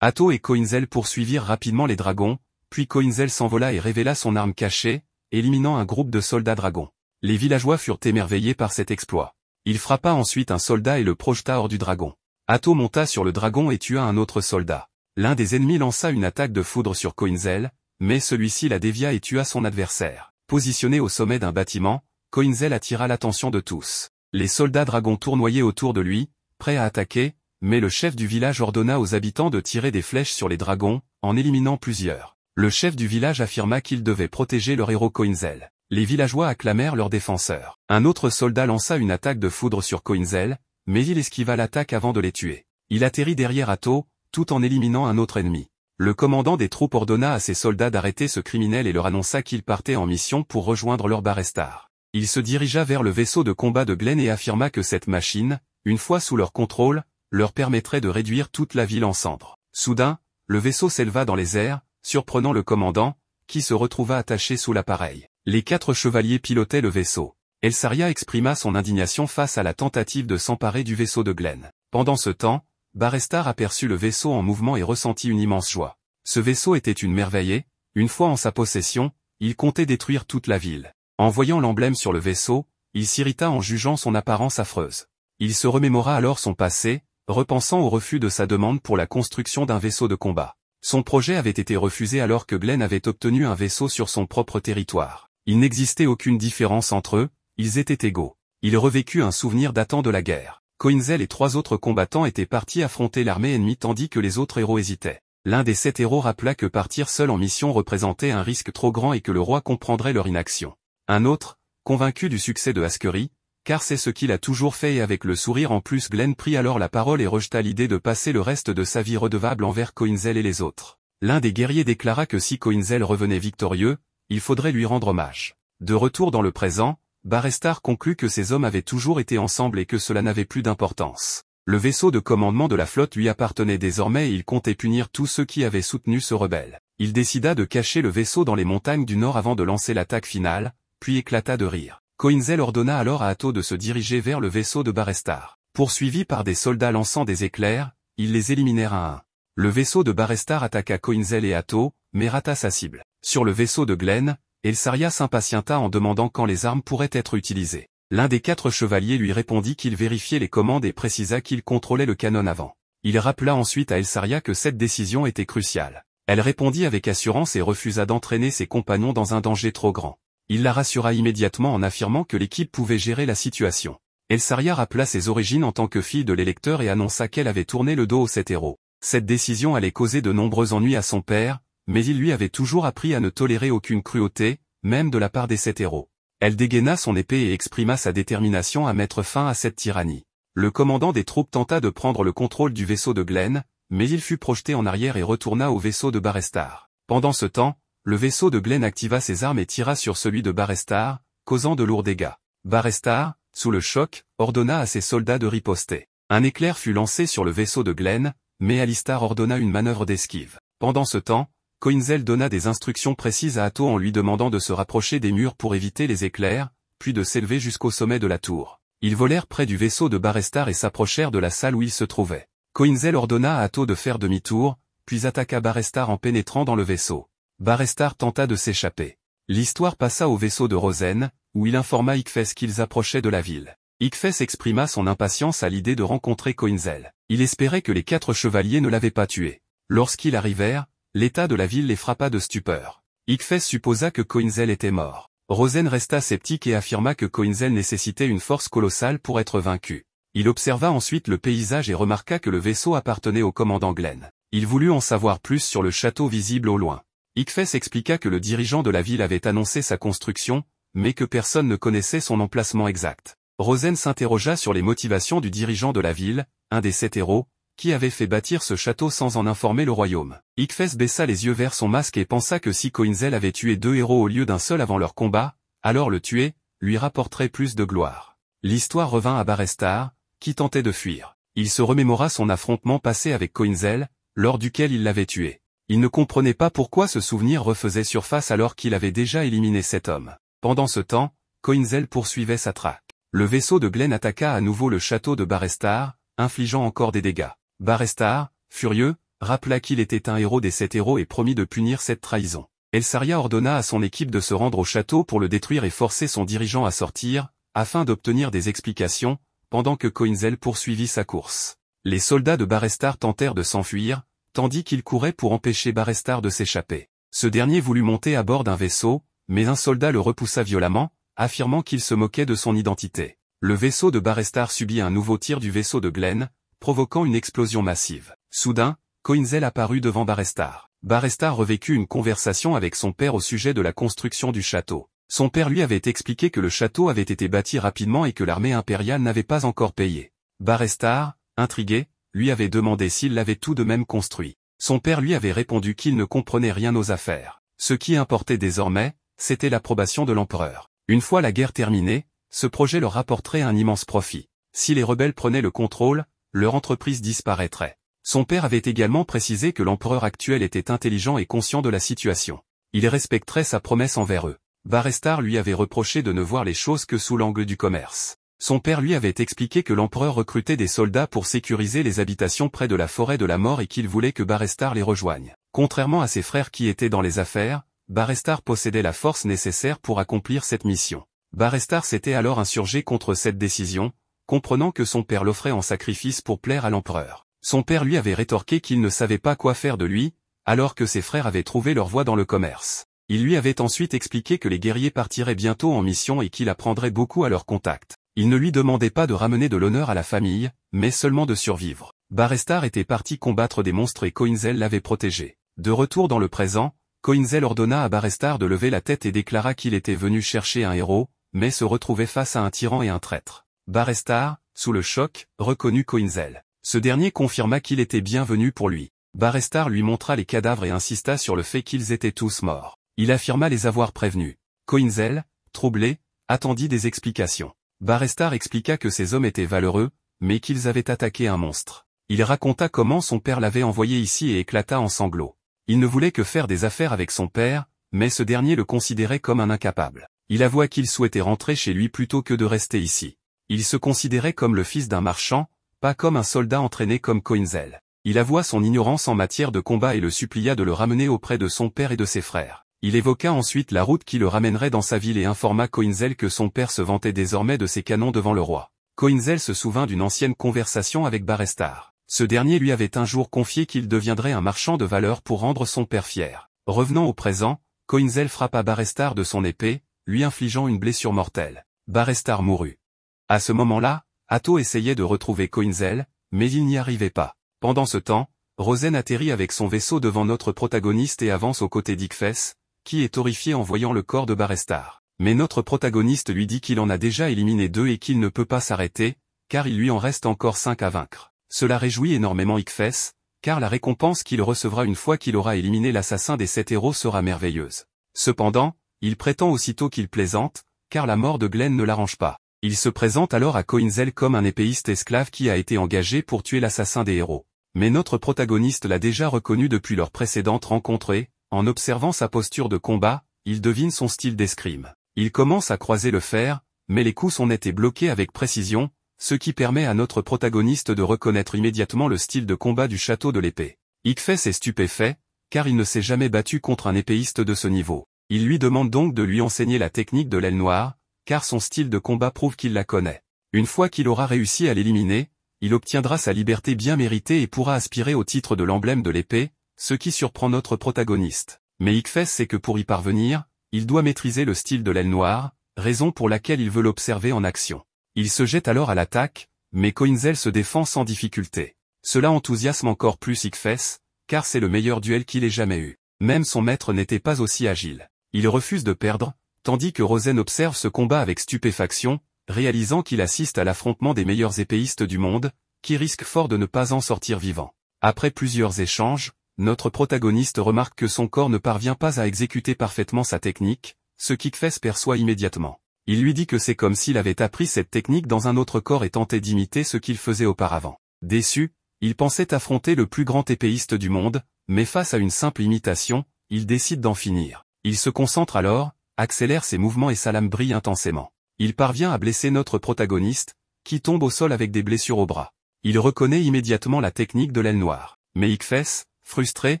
Atto et Coinzel poursuivirent rapidement les dragons, puis Coinzel s'envola et révéla son arme cachée, éliminant un groupe de soldats dragons. Les villageois furent émerveillés par cet exploit. Il frappa ensuite un soldat et le projeta hors du dragon. Atto monta sur le dragon et tua un autre soldat. L'un des ennemis lança une attaque de foudre sur Coinzel, mais celui-ci la dévia et tua son adversaire. Positionné au sommet d'un bâtiment, Coinzel attira l'attention de tous. Les soldats dragons tournoyaient autour de lui, prêts à attaquer, mais le chef du village ordonna aux habitants de tirer des flèches sur les dragons, en éliminant plusieurs. Le chef du village affirma qu'il devait protéger leur héros Coinzel. Les villageois acclamèrent leur défenseur. Un autre soldat lança une attaque de foudre sur Coinzel, mais il esquiva l'attaque avant de les tuer. Il atterrit derrière Atto, tout en éliminant un autre ennemi. Le commandant des troupes ordonna à ses soldats d'arrêter ce criminel et leur annonça qu'il partait en mission pour rejoindre leur Barrestar. Il se dirigea vers le vaisseau de combat de Glenn et affirma que cette machine, une fois sous leur contrôle, leur permettrait de réduire toute la ville en cendres. Soudain, le vaisseau s'éleva dans les airs, surprenant le commandant, qui se retrouva attaché sous l'appareil. Les 4 chevaliers pilotaient le vaisseau. Elsaria exprima son indignation face à la tentative de s'emparer du vaisseau de Glenn. Pendant ce temps, Barrestar aperçut le vaisseau en mouvement et ressentit une immense joie. Ce vaisseau était une merveille et, une fois en sa possession, il comptait détruire toute la ville. En voyant l'emblème sur le vaisseau, il s'irrita en jugeant son apparence affreuse. Il se remémora alors son passé, repensant au refus de sa demande pour la construction d'un vaisseau de combat. Son projet avait été refusé alors que Glenn avait obtenu un vaisseau sur son propre territoire. Il n'existait aucune différence entre eux, ils étaient égaux. Il revécut un souvenir datant de la guerre. Coinzel et 3 autres combattants étaient partis affronter l'armée ennemie tandis que les autres héros hésitaient. L'un des 7 héros rappela que partir seul en mission représentait un risque trop grand et que le roi comprendrait leur inaction. Un autre, convaincu du succès de Askery, car c'est ce qu'il a toujours fait et avec le sourire en plus Glenn prit alors la parole et rejeta l'idée de passer le reste de sa vie redevable envers Coinzel et les autres. L'un des guerriers déclara que si Coinzel revenait victorieux, il faudrait lui rendre hommage. De retour dans le présent, Barrestar conclut que ces hommes avaient toujours été ensemble et que cela n'avait plus d'importance. Le vaisseau de commandement de la flotte lui appartenait désormais et il comptait punir tous ceux qui avaient soutenu ce rebelle. Il décida de cacher le vaisseau dans les montagnes du nord avant de lancer l'attaque finale, puis éclata de rire. Coinzel ordonna alors à Atto de se diriger vers le vaisseau de Barrestar. Poursuivi par des soldats lançant des éclairs, ils les éliminèrent un à un. Le vaisseau de Barrestar attaqua Coinzel et Atto, mais rata sa cible. Sur le vaisseau de Glenn, Elsaria s'impatienta en demandant quand les armes pourraient être utilisées. L'un des 4 chevaliers lui répondit qu'il vérifiait les commandes et précisa qu'il contrôlait le canon avant. Il rappela ensuite à Elsaria que cette décision était cruciale. Elle répondit avec assurance et refusa d'entraîner ses compagnons dans un danger trop grand. Il la rassura immédiatement en affirmant que l'équipe pouvait gérer la situation. Elsaria rappela ses origines en tant que fille de l'électeur et annonça qu'elle avait tourné le dos aux 7 héros. Cette décision allait causer de nombreux ennuis à son père, mais il lui avait toujours appris à ne tolérer aucune cruauté, même de la part des 7 héros. Elle dégaina son épée et exprima sa détermination à mettre fin à cette tyrannie. Le commandant des troupes tenta de prendre le contrôle du vaisseau de Glenn, mais il fut projeté en arrière et retourna au vaisseau de Barrestar. Pendant ce temps, le vaisseau de Glenn activa ses armes et tira sur celui de Barrestar, causant de lourds dégâts. Barrestar, sous le choc, ordonna à ses soldats de riposter. Un éclair fut lancé sur le vaisseau de Glenn, mais Alistar ordonna une manœuvre d'esquive. Pendant ce temps, Coinzel donna des instructions précises à Atto en lui demandant de se rapprocher des murs pour éviter les éclairs, puis de s'élever jusqu'au sommet de la tour. Ils volèrent près du vaisseau de Barrestar et s'approchèrent de la salle où il se trouvait. Coinzel ordonna à Atto de faire demi-tour, puis attaqua Barrestar en pénétrant dans le vaisseau. Barrestar tenta de s'échapper. L'histoire passa au vaisseau de Rosen, où il informa Ickfes qu'ils approchaient de la ville. Ickfes exprima son impatience à l'idée de rencontrer Coinzel. Il espérait que les 4 chevaliers ne l'avaient pas tué. Lorsqu'ils arrivèrent, l'état de la ville les frappa de stupeur. Ickfes supposa que Coinzel était mort. Rosen resta sceptique et affirma que Coinzel nécessitait une force colossale pour être vaincu. Il observa ensuite le paysage et remarqua que le vaisseau appartenait au commandant Glenn. Il voulut en savoir plus sur le château visible au loin. Ickfes expliqua que le dirigeant de la ville avait annoncé sa construction, mais que personne ne connaissait son emplacement exact. Rosen s'interrogea sur les motivations du dirigeant de la ville, un des 7 héros, qui avait fait bâtir ce château sans en informer le royaume. Ickfes baissa les yeux vers son masque et pensa que si Coinzel avait tué 2 héros au lieu d'un seul avant leur combat, alors le tuer, lui rapporterait plus de gloire. L'histoire revint à Barrestar, qui tentait de fuir. Il se remémora son affrontement passé avec Coinzel, lors duquel il l'avait tué. Il ne comprenait pas pourquoi ce souvenir refaisait surface alors qu'il avait déjà éliminé cet homme. Pendant ce temps, Coinzel poursuivait sa traque. Le vaisseau de Glenn attaqua à nouveau le château de Barrestar, infligeant encore des dégâts. Barrestar, furieux, rappela qu'il était un héros des 7 héros et promit de punir cette trahison. Elsaria ordonna à son équipe de se rendre au château pour le détruire et forcer son dirigeant à sortir, afin d'obtenir des explications, pendant que Coinzel poursuivit sa course. Les soldats de Barrestar tentèrent de s'enfuir, tandis qu'ils couraient pour empêcher Barrestar de s'échapper. Ce dernier voulut monter à bord d'un vaisseau, mais un soldat le repoussa violemment, affirmant qu'il se moquait de son identité. Le vaisseau de Barrestar subit un nouveau tir du vaisseau de Glenn, provoquant une explosion massive. Soudain, Coinzel apparut devant Barrestar. Barrestar revécut une conversation avec son père au sujet de la construction du château. Son père lui avait expliqué que le château avait été bâti rapidement et que l'armée impériale n'avait pas encore payé. Barrestar, intrigué, lui avait demandé s'il l'avait tout de même construit. Son père lui avait répondu qu'il ne comprenait rien aux affaires. Ce qui importait désormais, c'était l'approbation de l'empereur. Une fois la guerre terminée, ce projet leur rapporterait un immense profit. Si les rebelles prenaient le contrôle, leur entreprise disparaîtrait. Son père avait également précisé que l'empereur actuel était intelligent et conscient de la situation. Il respecterait sa promesse envers eux. Barrestar lui avait reproché de ne voir les choses que sous l'angle du commerce. Son père lui avait expliqué que l'empereur recrutait des soldats pour sécuriser les habitations près de la forêt de la mort et qu'il voulait que Barrestar les rejoigne. Contrairement à ses frères qui étaient dans les affaires, Barrestar possédait la force nécessaire pour accomplir cette mission. Barrestar s'était alors insurgé contre cette décision, comprenant que son père l'offrait en sacrifice pour plaire à l'empereur. Son père lui avait rétorqué qu'il ne savait pas quoi faire de lui, alors que ses frères avaient trouvé leur voie dans le commerce. Il lui avait ensuite expliqué que les guerriers partiraient bientôt en mission et qu'il apprendrait beaucoup à leur contact. Il ne lui demandait pas de ramener de l'honneur à la famille, mais seulement de survivre. Barrestar était parti combattre des monstres et Coinzel l'avait protégé. De retour dans le présent, Coinzel ordonna à Barrestar de lever la tête et déclara qu'il était venu chercher un héros, mais se retrouvait face à un tyran et un traître. Barrestar, sous le choc, reconnut Coinzel. Ce dernier confirma qu'il était bienvenu pour lui. Barrestar lui montra les cadavres et insista sur le fait qu'ils étaient tous morts. Il affirma les avoir prévenus. Coinzel, troublé, attendit des explications. Barrestar expliqua que ces hommes étaient valeureux, mais qu'ils avaient attaqué un monstre. Il raconta comment son père l'avait envoyé ici et éclata en sanglots. Il ne voulait que faire des affaires avec son père, mais ce dernier le considérait comme un incapable. Il avoua qu'il souhaitait rentrer chez lui plutôt que de rester ici. Il se considérait comme le fils d'un marchand, pas comme un soldat entraîné comme Coinzel. Il avoua son ignorance en matière de combat et le supplia de le ramener auprès de son père et de ses frères. Il évoqua ensuite la route qui le ramènerait dans sa ville et informa Coinzel que son père se vantait désormais de ses canons devant le roi. Coinzel se souvint d'une ancienne conversation avec Barrestar. Ce dernier lui avait un jour confié qu'il deviendrait un marchand de valeur pour rendre son père fier. Revenant au présent, Coinzel frappa Barrestar de son épée, lui infligeant une blessure mortelle. Barrestar mourut. À ce moment-là, Atto essayait de retrouver Coinzel, mais il n'y arrivait pas. Pendant ce temps, Rosen atterrit avec son vaisseau devant notre protagoniste et avance aux côtés d'Ickfes, qui est horrifié en voyant le corps de Barrestar. Mais notre protagoniste lui dit qu'il en a déjà éliminé 2 et qu'il ne peut pas s'arrêter, car il lui en reste encore 5 à vaincre. Cela réjouit énormément Ickfes, car la récompense qu'il recevra une fois qu'il aura éliminé l'assassin des 7 héros sera merveilleuse. Cependant, il prétend aussitôt qu'il plaisante, car la mort de Glenn ne l'arrange pas. Il se présente alors à Coinzel comme un épéiste esclave qui a été engagé pour tuer l'assassin des héros. Mais notre protagoniste l'a déjà reconnu depuis leur précédente rencontre et, en observant sa posture de combat, il devine son style d'escrime. Il commence à croiser le fer, mais les coups sont nets et bloqués avec précision, ce qui permet à notre protagoniste de reconnaître immédiatement le style de combat du château de l'épée. Ickfess est stupéfait, car il ne s'est jamais battu contre un épéiste de ce niveau. Il lui demande donc de lui enseigner la technique de l'aile noire, car son style de combat prouve qu'il la connaît. Une fois qu'il aura réussi à l'éliminer, il obtiendra sa liberté bien méritée et pourra aspirer au titre de l'emblème de l'épée, ce qui surprend notre protagoniste. Mais Ickfess sait que pour y parvenir, il doit maîtriser le style de l'aile noire, raison pour laquelle il veut l'observer en action. Il se jette alors à l'attaque, mais Coinzel se défend sans difficulté. Cela enthousiasme encore plus Ickfess, car c'est le meilleur duel qu'il ait jamais eu. Même son maître n'était pas aussi agile. Il refuse de perdre, tandis que Rosen observe ce combat avec stupéfaction, réalisant qu'il assiste à l'affrontement des meilleurs épéistes du monde, qui risque fort de ne pas en sortir vivant. Après plusieurs échanges, notre protagoniste remarque que son corps ne parvient pas à exécuter parfaitement sa technique, ce qu'Ickfess perçoit immédiatement. Il lui dit que c'est comme s'il avait appris cette technique dans un autre corps et tenté d'imiter ce qu'il faisait auparavant. Déçu, il pensait affronter le plus grand épéiste du monde, mais face à une simple imitation, il décide d'en finir. Il se concentre alors, accélère ses mouvements et sa lame brille intensément. Il parvient à blesser notre protagoniste, qui tombe au sol avec des blessures au bras. Il reconnaît immédiatement la technique de l'aile noire. Mais Ickfess, frustré,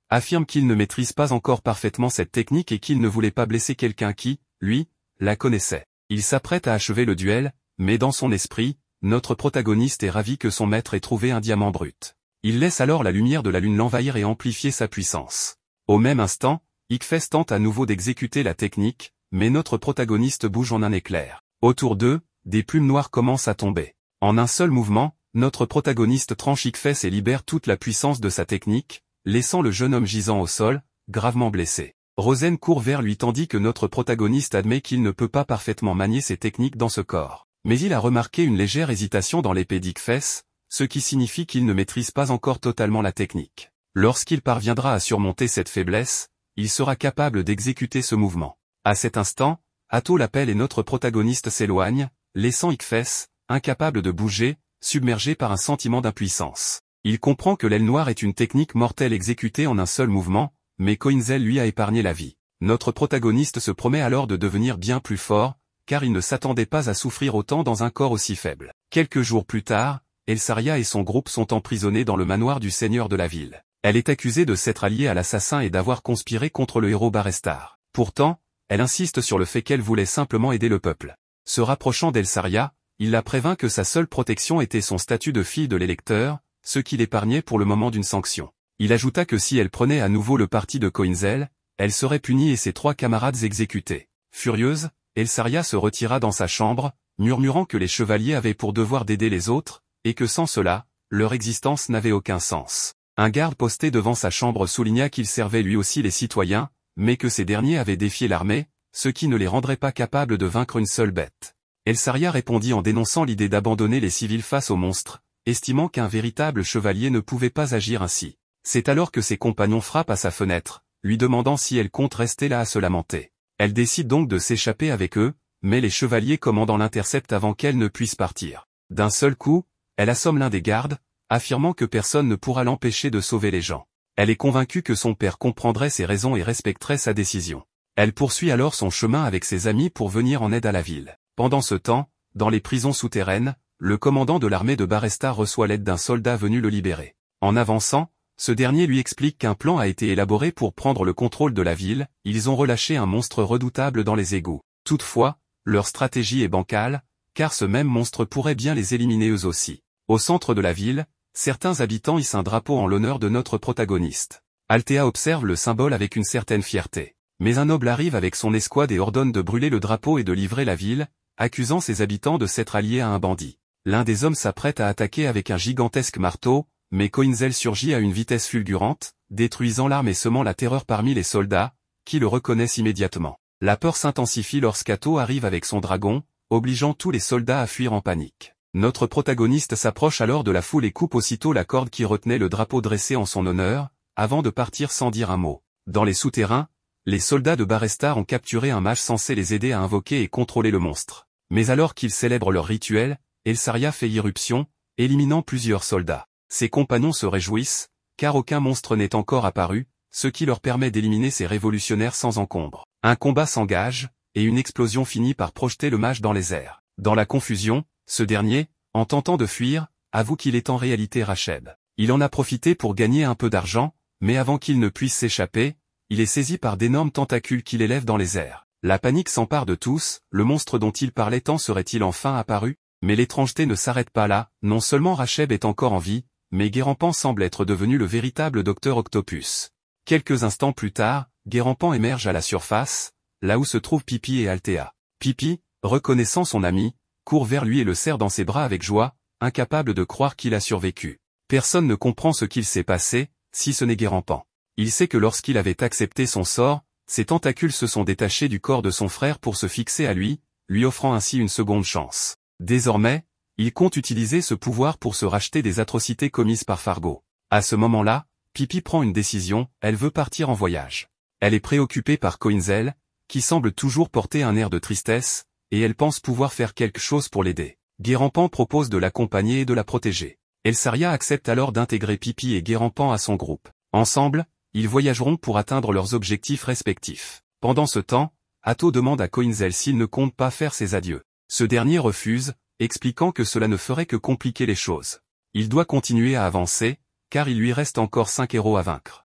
affirme qu'il ne maîtrise pas encore parfaitement cette technique et qu'il ne voulait pas blesser quelqu'un qui, lui, la connaissait. Il s'apprête à achever le duel, mais dans son esprit, notre protagoniste est ravi que son maître ait trouvé un diamant brut. Il laisse alors la lumière de la lune l'envahir et amplifier sa puissance. Au même instant, Ickfess tente à nouveau d'exécuter la technique, mais notre protagoniste bouge en un éclair. Autour d'eux, des plumes noires commencent à tomber. En un seul mouvement, notre protagoniste tranche Ickfess et libère toute la puissance de sa technique, laissant le jeune homme gisant au sol, gravement blessé. Rosen court vers lui tandis que notre protagoniste admet qu'il ne peut pas parfaitement manier ses techniques dans ce corps. Mais il a remarqué une légère hésitation dans l'épée d'Ickfess, ce qui signifie qu'il ne maîtrise pas encore totalement la technique. Lorsqu'il parviendra à surmonter cette faiblesse, il sera capable d'exécuter ce mouvement. À cet instant, Atto l'appelle et notre protagoniste s'éloigne, laissant Ickfess, incapable de bouger, submergé par un sentiment d'impuissance. Il comprend que l'aile noire est une technique mortelle exécutée en un seul mouvement, mais Coinzel lui a épargné la vie. Notre protagoniste se promet alors de devenir bien plus fort, car il ne s'attendait pas à souffrir autant dans un corps aussi faible. Quelques jours plus tard, Elsaria et son groupe sont emprisonnés dans le manoir du seigneur de la ville. Elle est accusée de s'être alliée à l'assassin et d'avoir conspiré contre le héros Barestar. Pourtant, elle insiste sur le fait qu'elle voulait simplement aider le peuple. Se rapprochant d'Elsaria, il la prévint que sa seule protection était son statut de fille de l'électeur, ce qui l'épargnait pour le moment d'une sanction. Il ajouta que si elle prenait à nouveau le parti de Coinzel, elle serait punie et ses 3 camarades exécutés. Furieuse, Elsaria se retira dans sa chambre, murmurant que les chevaliers avaient pour devoir d'aider les autres, et que sans cela, leur existence n'avait aucun sens. Un garde posté devant sa chambre souligna qu'il servait lui aussi les citoyens, mais que ces derniers avaient défié l'armée, ce qui ne les rendrait pas capables de vaincre une seule bête. Elsaria répondit en dénonçant l'idée d'abandonner les civils face aux monstres, estimant qu'un véritable chevalier ne pouvait pas agir ainsi. C'est alors que ses compagnons frappent à sa fenêtre, lui demandant si elle compte rester là à se lamenter. Elle décide donc de s'échapper avec eux, mais les chevaliers commandant l'interceptent avant qu'elle ne puisse partir. D'un seul coup, elle assomme l'un des gardes, affirmant que personne ne pourra l'empêcher de sauver les gens. Elle est convaincue que son père comprendrait ses raisons et respecterait sa décision. Elle poursuit alors son chemin avec ses amis pour venir en aide à la ville. Pendant ce temps, dans les prisons souterraines, le commandant de l'armée de Barestar reçoit l'aide d'un soldat venu le libérer. En avançant, ce dernier lui explique qu'un plan a été élaboré pour prendre le contrôle de la ville, ils ont relâché un monstre redoutable dans les égouts. Toutefois, leur stratégie est bancale, car ce même monstre pourrait bien les éliminer eux aussi. Au centre de la ville, certains habitants hissent un drapeau en l'honneur de notre protagoniste. Althea observe le symbole avec une certaine fierté. Mais un noble arrive avec son escouade et ordonne de brûler le drapeau et de livrer la ville, accusant ses habitants de s'être alliés à un bandit. L'un des hommes s'apprête à attaquer avec un gigantesque marteau, mais Coinzel surgit à une vitesse fulgurante, détruisant l'arme et semant la terreur parmi les soldats, qui le reconnaissent immédiatement. La peur s'intensifie lorsqu'Atto arrive avec son dragon, obligeant tous les soldats à fuir en panique. Notre protagoniste s'approche alors de la foule et coupe aussitôt la corde qui retenait le drapeau dressé en son honneur, avant de partir sans dire un mot. Dans les souterrains, les soldats de Barestar ont capturé un mage censé les aider à invoquer et contrôler le monstre. Mais alors qu'ils célèbrent leur rituel, Elsaria fait irruption, éliminant plusieurs soldats. Ses compagnons se réjouissent, car aucun monstre n'est encore apparu, ce qui leur permet d'éliminer ces révolutionnaires sans encombre. Un combat s'engage, et une explosion finit par projeter le mage dans les airs. Dans la confusion, ce dernier, En tentant de fuir, avoue qu'il est en réalité Racheb. Il en a profité pour gagner un peu d'argent, mais avant qu'il ne puisse s'échapper, il est saisi par d'énormes tentacules qu'il élève dans les airs. La panique s'empare de tous, le monstre dont il parlait tant serait-il enfin apparu? Mais l'étrangeté ne s'arrête pas là, non seulement Racheb est encore en vie, mais Guérampan semble être devenu le véritable Docteur Octopus. Quelques instants plus tard, Guérampan émerge à la surface, là où se trouvent Pipi et Althea. Pipi, reconnaissant son ami, court vers lui et le serre dans ses bras avec joie, incapable de croire qu'il a survécu. Personne ne comprend ce qu'il s'est passé, si ce n'est Guérampan. Il sait que lorsqu'il avait accepté son sort, ses tentacules se sont détachés du corps de son frère pour se fixer à lui offrant ainsi une seconde chance. Désormais, il compte utiliser ce pouvoir pour se racheter des atrocités commises par Fargo. À ce moment-là, Pipi prend une décision, elle veut partir en voyage. Elle est préoccupée par Coinzel, qui semble toujours porter un air de tristesse, et elle pense pouvoir faire quelque chose pour l'aider. Guérampan propose de l'accompagner et de la protéger. Elsaria accepte alors d'intégrer Pipi et Guérampan à son groupe. Ensemble, ils voyageront pour atteindre leurs objectifs respectifs. Pendant ce temps, Atto demande à Coinzel s'il ne compte pas faire ses adieux. Ce dernier refuse, expliquant que cela ne ferait que compliquer les choses. Il doit continuer à avancer, car il lui reste encore 5 héros à vaincre.